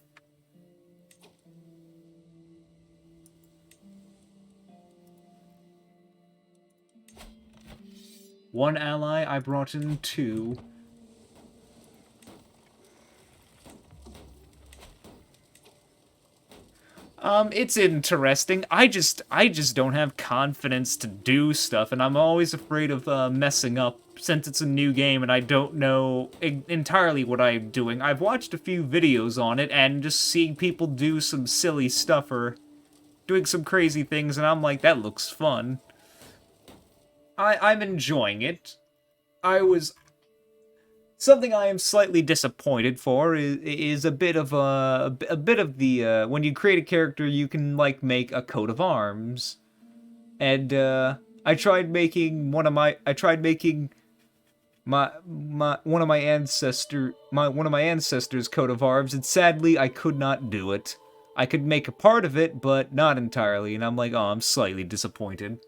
One ally, I brought in two. It's interesting. I just don't have confidence to do stuff, and I'm always afraid of messing up since it's a new game and I don't know entirely what I'm doing. I've watched a few videos on it and just seeing people do some silly stuff or doing some crazy things, and I'm like, that looks fun. I'm enjoying it. Something I am slightly disappointed for is a bit of the when you create a character, you can like make a coat of arms, and I tried making one of my ancestors' coat of arms, and sadly I could not do it. I could make a part of it, but not entirely, and I'm like, oh, I'm slightly disappointed.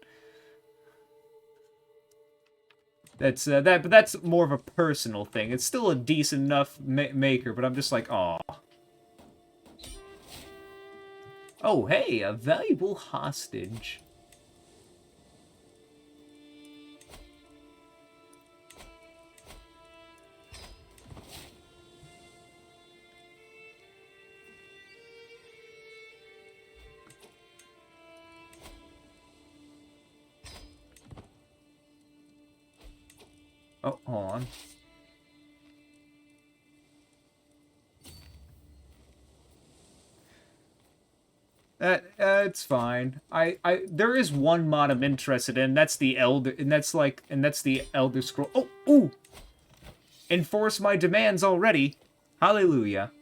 But that's more of a personal thing. It's still a decent enough maker, but I'm just like, aw. Oh, hey, a valuable hostage. Oh, hold on. It's fine. There is one mod I'm interested in. That's the Elder Scroll. Oh, ooh! Enforce my demands already. Hallelujah.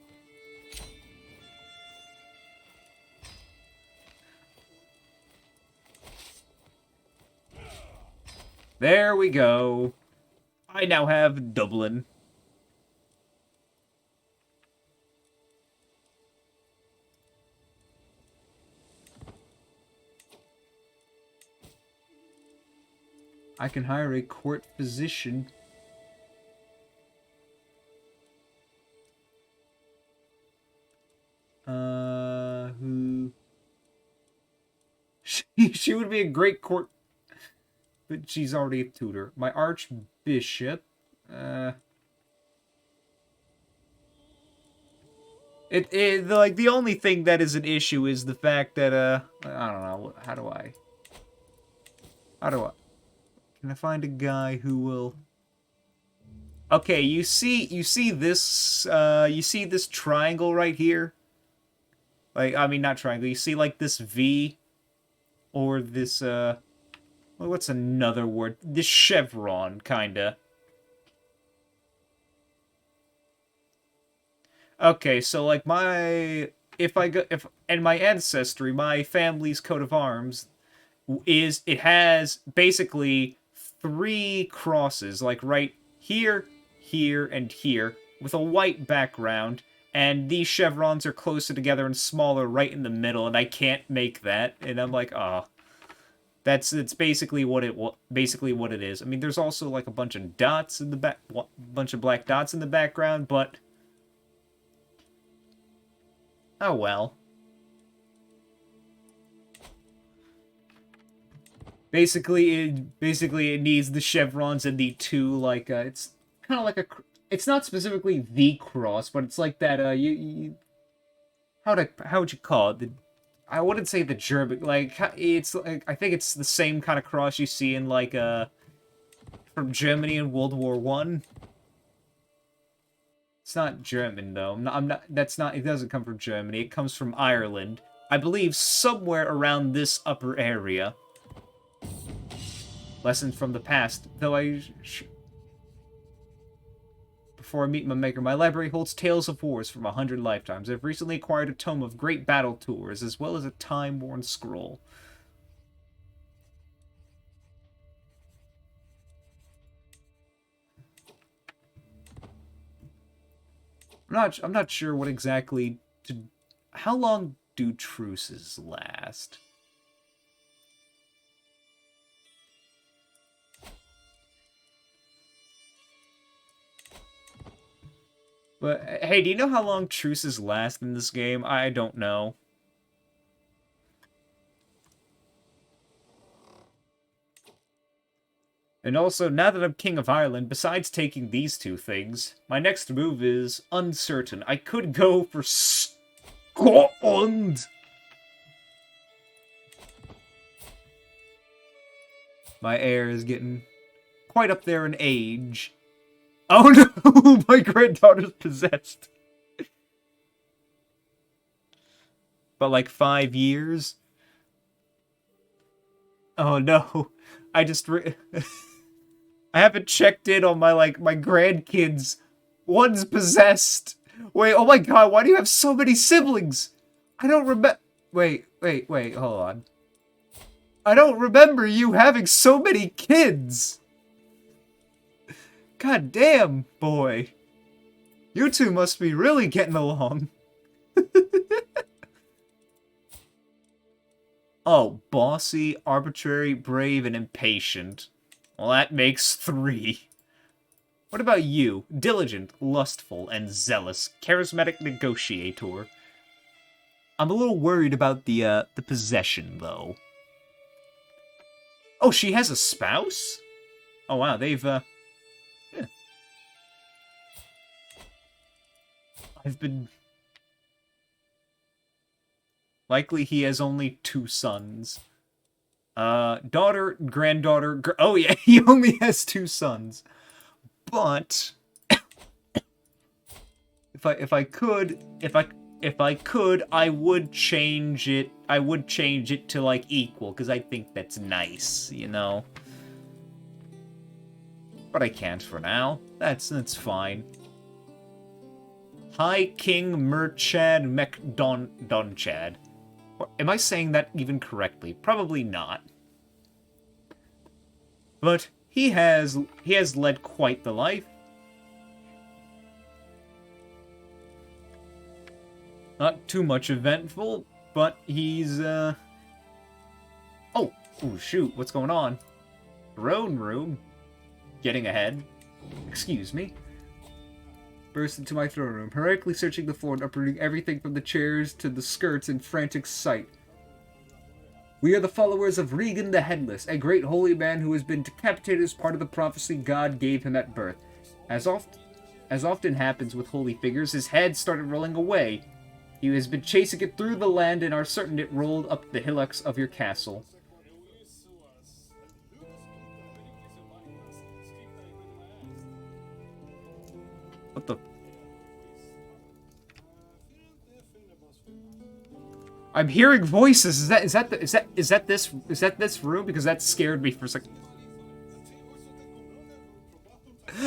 There we go. I now have Dublin. I can hire a court physician. Who? She would be a great court, but she's already a tutor. My archbishop. Like the only thing that is an issue is the fact that I don't know. How do I? Can I find a guy who will? Okay, you see this triangle right here? Like, I mean, not triangle. You see like this V, or this well, what's another word? This chevron, kinda. Okay, so like if and my ancestry, my family's coat of arms it has basically three crosses, like right here, here, and here, with a white background, And these chevrons are closer together and smaller right in the middle, and I can't make that. And I'm like, oh, it's basically what it is. I mean, there's also like a bunch of dots in the back, bunch of black dots in the background, but oh well. Basically, it needs the chevrons and the two, like, it's kind of like a, it's not specifically the cross, but it's like that, how would you call it? I wouldn't say the German, like, it's, like, I think it's the same kind of cross you see in, like, from Germany in World War One. It's not German, though. It doesn't come from Germany. It comes from Ireland. I believe somewhere around this upper area. Lessons from the past, though before I meet my maker, my library holds tales of wars from 100 lifetimes. I've recently acquired a tome of great battle tours, as well as a time-worn scroll. I'm not sure what exactly how long do truces last? But, hey, do you know how long truces last in this game? I don't know. And also, now that I'm King of Ireland, besides taking these two things, my next move is uncertain. I could go for Scotland! My heir is getting quite up there in age. Oh no! My granddaughter's possessed. But like 5 years? Oh no. I just I haven't checked in on my grandkids. One's possessed. Wait, oh my god, why do you have so many siblings? I don't remember. Wait, hold on. I don't remember you having so many kids. God damn, boy. You two must be really getting along. Oh, bossy, arbitrary, brave, and impatient. Well, that makes 3. What about you? Diligent, lustful, and zealous. Charismatic negotiator. I'm a little worried about the possession, though. Oh, she has a spouse? Oh, wow, they've, yeah. I've been... Likely he has only 2 sons. Daughter, granddaughter... oh, yeah, he only has 2 sons. But... if I could, I would change it. I would change it to, like, equal, because I think that's nice, you know? But I can't for now. That's fine. High King Merchad McDonchad. Am I saying that even correctly? Probably not. But he has led quite the life. Not too much eventful, but he's oh, shoot, what's going on? Throne room. Getting ahead. Excuse me. Burst into my throne room, heroically searching the floor and uprooting everything from the chairs to the skirts in frantic sight. We are the followers of Regan the Headless, a great holy man who has been decapitated as part of the prophecy God gave him at birth. As often happens with holy figures, his head started rolling away. He has been chasing it through the land and are certain it rolled up the hillocks of your castle. What the? I'm hearing voices. Is that this room? Because that scared me for a second.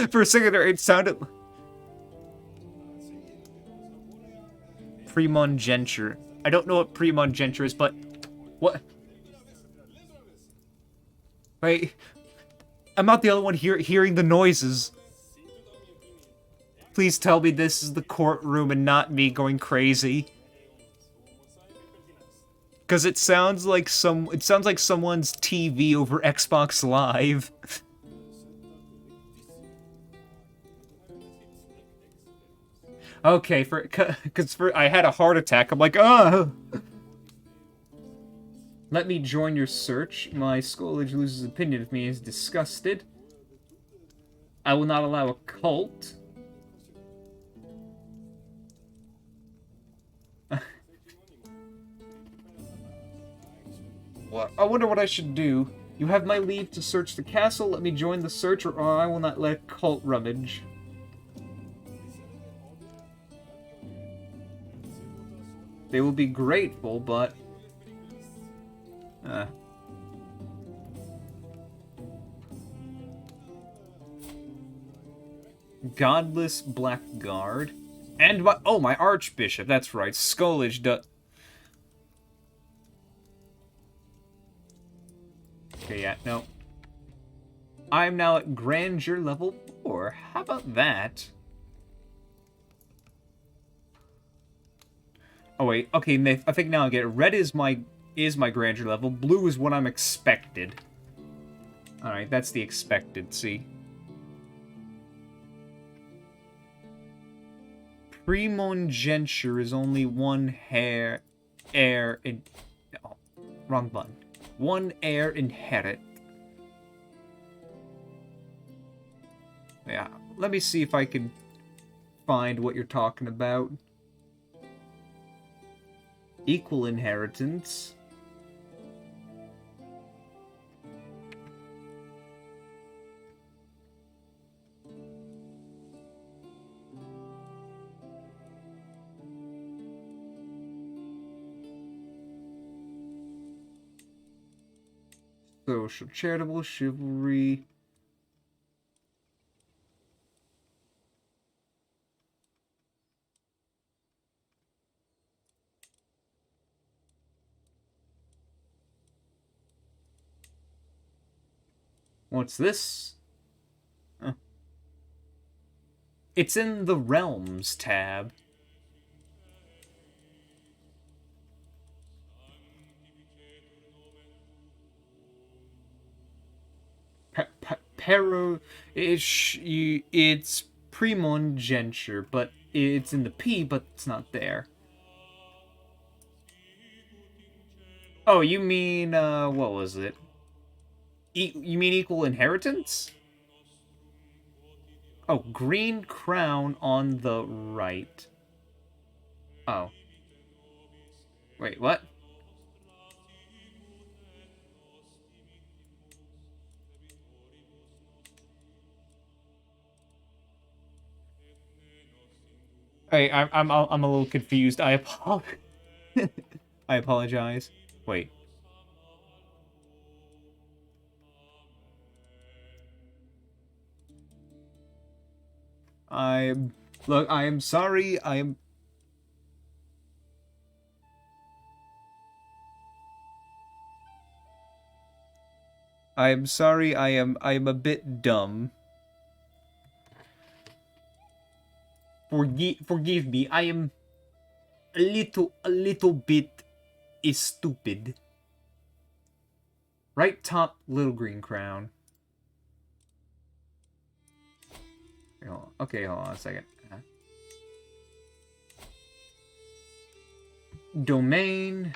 For a second there, it sounded. Primogeniture. I don't know what primogeniture is, but what? Wait, I'm not the only one hearing the noises. Please tell me this is the courtroom and not me going crazy. Because it sounds like someone's TV over Xbox Live. Okay, because I had a heart attack. I'm like, oh. Let me join your search. My Scourge loses opinion of me, is disgusted. I will not allow a cult. What? I wonder what I should do. You have my leave to search the castle. Let me join the search, or I will not let a cult rummage. They will be grateful, but... Godless Blackguard. And my... Oh, my Archbishop. That's right. Scourge does... Okay, yeah, no. I'm now at Grandeur level 4. How about that? Oh, wait. Okay, I think now I get it. Red is my Grandeur level. Blue is what I'm expected. Alright, that's the expected, see? Primogeniture is only one heir in... Oh, wrong button. One heir inherit. Yeah, let me see if I can find what you're talking about. Equal inheritance. Social, charitable, chivalry. What's this? Huh. It's in the Realms tab. It's primogeniture, but it's in the P, but it's not there. Oh, you mean, what was it? You mean equal inheritance? Oh, green crown on the right. Oh. Wait, what? Hey, I'm a little confused. I apologize. Wait. Look, I am sorry. I'm sorry. I am a bit dumb. Forgive me. I am a little bit stupid. Right top, little green crown. Okay, hold on a second. Domain.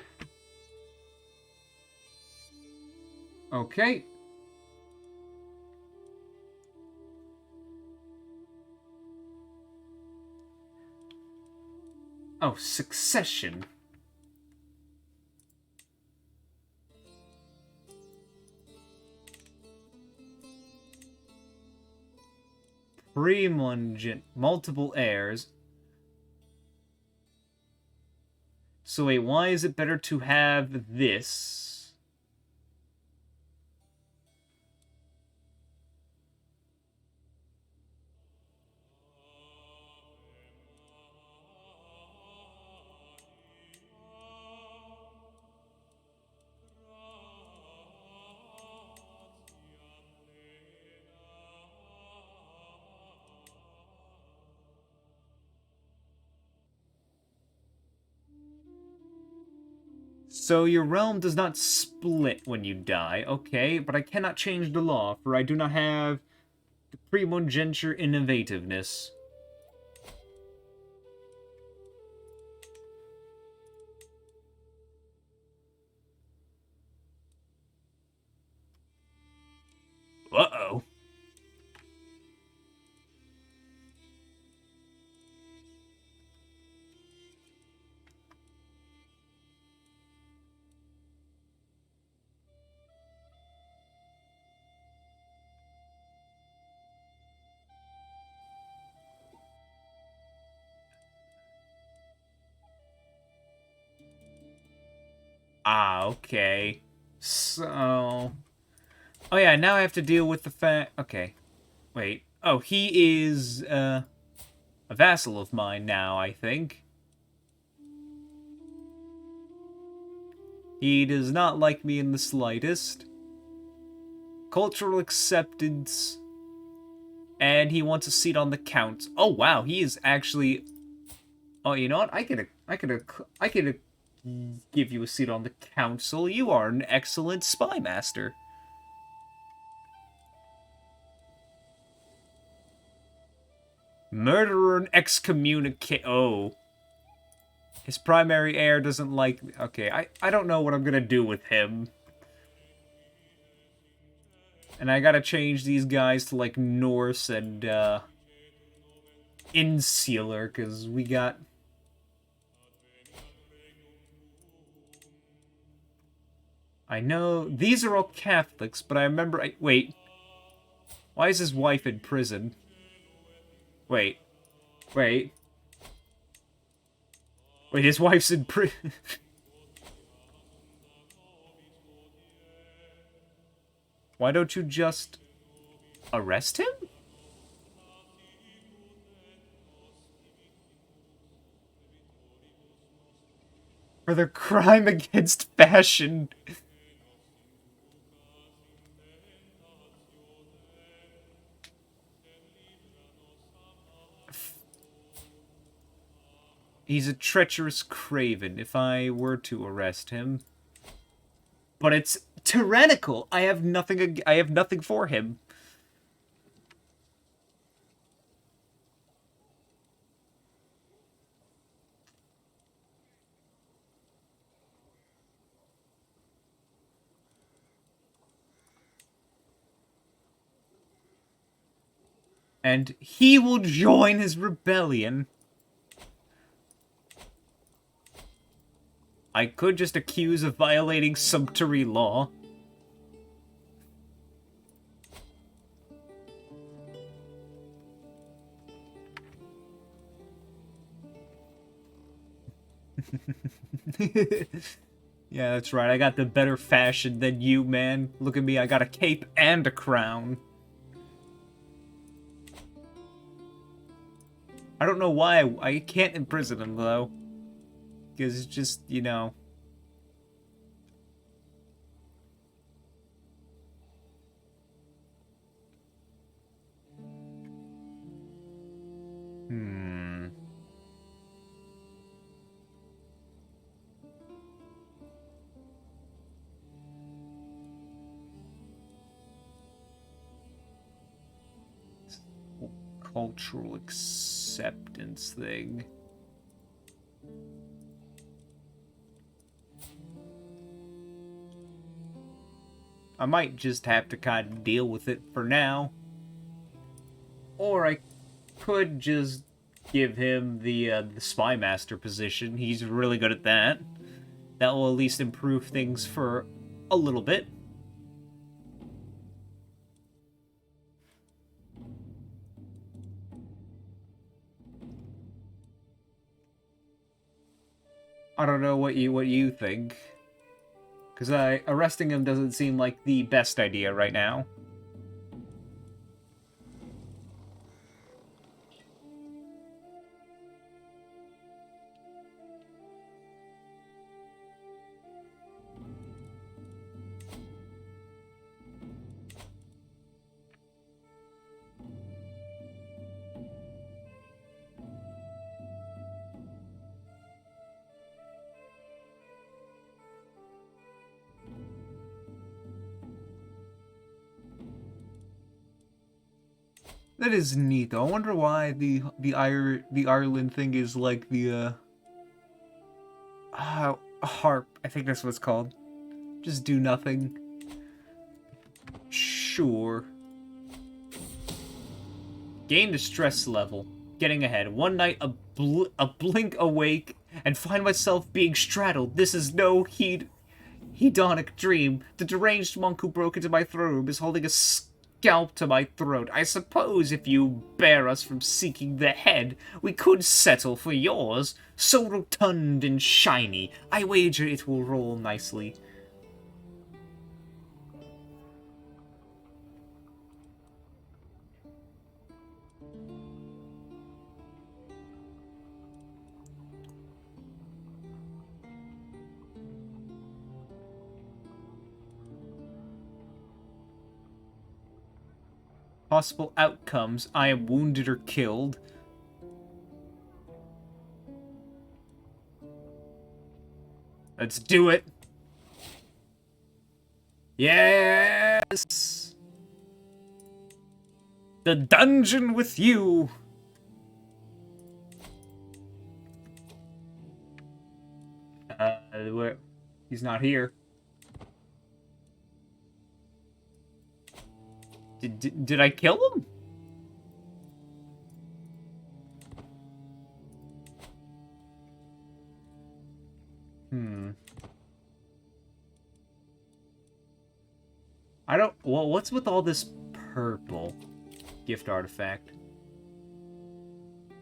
Okay. Oh, succession. Primogeniture, multiple heirs. So wait, why is it better to have this? So your realm does not split when you die, okay, but I cannot change the law, for I do not have the primogeniture innovativeness. Uh-oh. Ah, okay. So... Oh yeah, now I have to deal with the fact... Okay. Wait. Oh, he is, a vassal of mine now, I think. He does not like me in the slightest. Cultural acceptance. And he wants a seat on the count. Oh wow, he is actually... Oh, you know what? I could give you a seat on the council. You are an excellent spy master. Murderer and excommunicate. Oh. His primary heir doesn't like... Okay, I don't know what I'm gonna do with him. And I gotta change these guys to, like, Norse and, Insular, because we got... I know... These are all Catholics, but I remember... Wait. Why is his wife in prison? Wait. Wait. Wait, his wife's in prison. Why don't you just... arrest him? For their crime against fashion. He's a treacherous craven if I were to arrest him. But it's tyrannical. I have nothing for him. And he will join his rebellion. I could just accuse of violating sumptuary law. Yeah, that's right. I got the better fashion than you, man. Look at me. I got a cape and a crown. I don't know why. I can't imprison him, though. Because it's just, you know... Hmm... Cultural acceptance thing. I might just have to kind of deal with it for now. Or I could just give him the spy master position. He's really good at that. That will at least improve things for a little bit. I don't know what you think. Because arresting him doesn't seem like the best idea right now. That is neat, though. I wonder why the Ireland thing is like the harp. I think that's what it's called. Just do nothing. Sure. Gain the stress level. Getting ahead. One night, a blink awake, and find myself being straddled. This is no hedonic dream. The deranged monk who broke into my throne room is holding a scalp to my throat. I suppose if you bear us from seeking the head, we could settle for yours. So rotund and shiny. I wager it will roll nicely. Possible outcomes. I am wounded or killed. Let's do it. Yes! The dungeon with you! Where? He's not here. Did I kill him? I don't... Well, what's with all this purple gift artifact?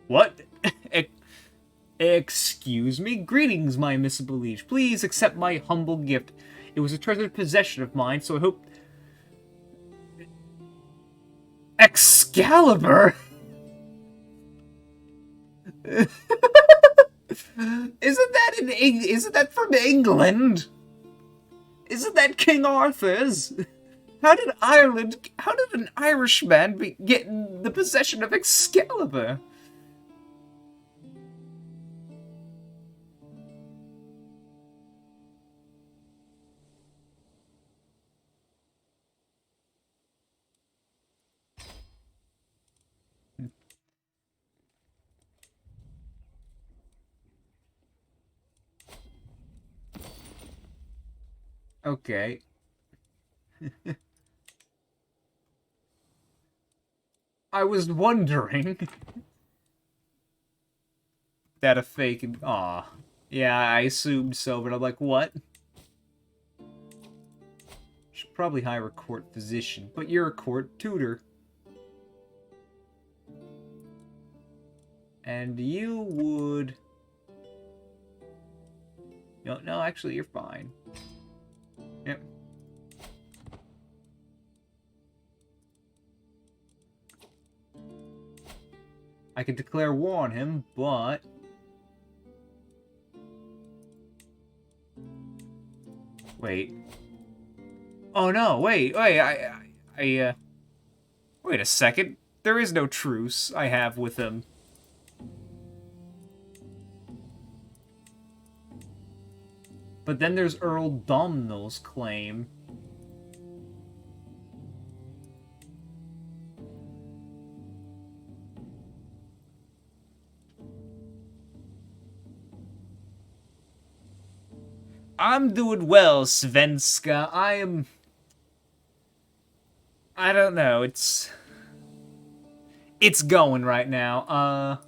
What? Excuse me? Greetings, my missable liege. Please accept my humble gift. It was a treasured possession of mine, so I hope... Excalibur? Isn't that from England? Isn't that King Arthur's? How did an Irishman get in the possession of Excalibur? Okay. I was wondering. That a fake... Aw. Yeah, I assumed so, but I'm like, what? Should probably hire a court physician, but you're a court tutor. And you would... No, actually, you're fine. Yep. I could declare war on him, but... Wait. Oh no, wait, wait a second. There is no truce I have with him. But then there's Earl Domhnall's claim. I'm doing well, Svenska. I don't know, it's going right now.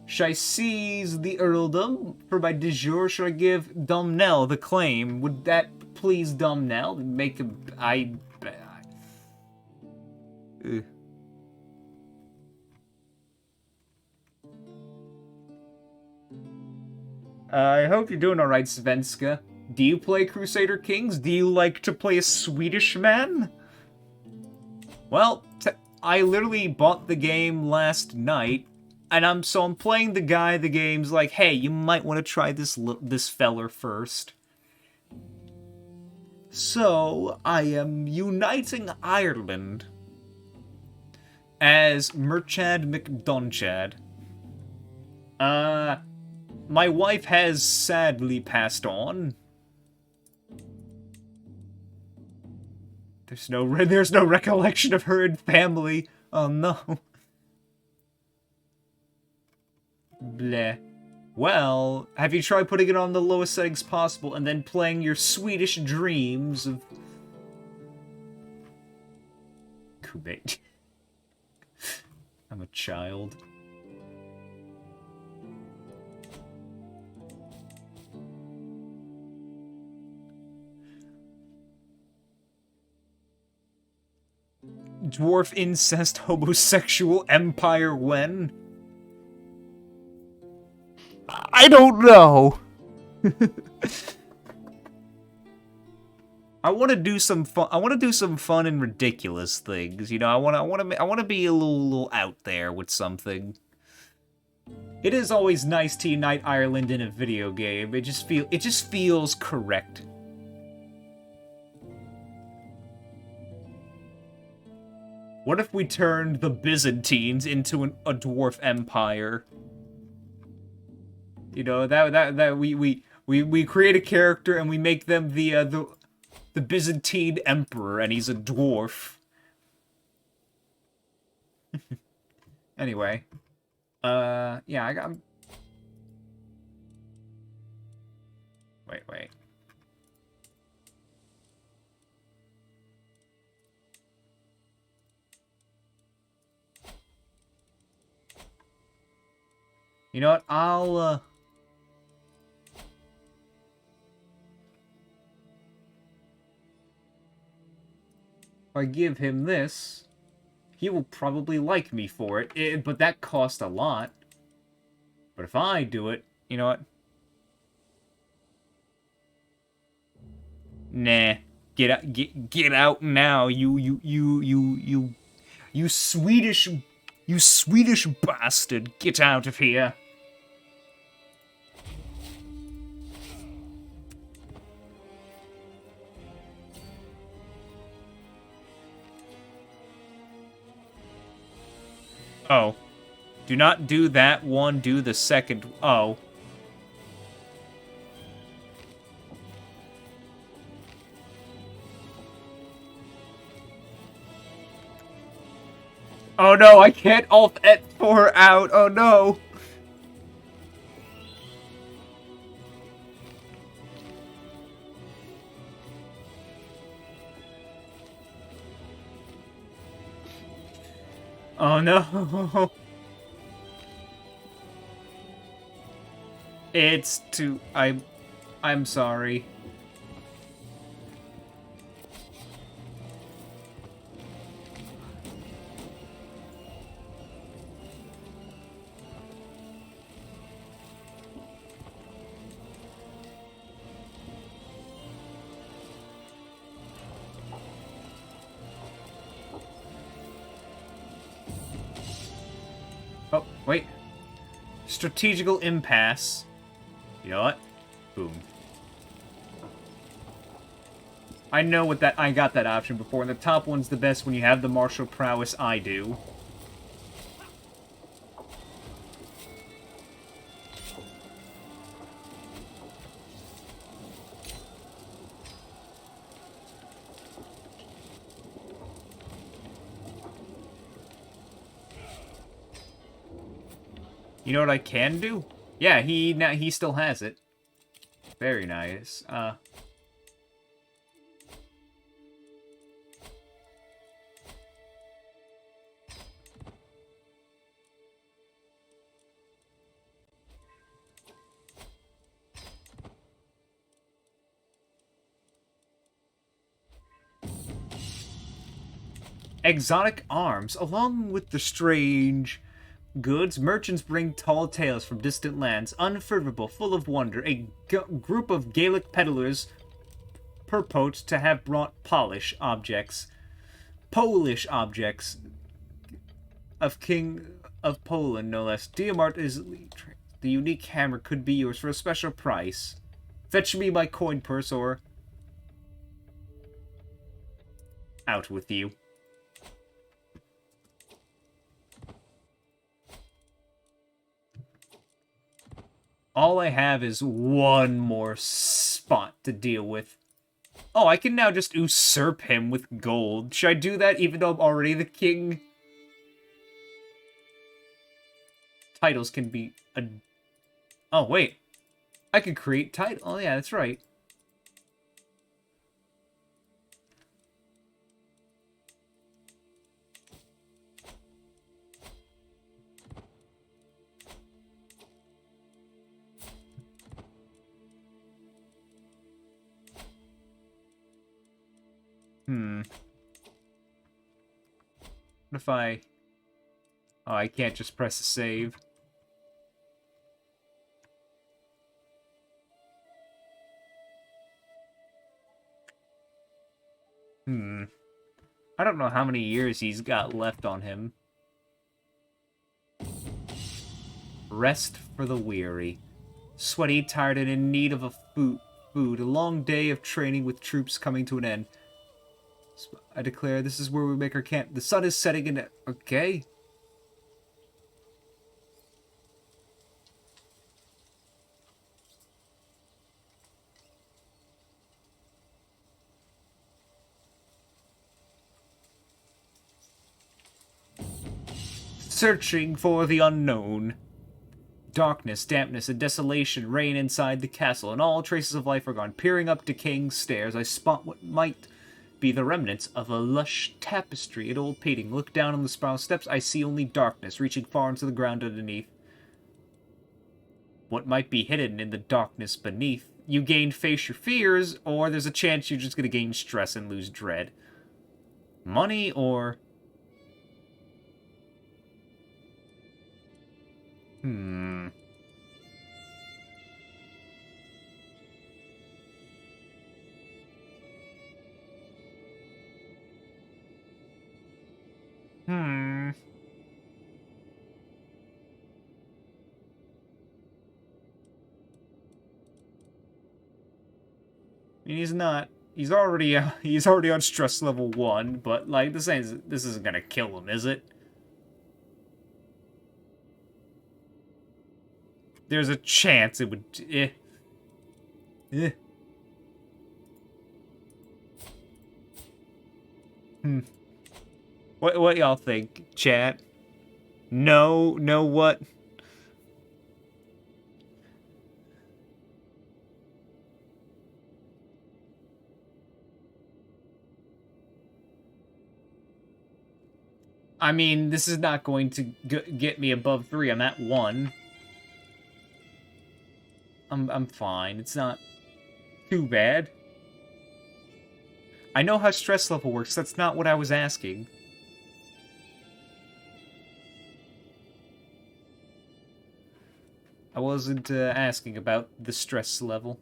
Should I seize the earldom for my de jure? Should I give Domhnall the claim? Would that please Domhnall? Make him... I hope you're doing alright, Svenska. Do you play Crusader Kings? Do you like to play a Swedish man? Well, I literally bought the game last night, and I'm playing the guy the game's like, hey, you might want to try this feller first. So, I am uniting Ireland as Merchad McDonchad. My wife has sadly passed on. There's no recollection of her and family. Oh no. Bleh. Well, have you tried putting it on the lowest settings possible and then playing your Swedish dreams of... Kubate. I'm a child. Dwarf incest homosexual empire when? I don't know. I want to do some fun. I want to do some fun and ridiculous things. You know, I want to be a little out there with something. It is always nice to unite Ireland in a video game. It just feels correct. What if we turned the Byzantines into a dwarf empire? You know, that we create a character and we make them the Byzantine emperor, and he's a dwarf. Anyway, yeah, I got. Wait. You know what? If I give him this, he will probably like me for it. But that cost a lot. But if I do it, you know what? Nah. Get out now, you Swedish bastard. Get out of here. Oh. Do not do that one, do the second. Oh. Oh no, I can't Alt F4 out. Oh no. Oh no. It's too... I'm sorry. Oh, wait. Strategical impasse. You know what? Boom. I know what that... I got that option before, and the top one's the best when you have the martial prowess I do. You know what I can do? Yeah, he still has it. Very nice. Exotic arms, along with the strange goods, merchants bring tall tales from distant lands, unfathomable, full of wonder. A group of Gaelic peddlers purport to have brought Polish objects of King of Poland, no less. Diamart is the unique hammer could be yours for a special price. Fetch me my coin purse or out with you. All I have is one more spot to deal with. Oh, I can now just usurp him with gold. Should I do that even though I'm already the king? titles can be... Oh, wait. I could create title. Oh, yeah, that's right. What if I... Oh, I can't just press a save. I don't know how many years he's got left on him. Rest for the weary. Sweaty, tired, and in need of a food. A long day of training with troops coming to an end. I declare this is where we make our camp. The sun is setting in... Okay. Searching for the unknown. Darkness, dampness, and desolation reign inside the castle, and all traces of life are gone. Peering up decaying stairs, I spot what might be the remnants of a lush tapestry and old painting. Look down on the spiral steps, I see only darkness, reaching far into the ground underneath. What might be hidden in the darkness beneath? You gain face your fears, or there's a chance you're just going to gain stress and lose dread. Money, or... I mean, he's not... He's already on stress level 1, but, like, this isn't gonna kill him, is it? There's a chance it would... What y'all think, chat? No what? I mean, this is not going to get me above 3. I'm at 1. I'm fine. It's not too bad. I know how stress level works. That's not what I was asking. I wasn't asking about the stress level.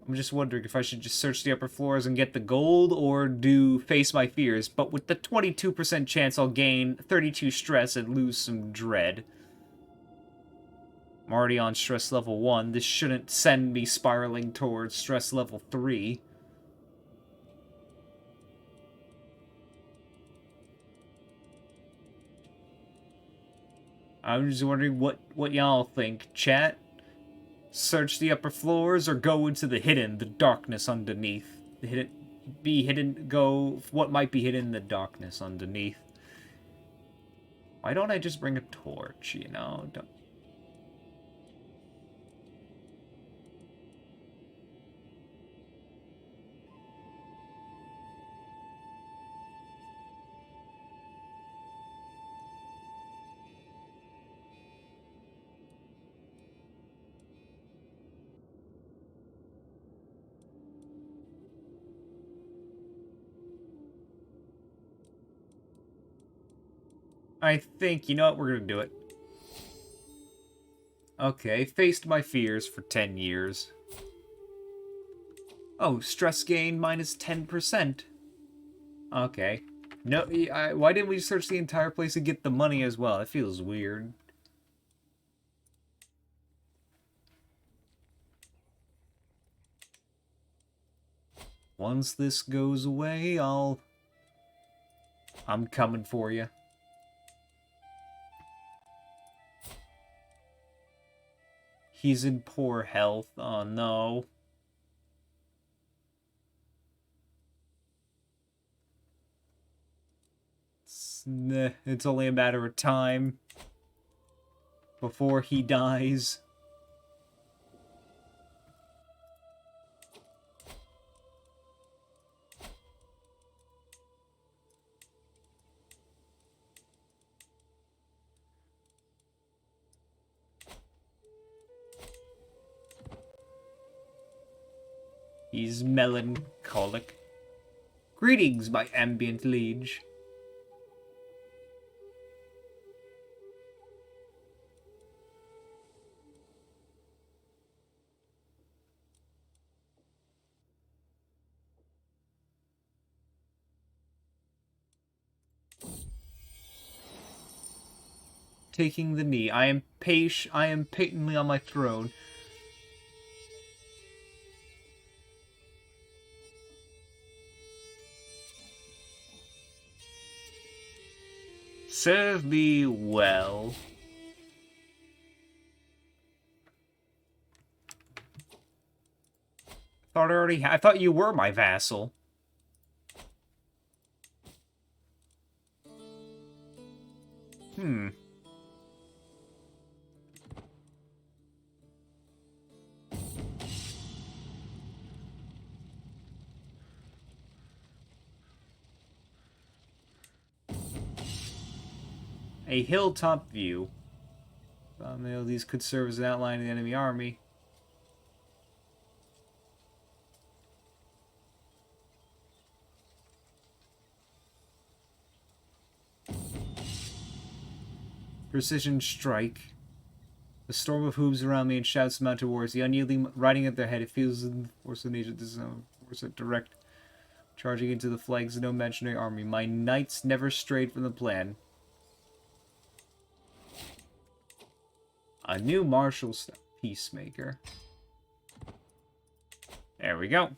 I'm just wondering if I should just search the upper floors and get the gold, or do face my fears, but with the 22% chance I'll gain 32 stress and lose some dread. I'm already on stress level 1. This shouldn't send me spiraling towards stress level 3. I'm just wondering what y'all think, chat. Search the upper floors or go into the darkness underneath. Go what might be hidden in the darkness underneath. Why don't I just bring a torch, you know? I think, you know what, we're gonna do it. Okay, faced my fears for 10 years. Oh, stress gain minus 10%. Okay. No, why didn't we search the entire place and get the money as well? It feels weird. Once this goes away, I'm coming for you. He's in poor health. Oh, no. it's only a matter of time before he dies. He's melancholic. Greetings, my ambient liege. Taking the knee. I am patently on my throne. Serve me well. I thought you were my vassal. A hilltop view. These could serve as an outline of the enemy army. Precision strike. The storm of hooves around me and shouts mounted wars. The unyielding riding at their head. It feels the force of nature. This is no force at direct. Charging into the flanks of no imaginary army. My knights never strayed from the plan. A new martial style. Peacemaker. There we go.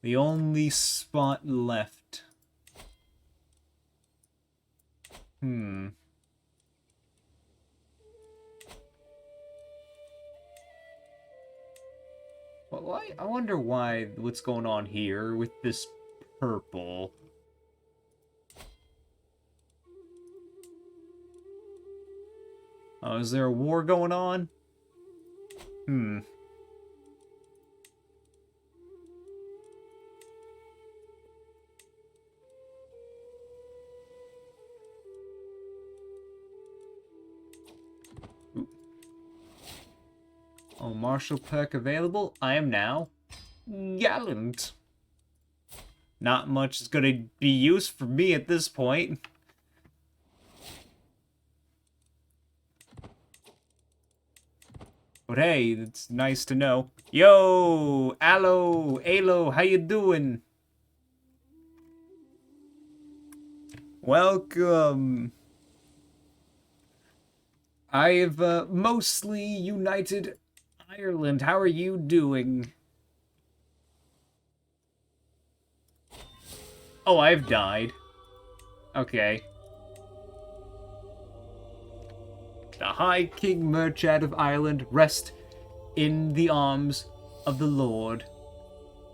The only spot left. Well, I wonder what's going on here with this purple. Oh, is there a war going on? Oh, martial perk available. I am now gallant. Not much is going to be used for me at this point. But hey, it's nice to know. Yo, Alo, how you doing? Welcome. I've mostly united Ireland. How are you doing? Oh, I've died. Okay. The High King Murchad of Ireland rest in the arms of the Lord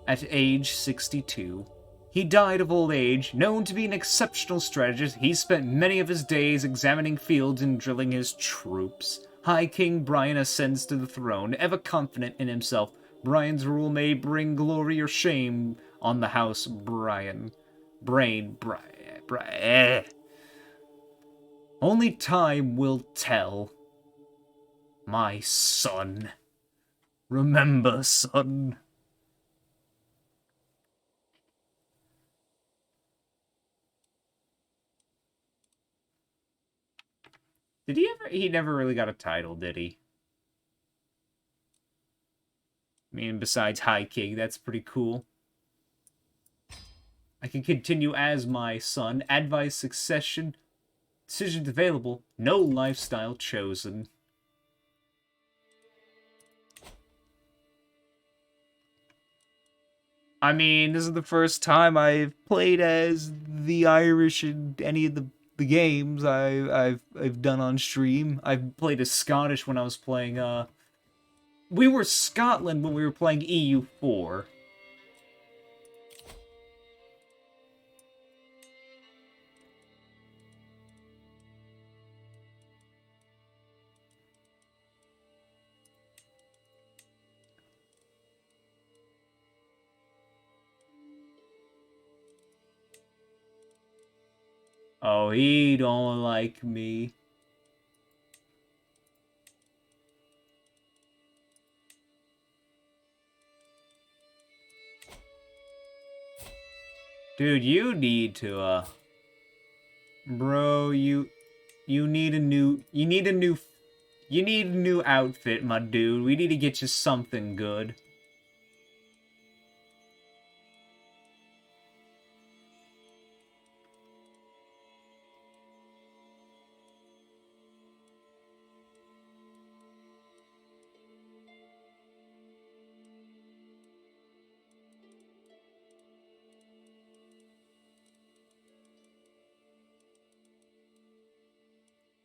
at age 62. He died of old age. Known to be an exceptional strategist, he spent many of his days examining fields and drilling his troops. High King Brian ascends to the throne, ever confident in himself. Brian's rule may bring glory or shame on the house Brian. Brian. Only time will tell. My son. Remember, son. Did he ever... He never really got a title, did he? I mean, besides High King, that's pretty cool. I can continue as my son. Advice succession. Decisions available. No lifestyle chosen. I mean, this is the first time I've played as the Irish in any of the games I've done on stream. I've played as Scottish when I was playing, we were Scotland when we were playing EU4. Oh, he don't like me. Dude, you need to, bro, you need a new, you need a new outfit, my dude. We need to get you something good.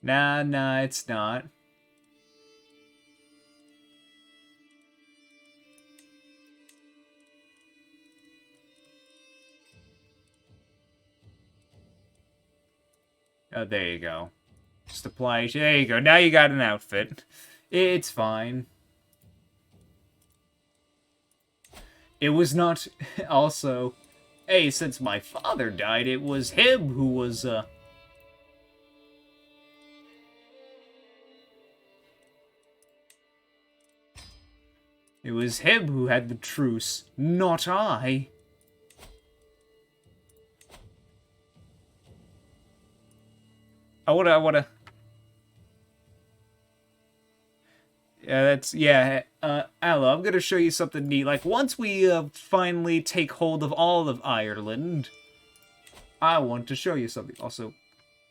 Nah, it's not. Oh, there you go. Just apply. There you go. Now you got an outfit. It's fine. It was not. Also, hey, since my father died, it was him who was, It was him who had the truce, not I. I wanna... Yeah, Aloe, I'm gonna show you something neat. Like, once we, finally take hold of all of Ireland, I want to show you something. Also,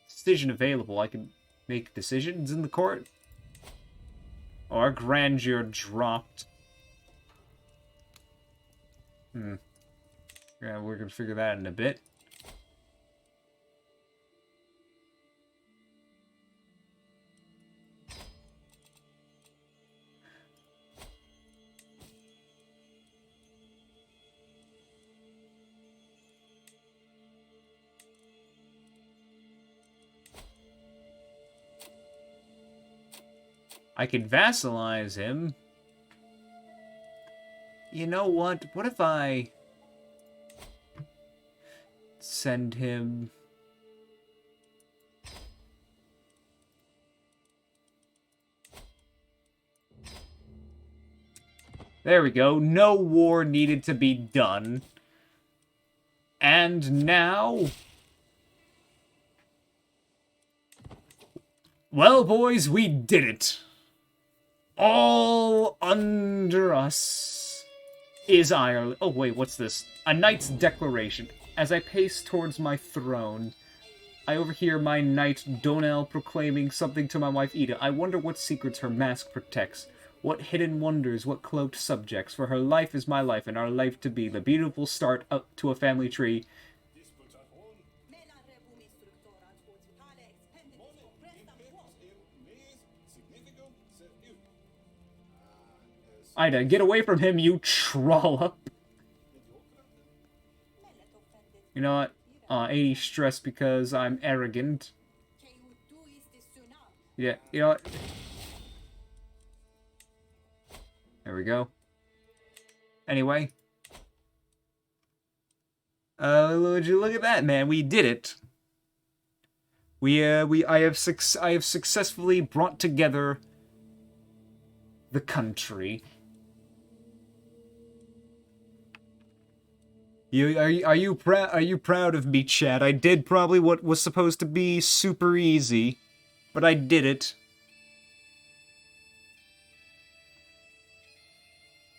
decision available. I can make decisions in the court. Or grandeur dropped. Yeah, we're gonna figure that in a bit. I could vassalize him. You know what? What if I send him... There we go. No war needed to be done. And now... Well, boys, we did it. All under us is Ireland. Oh, wait, what's this? A knight's declaration. As I pace towards my throne, I overhear my knight Donel proclaiming something to my wife Ida. I wonder what secrets her mask protects. What hidden wonders, what cloaked subjects. For her life is my life, and our life to be the beautiful start up to a family tree. Ida, get away from him, you trollop. You know what? 80 stress because I'm arrogant. Yeah, you know what? There we go. Anyway. Would you look at that, man? We did it. I have successfully brought together the country. Are you proud of me, Chad? I did probably what was supposed to be super easy, but I did it.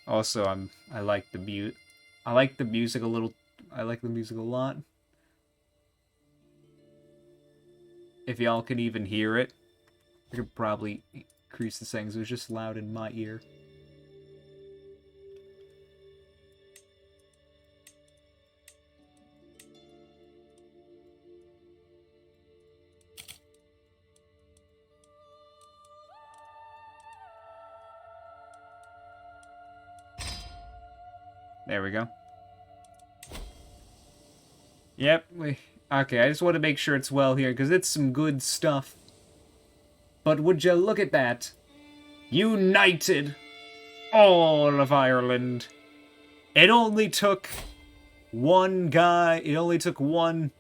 Also, I like the music a little. I like the music a lot. If y'all can even hear it, I could probably increase the settings. It was just loud in my ear. There we go. Yep, okay, I just want to make sure it's well here, because it's some good stuff. But would you look at that? United all of Ireland. It only took one guy, it only took one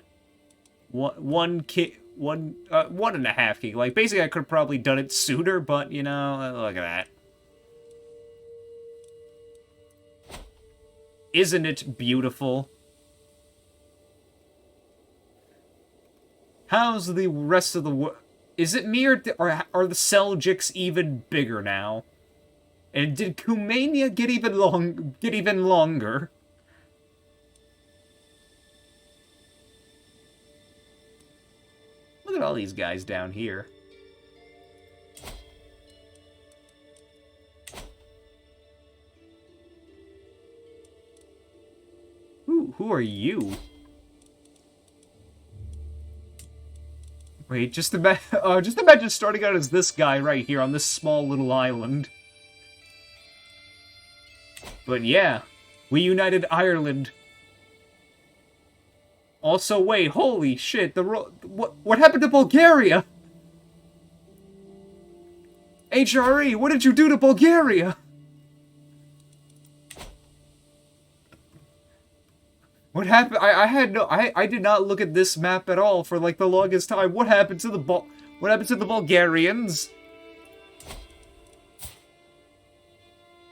one and a half king. Like, basically, I could have probably done it sooner, but, you know, look at that. Isn't it beautiful? How's the rest of the world? Is it me, or are the Seljuks even bigger now? And did Kumania get even longer? Look at all these guys down here. Who are you? Wait, just imagine starting out as this guy right here on this small little island. But yeah, we united Ireland. Also, wait, holy shit, what happened to Bulgaria? HRE, what did you do to Bulgaria? What happened? I did not look at this map at all for like the longest time. What happened to the Bulgarians?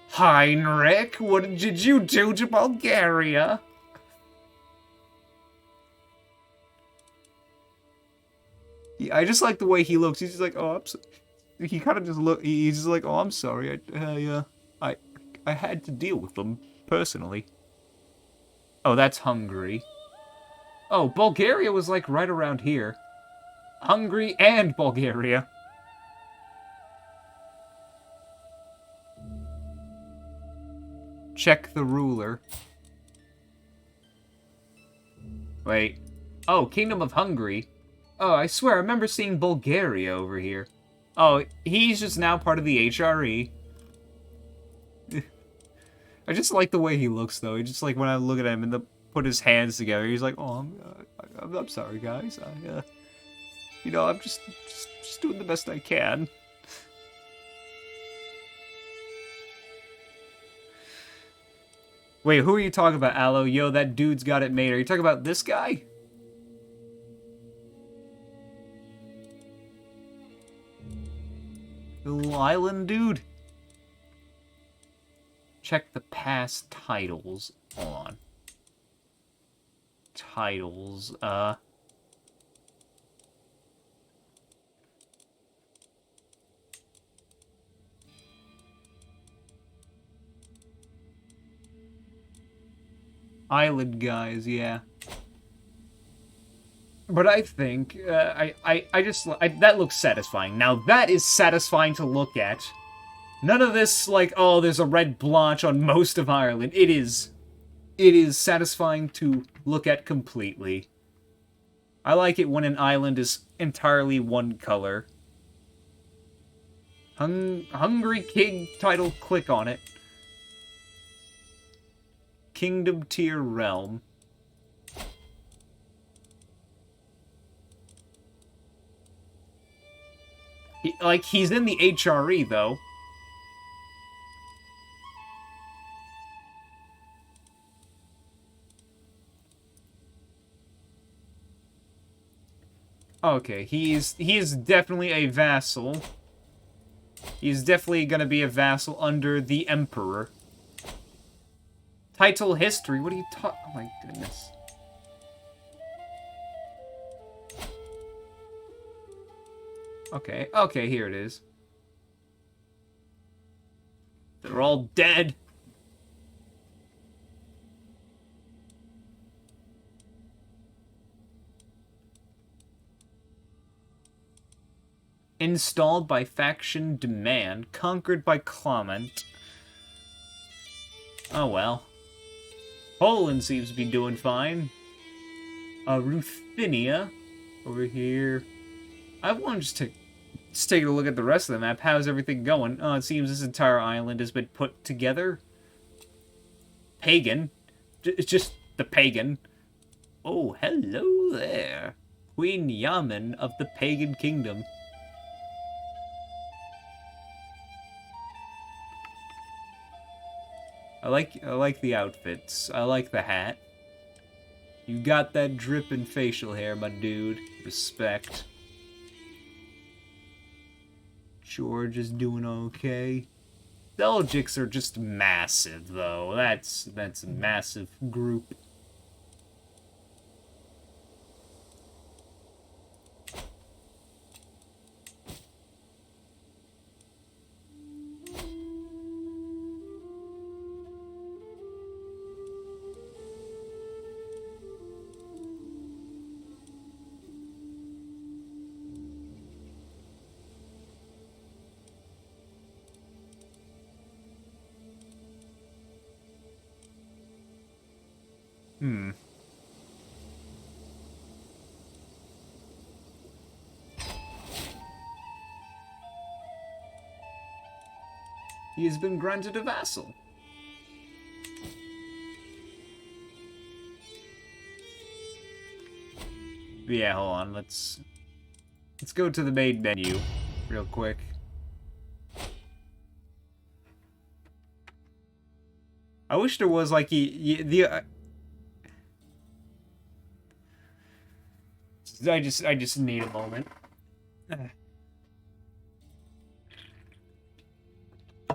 Heinrich, what did you do to Bulgaria? I just like the way he looks. He's just like, oh, he kind of just look. He's just like, oh, I'm sorry. I had to deal with them personally. Oh, that's Hungary. Oh, Bulgaria was like right around here. Hungary and Bulgaria. Check the ruler. Wait. Oh, Kingdom of Hungary. Oh, I swear, I remember seeing Bulgaria over here. Oh, he's just now part of the HRE. I just like the way he looks, though. He just like when I look at him and put his hands together, he's like, "Oh, I'm sorry, guys. You know, I'm just doing the best I can." Wait, who are you talking about, Aloe? Yo, that dude's got it made. Are you talking about this guy? The little island dude? Check the past titles. Hold on. Titles, Island guys, yeah. But I think, that looks satisfying. Now that is satisfying to look at. None of this, like, oh, there's a red blotch on most of Ireland. It is satisfying to look at completely. I like it when an island is entirely one color. Hungry King title, click on it. Kingdom tier realm. He's in the HRE, though. Okay, he is definitely a vassal. He's definitely gonna be a vassal under the Emperor. Title history? What are you talking? Oh my goodness. Okay, here it is. They're all dead. Installed by faction demand, conquered by Clement. Oh well. Poland seems to be doing fine. Ruthenia over here. I want to just take a look at the rest of the map. How's everything going? Oh, it seems this entire island has been put together. Pagan. It's just the pagan. Oh, hello there. Queen Yamen of the Pagan Kingdom. I like the outfits. I like the hat. You got that dripping facial hair, my dude. Respect. George is doing okay. Belgics are just massive, though. That's a massive group. He has been granted a vassal. But yeah, hold on. Let's go to the main menu real quick. I wish there was like I just need a moment.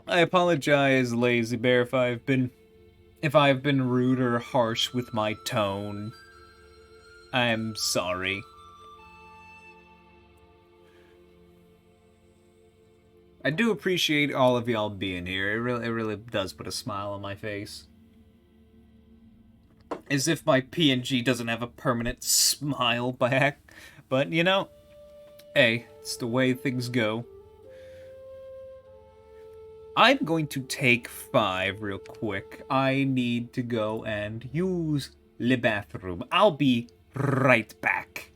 I apologize, Lazy Bear, if I've been rude or harsh with my tone. I'm sorry. I do appreciate all of y'all being here. It really does put a smile on my face. As if my PNG doesn't have a permanent smile back. But, you know, hey, it's the way things go. I'm going to take 5 real quick. I need to go and use the bathroom. I'll be right back.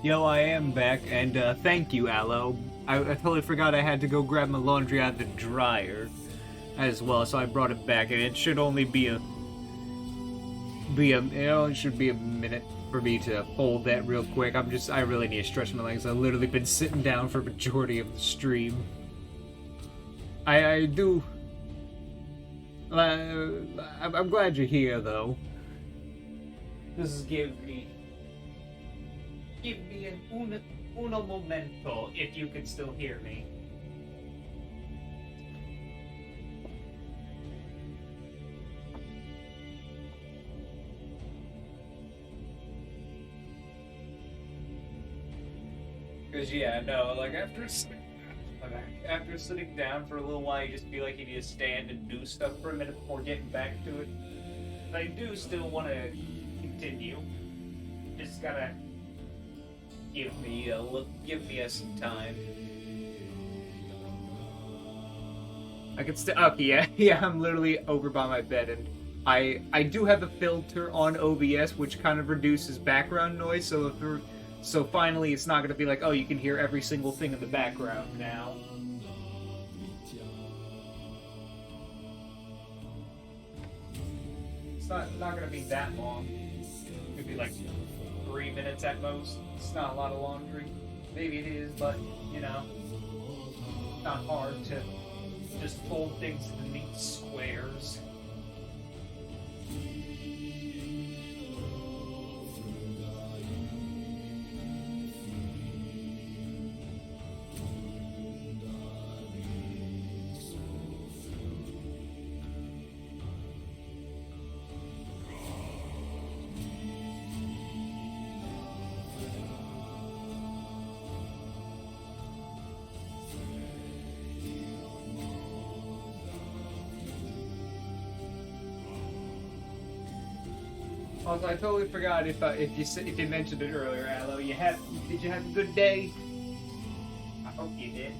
Yo, I am back, and thank you, Aloe. I totally forgot I had to go grab my laundry out of the dryer as well, so I brought it back, and it should only it should be a minute for me to fold that real quick. I really need to stretch my legs. I've literally been sitting down for majority of the stream. I do. I'm glad you're here, though. This is give me an uno momento if you can still hear me. Because yeah, no, like after sitting down for a little while, you just feel like you need to stand and do stuff for a minute before getting back to it. But I do still want to continue. Just gotta give me some time. I can still. Okay, yeah. I'm literally over by my bed, and I do have a filter on OBS, which kind of reduces background noise. So finally, it's not gonna be like, oh, you can hear every single thing in the background now. It's not gonna be that long. It could be like 3 minutes at most. It's not a lot of laundry. Maybe it is, but you know, it's not hard to just fold things into neat squares. Also, I totally forgot if you mentioned it earlier, Aloe. Did you have a good day? I hope you did.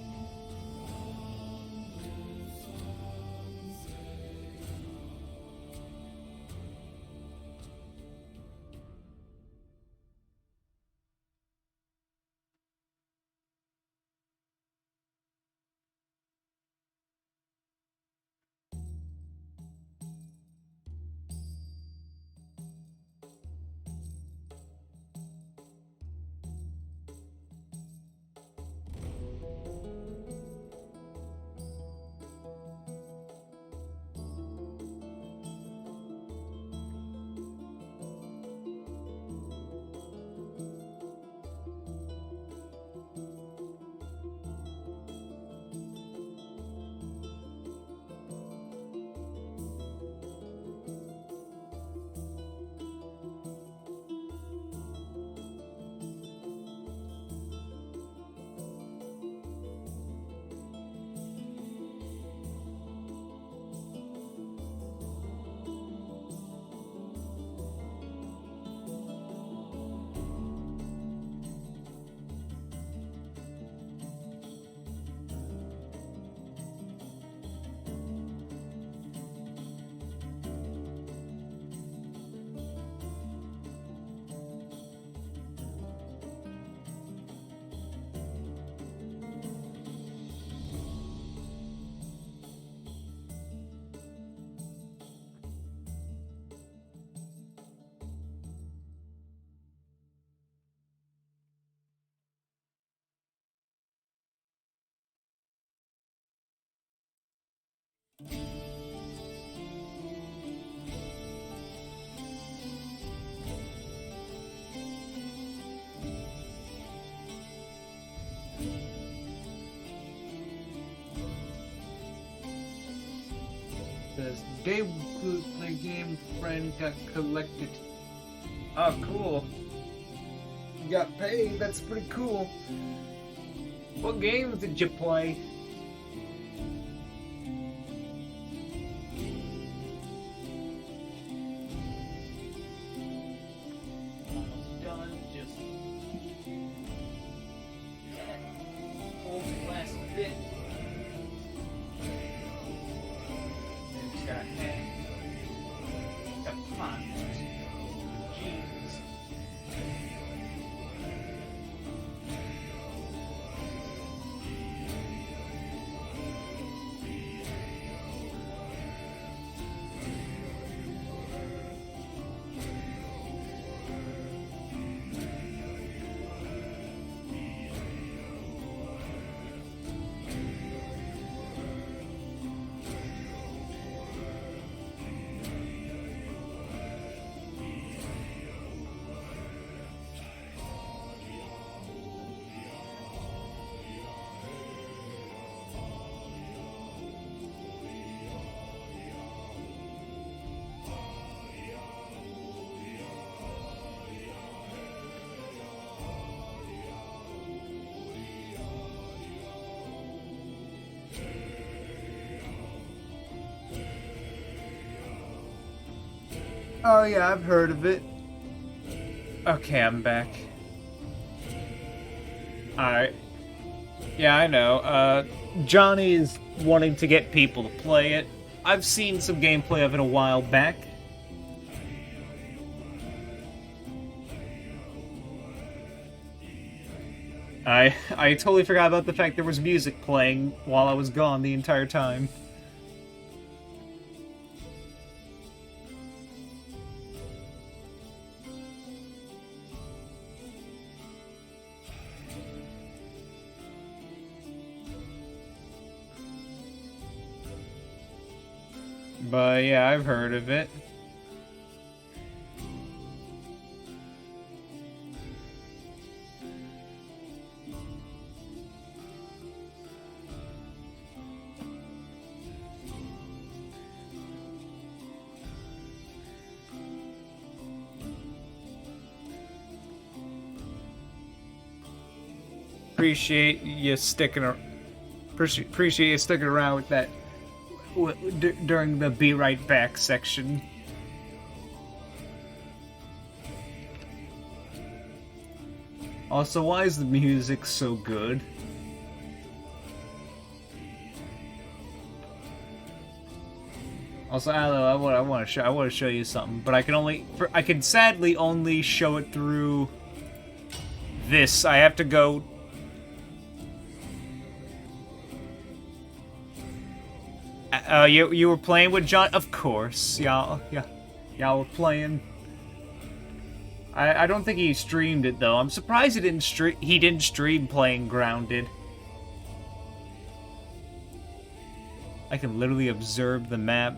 Says, Dave could play game, friend got collected. Oh, cool. You got paid, that's pretty cool. What games did you play? Almost done, just hold the last bit. Oh yeah, I've heard of it. Okay, I'm back. Alright. Yeah, I know. Johnny is wanting to get people to play it. I've seen some gameplay of it a while back. I totally forgot about the fact there was music playing while I was gone the entire time. But yeah, I've heard of it. Appreciate you sticking around with that during the be right back section. Also, why is the music so good? Also, Aloe, I want to show you something, but I can sadly only show it through this. I have to go. You were playing with John, of course. Y'all were playing. I don't think he streamed it though. I'm surprised he didn't stream playing Grounded. I can literally observe the map.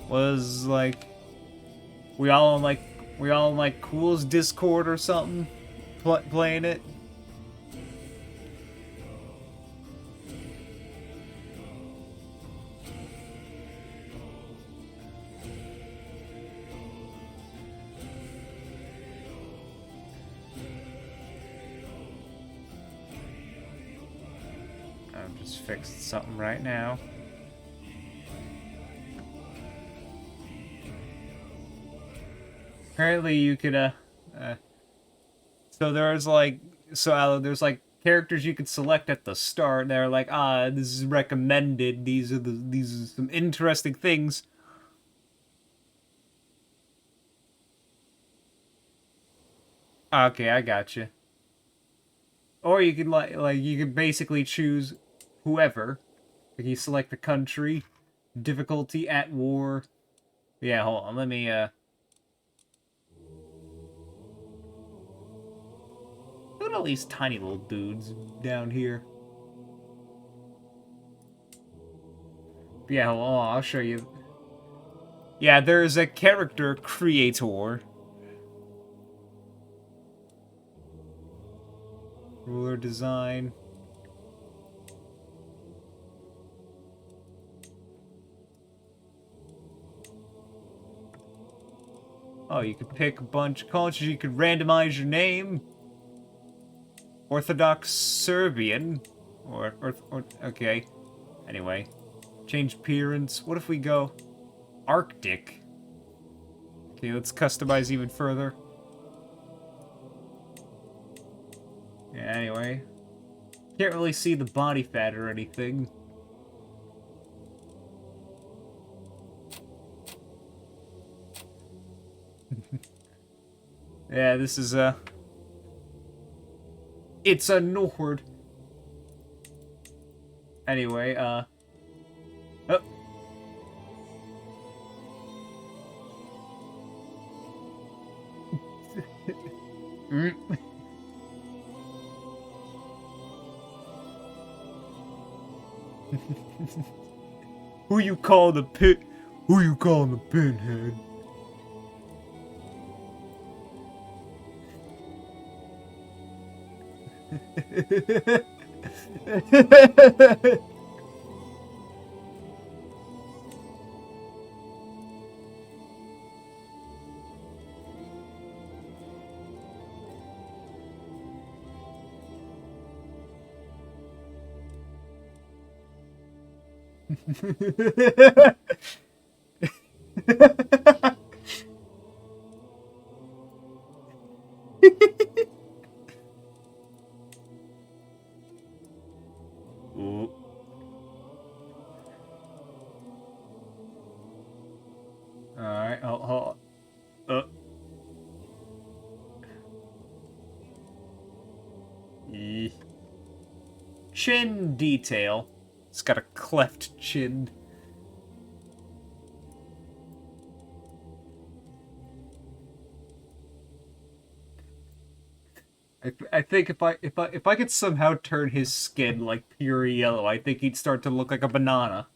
Was like we all in like Cool's Discord or something playing it. I've just fixed something right now. Apparently you could, so there's like, there's like characters you could select at the start. They're like, this is recommended. These are some interesting things. Okay, I got you. Or you could you could basically choose whoever. Like you select the country, difficulty at war. Yeah, hold on. Let me look at all these tiny little dudes down here. Yeah, hold on, I'll show you. Yeah, there's a character creator. Ruler design. Oh, you could pick a bunch of cultures. You could randomize your name. Orthodox Serbian. Or okay. Anyway. Change appearance. What if we go Arctic? Okay, let's customize even further. Yeah, anyway. Can't really see the body fat or anything. Yeah, this is it's a Nord. Anyway, oh. Who you call the pit? Who you calling the pinhead? Ooh. Alright, hold. Eh. Chin detail. It's got a cleft chin. I think if I could somehow turn his skin like pure yellow, I think he'd start to look like a banana.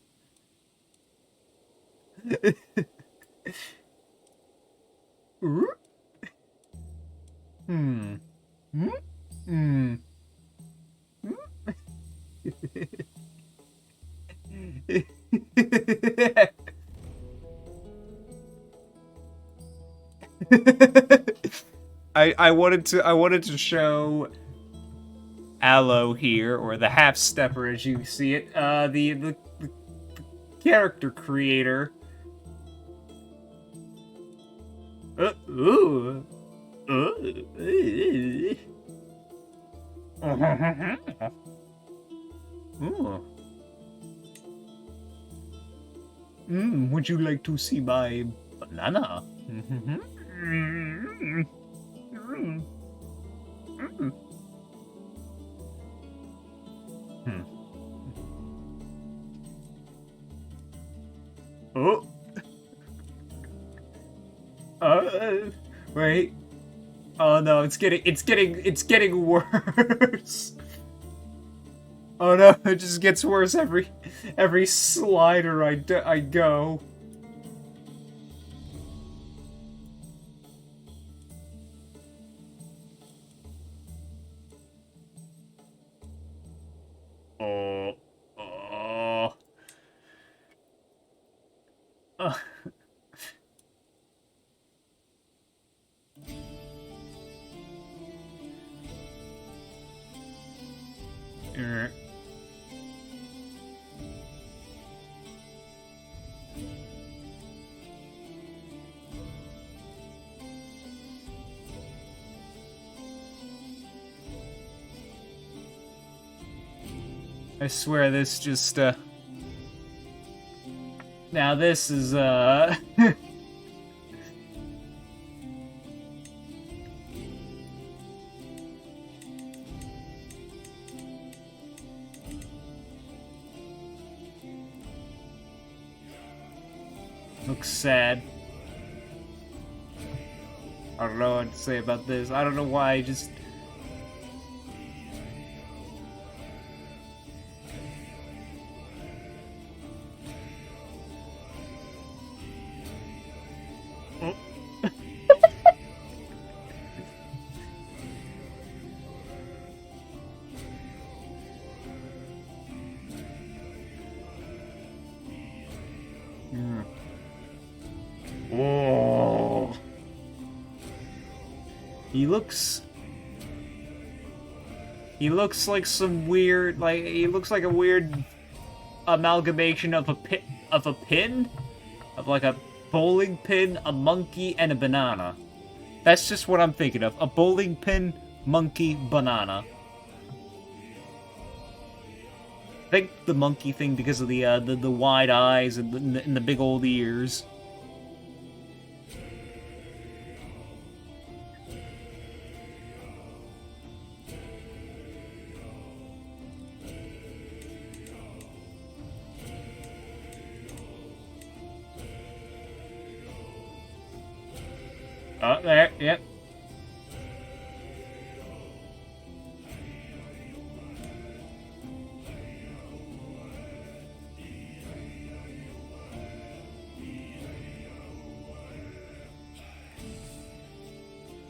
Hmm. Hmm. Hmm. I wanted to show Aloe here, or the half stepper as you see it, the character creator. Ooh. Ooh. Would you like to see my banana? Oh. Wait. Oh no, it's getting worse. Oh no, it just gets worse every slider I go. Oh. Oh. Uh. I swear this just now this is looks sad. I don't know what to say about this. I don't know why I just Oh. He looks like some weird, like he looks like a weird amalgamation of a pin, of like a bowling pin, a monkey, and a banana. That's just what I'm thinking of. A bowling pin, monkey, banana. I think the monkey thing because of the wide eyes and the big old ears. Oh, there, yep.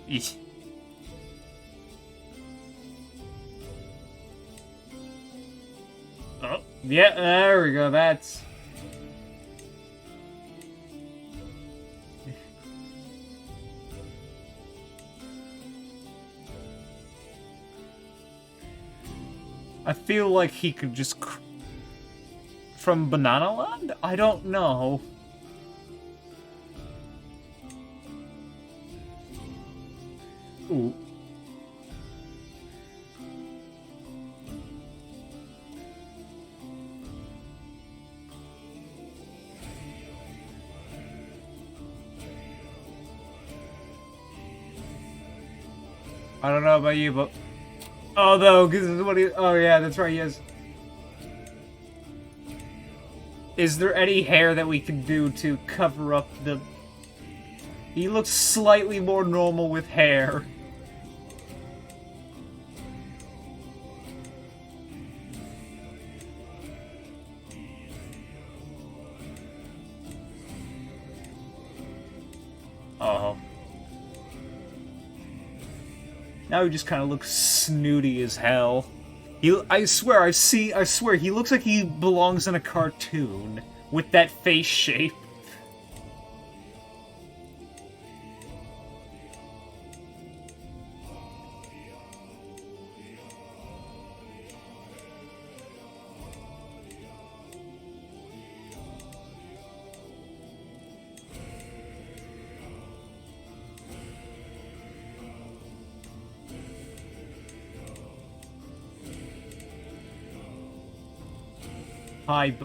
Eesh. Oh, yeah, there we go, that's... I feel like he could just from Banana Land? I don't know. Ooh. I don't know about you, but... Oh, no, because what he... Oh, yeah, that's right, yes. Is there any hair that we can do to cover up the... He looks slightly more normal with hair. Oh. Now he just kind of looks snooty as hell. I swear, he looks like he belongs in a cartoon with that face shape.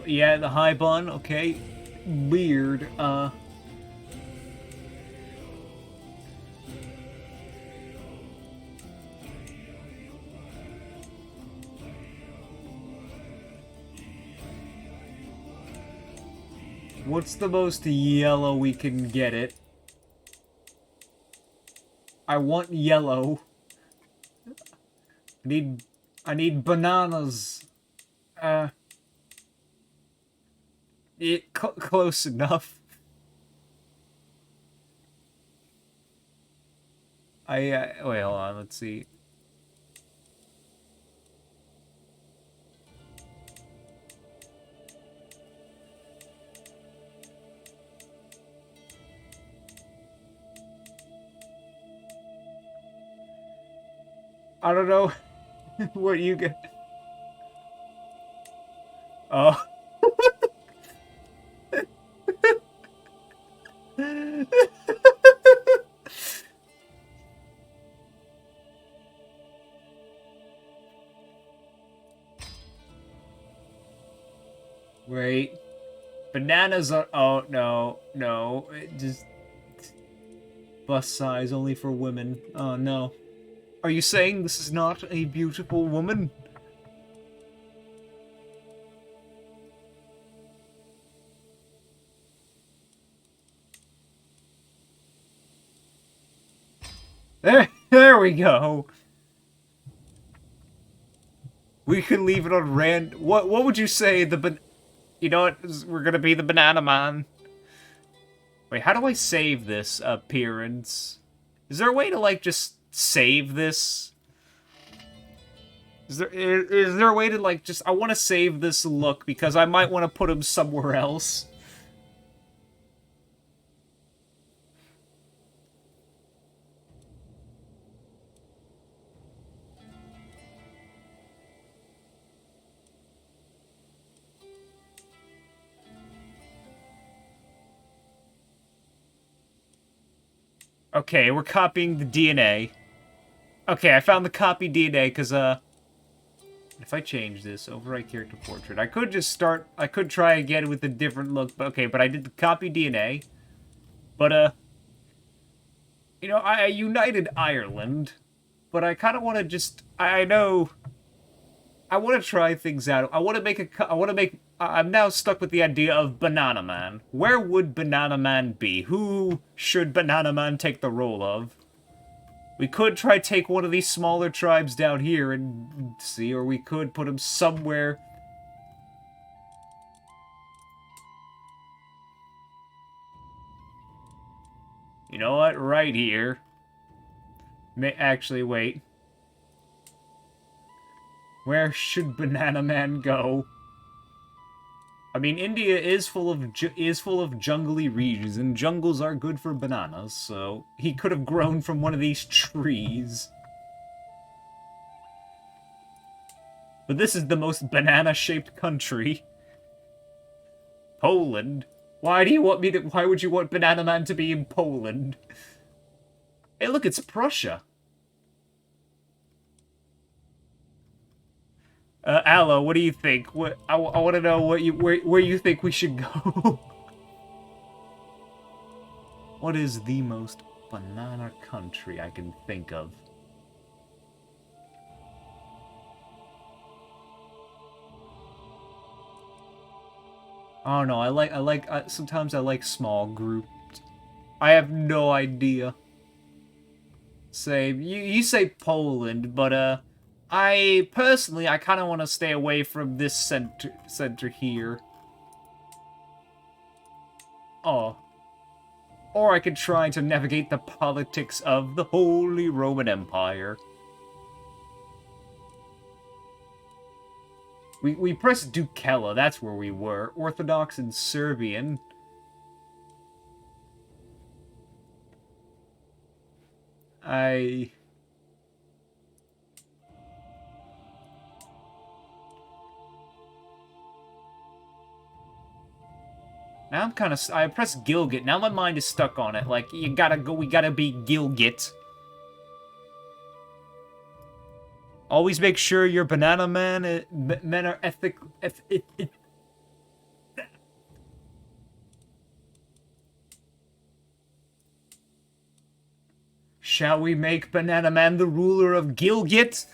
Yeah, the high bun, okay. Weird, What's the most yellow we can get it? I want yellow. I need bananas. Close enough. Wait, hold on, let's see. I don't know what you get. Oh. Wait. Bananas are... Oh, no. No. Just... Bust size only for women. Oh, no. Are you saying this is not a beautiful woman? There we go. We can leave it on What would you say You know what? We're gonna be the Banana Man. Wait, how do I save this appearance? Is there a way to, like, just save this? Is there a way to, like, just... I want to save this look, because I might want to put him somewhere else. Okay, we're copying the DNA. Okay, I found the copy DNA, because, if I change this, overwrite character portrait, I could just start... I could try again with a different look, but okay, but I did the copy DNA. But, you know, I united Ireland, but I kind of want to just... I know... I want to try things out. I want to make I'm now stuck with the idea of Banana Man. Where would Banana Man be? Who should Banana Man take the role of? We could try take one of these smaller tribes down here and see, or we could put him somewhere. You know what? Right here. Actually, wait. Where should Banana Man go? I mean, India is full of jungly regions, and jungles are good for bananas, so he could have grown from one of these trees. But this is the most banana-shaped country. Poland? Why do you want me to... Why would you want Banana Man to be in Poland? Hey, look, it's Prussia. Aloe, what do you think? I want to know where you think we should go. What is the most banana country I can think of? I don't know. Sometimes I like small groups. I have no idea. Say, you say Poland, but, I kind of want to stay away from this center here. Oh. Or I could try to navigate the politics of the Holy Roman Empire. We pressed Dukela, that's where we were. Orthodox and Serbian. Now I'm kind of... I pressed Gilgit. Now my mind is stuck on it. Like, we gotta be Gilgit. Always make sure your banana men are ethical... Shall we make Banana Man the ruler of Gilgit?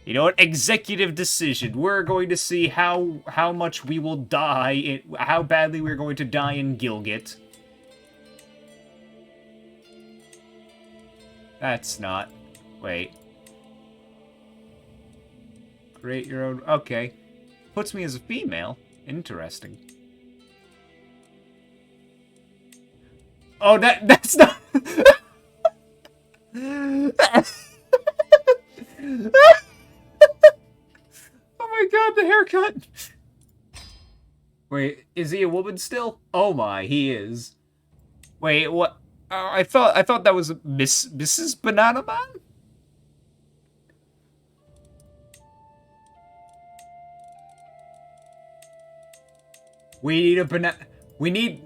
You know what? Executive decision. We're going to see how much we will die, how badly we're going to die in Gilgit. That's not... Wait. Create your own... Okay. Puts me as a female. Interesting. Oh, that's not... Oh my god, the haircut! Wait, is he a woman still? Oh my, he is. Wait, what? I thought that was Mrs. Banana Man? We need a banana... We need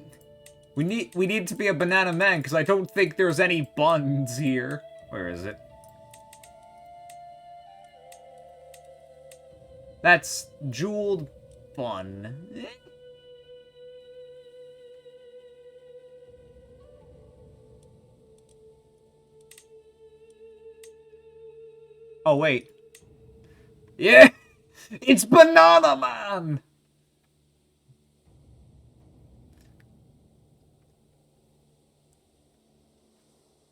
to be a banana man, because I don't think there's any buns here. Where is it? That's jeweled bun. Oh, wait. Yeah! It's Banana Man!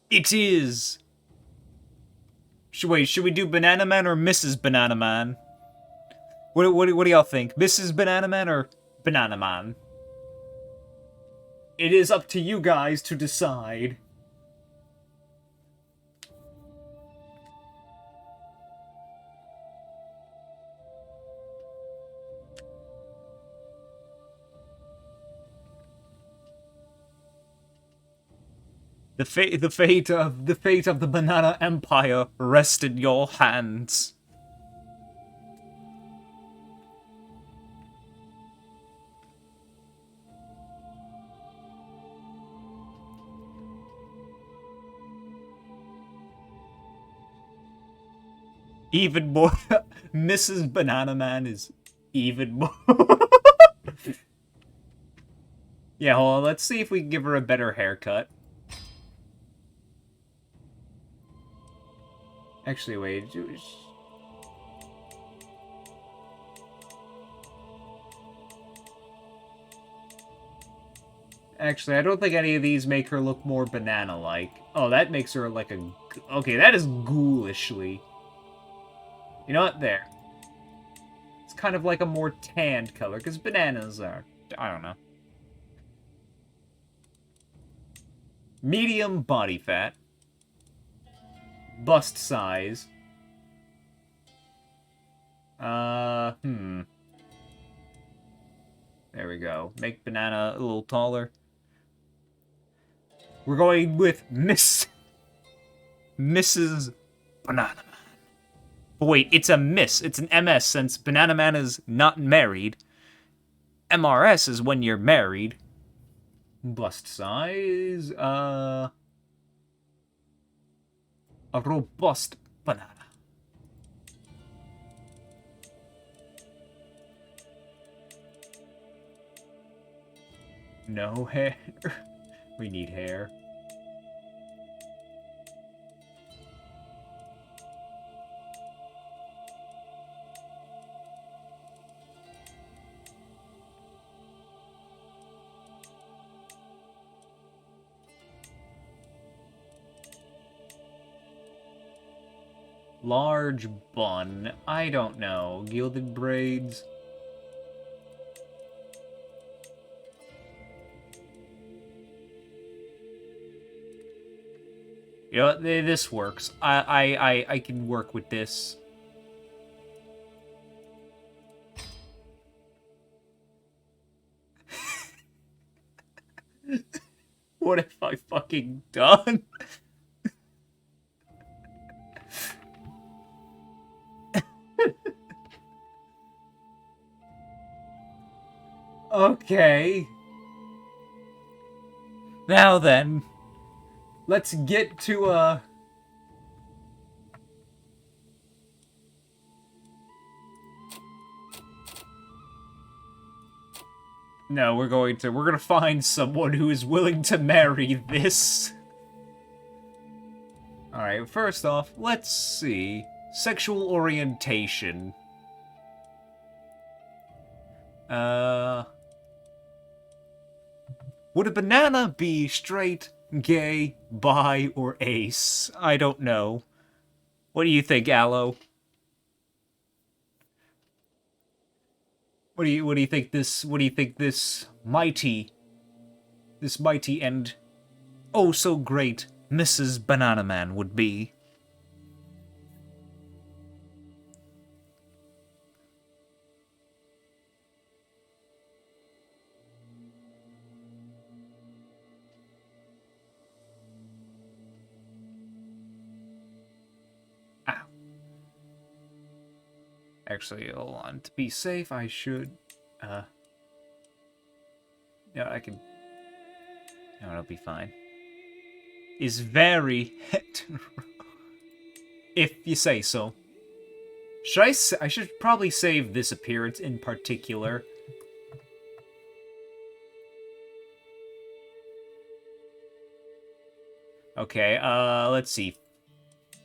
It is! Wait, should we do Banana Man or Mrs. Banana Man? What do y'all think? Mrs. Banana Man or Banana Man? It is up to you guys to decide. The fate of the Banana Empire rests in your hands. Even more. Mrs. Banana Man is even more. Yeah, hold on. Let's see if we can give her a better haircut. Actually, wait. Actually, I don't think any of these make her look more banana-like. Oh, that makes her like a... Okay, that is ghoulishly. You know what? There. It's kind of like a more tanned color, because bananas are... I don't know. Medium body fat. Bust size. There we go. Make banana a little taller. We're going with Mrs. Banana Man. But wait, it's a miss. It's an MS since Banana Man is not married. MRS is when you're married. Bust size, a robust banana. No hair. We need hair. Large bun. I don't know. Gilded braids. You know what? This works. I can work with this. What have I fucking done? Okay. Now then, let's get to, No, we're gonna find someone who is willing to marry this. Alright, first off, let's see. Sexual orientation. Would a banana be straight, gay, bi, or ace? I don't know. What do you think, Aloe? What do you think this mighty and oh so great Mrs. Banana Man would be? Ah. Actually, hold on. To be safe, I should yeah, I can. No, it'll be fine. Is very hetero. If you say so. I should probably save this appearance in particular. Okay, let's see.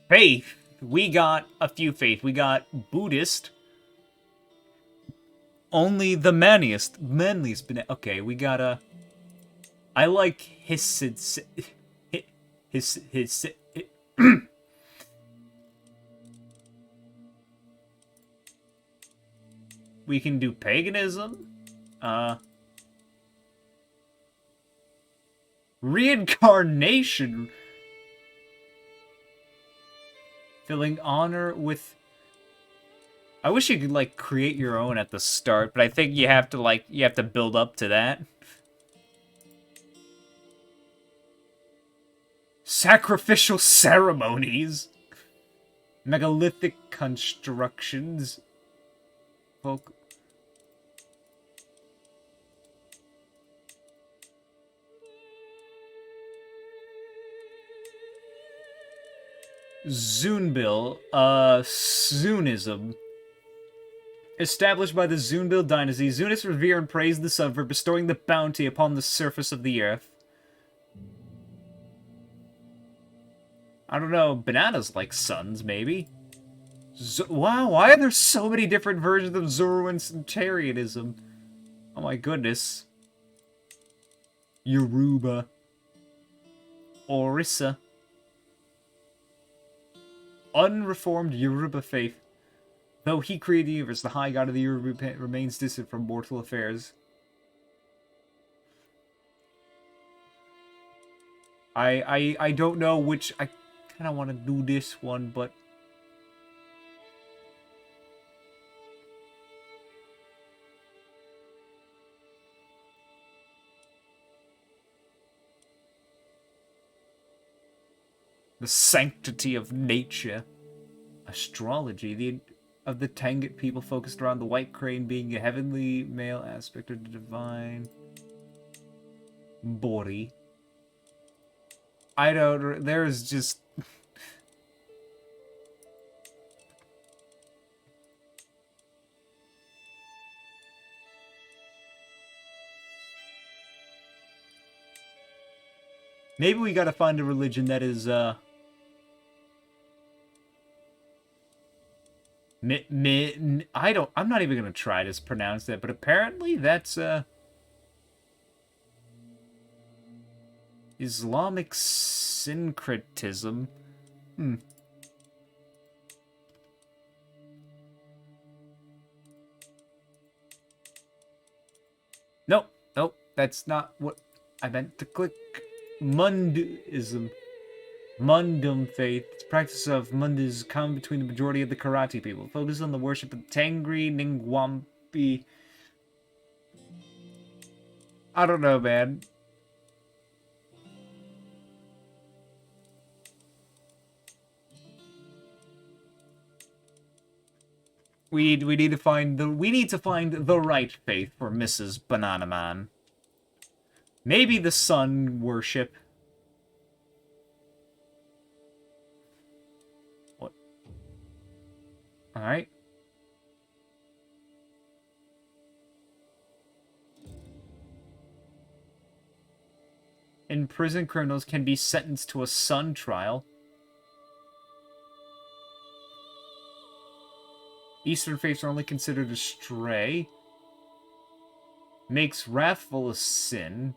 Faith. We got a few faith. We got Buddhist. Only the manliest. Okay, we got a. I like his. We can do paganism. Reincarnation. Filling honor with. I wish you could like create your own at the start, but I think you have to build up to that. Sacrificial ceremonies. Megalithic constructions. Folk. Zunbil, Zunism. Established by the Zunbil dynasty, Zunis revere and praise the sun for bestowing the bounty upon the surface of the earth. I don't know, bananas like suns, maybe? Wow, why are there so many different versions of Zoroastrianism? Oh my goodness. Yoruba. Orissa. Unreformed Yoruba faith. Though he created the universe, the high god of the Yoruba remains distant from mortal affairs. I don't know which... I kind of want to do this one, but... The sanctity of nature. A Astrology, of the Tangut people focused around the white crane being a heavenly male aspect of the divine. Bori. I don't... There's just... Maybe we gotta find a religion that is, I'm not even gonna try to pronounce that, but apparently that's, Islamic syncretism. Nope, nope, that's not what I meant to click. Mundism. Mundum faith. It's practice of Mund is common between the majority of the Karate people. Focus on the worship of Tangri Ningwampi. I don't know, man. We need to find the right faith for Mrs. Banana Man. Maybe the sun worship. What? Alright. Imprisoned criminals can be sentenced to a sun trial. Eastern faiths are only considered astray. Makes wrathful a sin.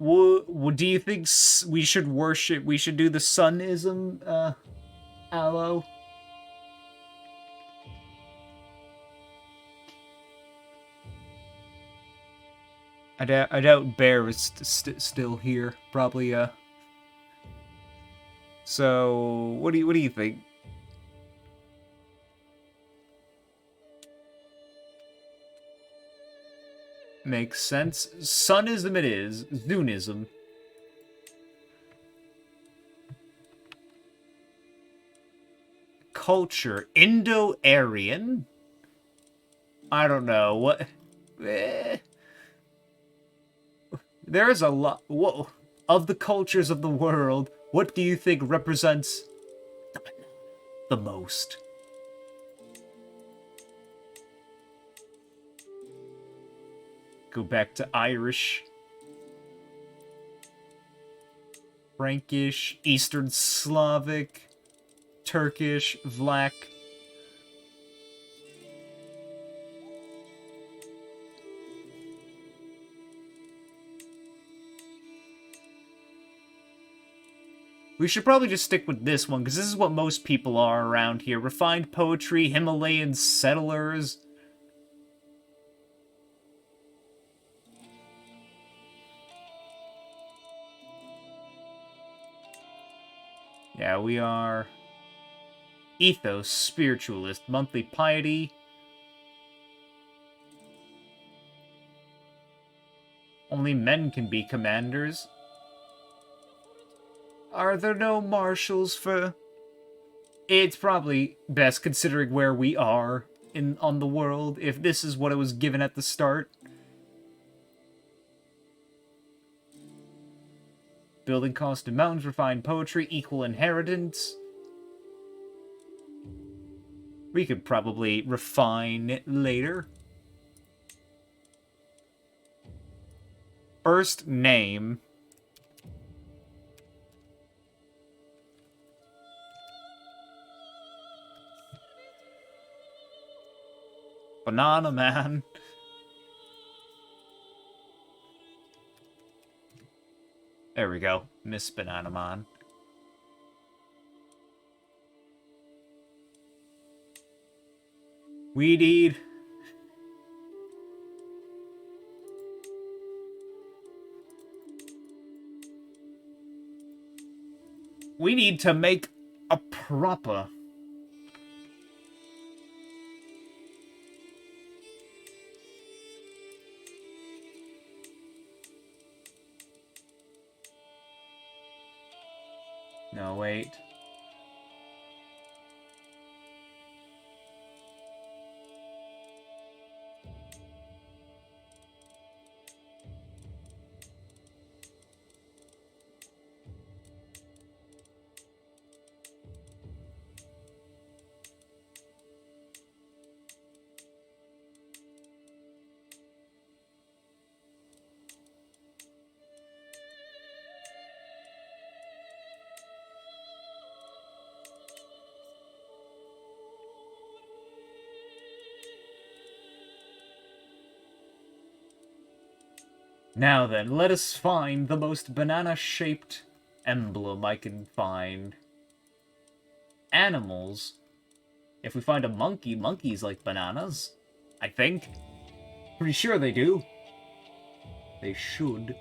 Do you think we should worship? We should do the sunism, aloe? I doubt Bear is still here. Probably. So what do you think? Makes sense. Sunism it is. Zunism. Culture. Indo-Aryan? I don't know. What? There is a lot... Whoa. Of the cultures of the world, what do you think represents the most? Go back to Irish, Frankish, Eastern Slavic, Turkish, Vlach. We should probably just stick with this one, because this is what most people are around here. Refined poetry, Himalayan settlers. Yeah, we are... Ethos, spiritualist, monthly piety. Only men can be commanders. Are there no marshals for... It's probably best, considering where we are on the world, if this is what it was given at the start. Building cost in mountains, refined poetry, equal inheritance. We could probably refine it later. First name. Banana Man. There we go. Miss Banana Man. We need... We need to make a proper... Oh, wait. Now then, let us find the most banana-shaped emblem I can find. Animals. If we find a monkey, monkeys like bananas. I think. Pretty sure they do. They should.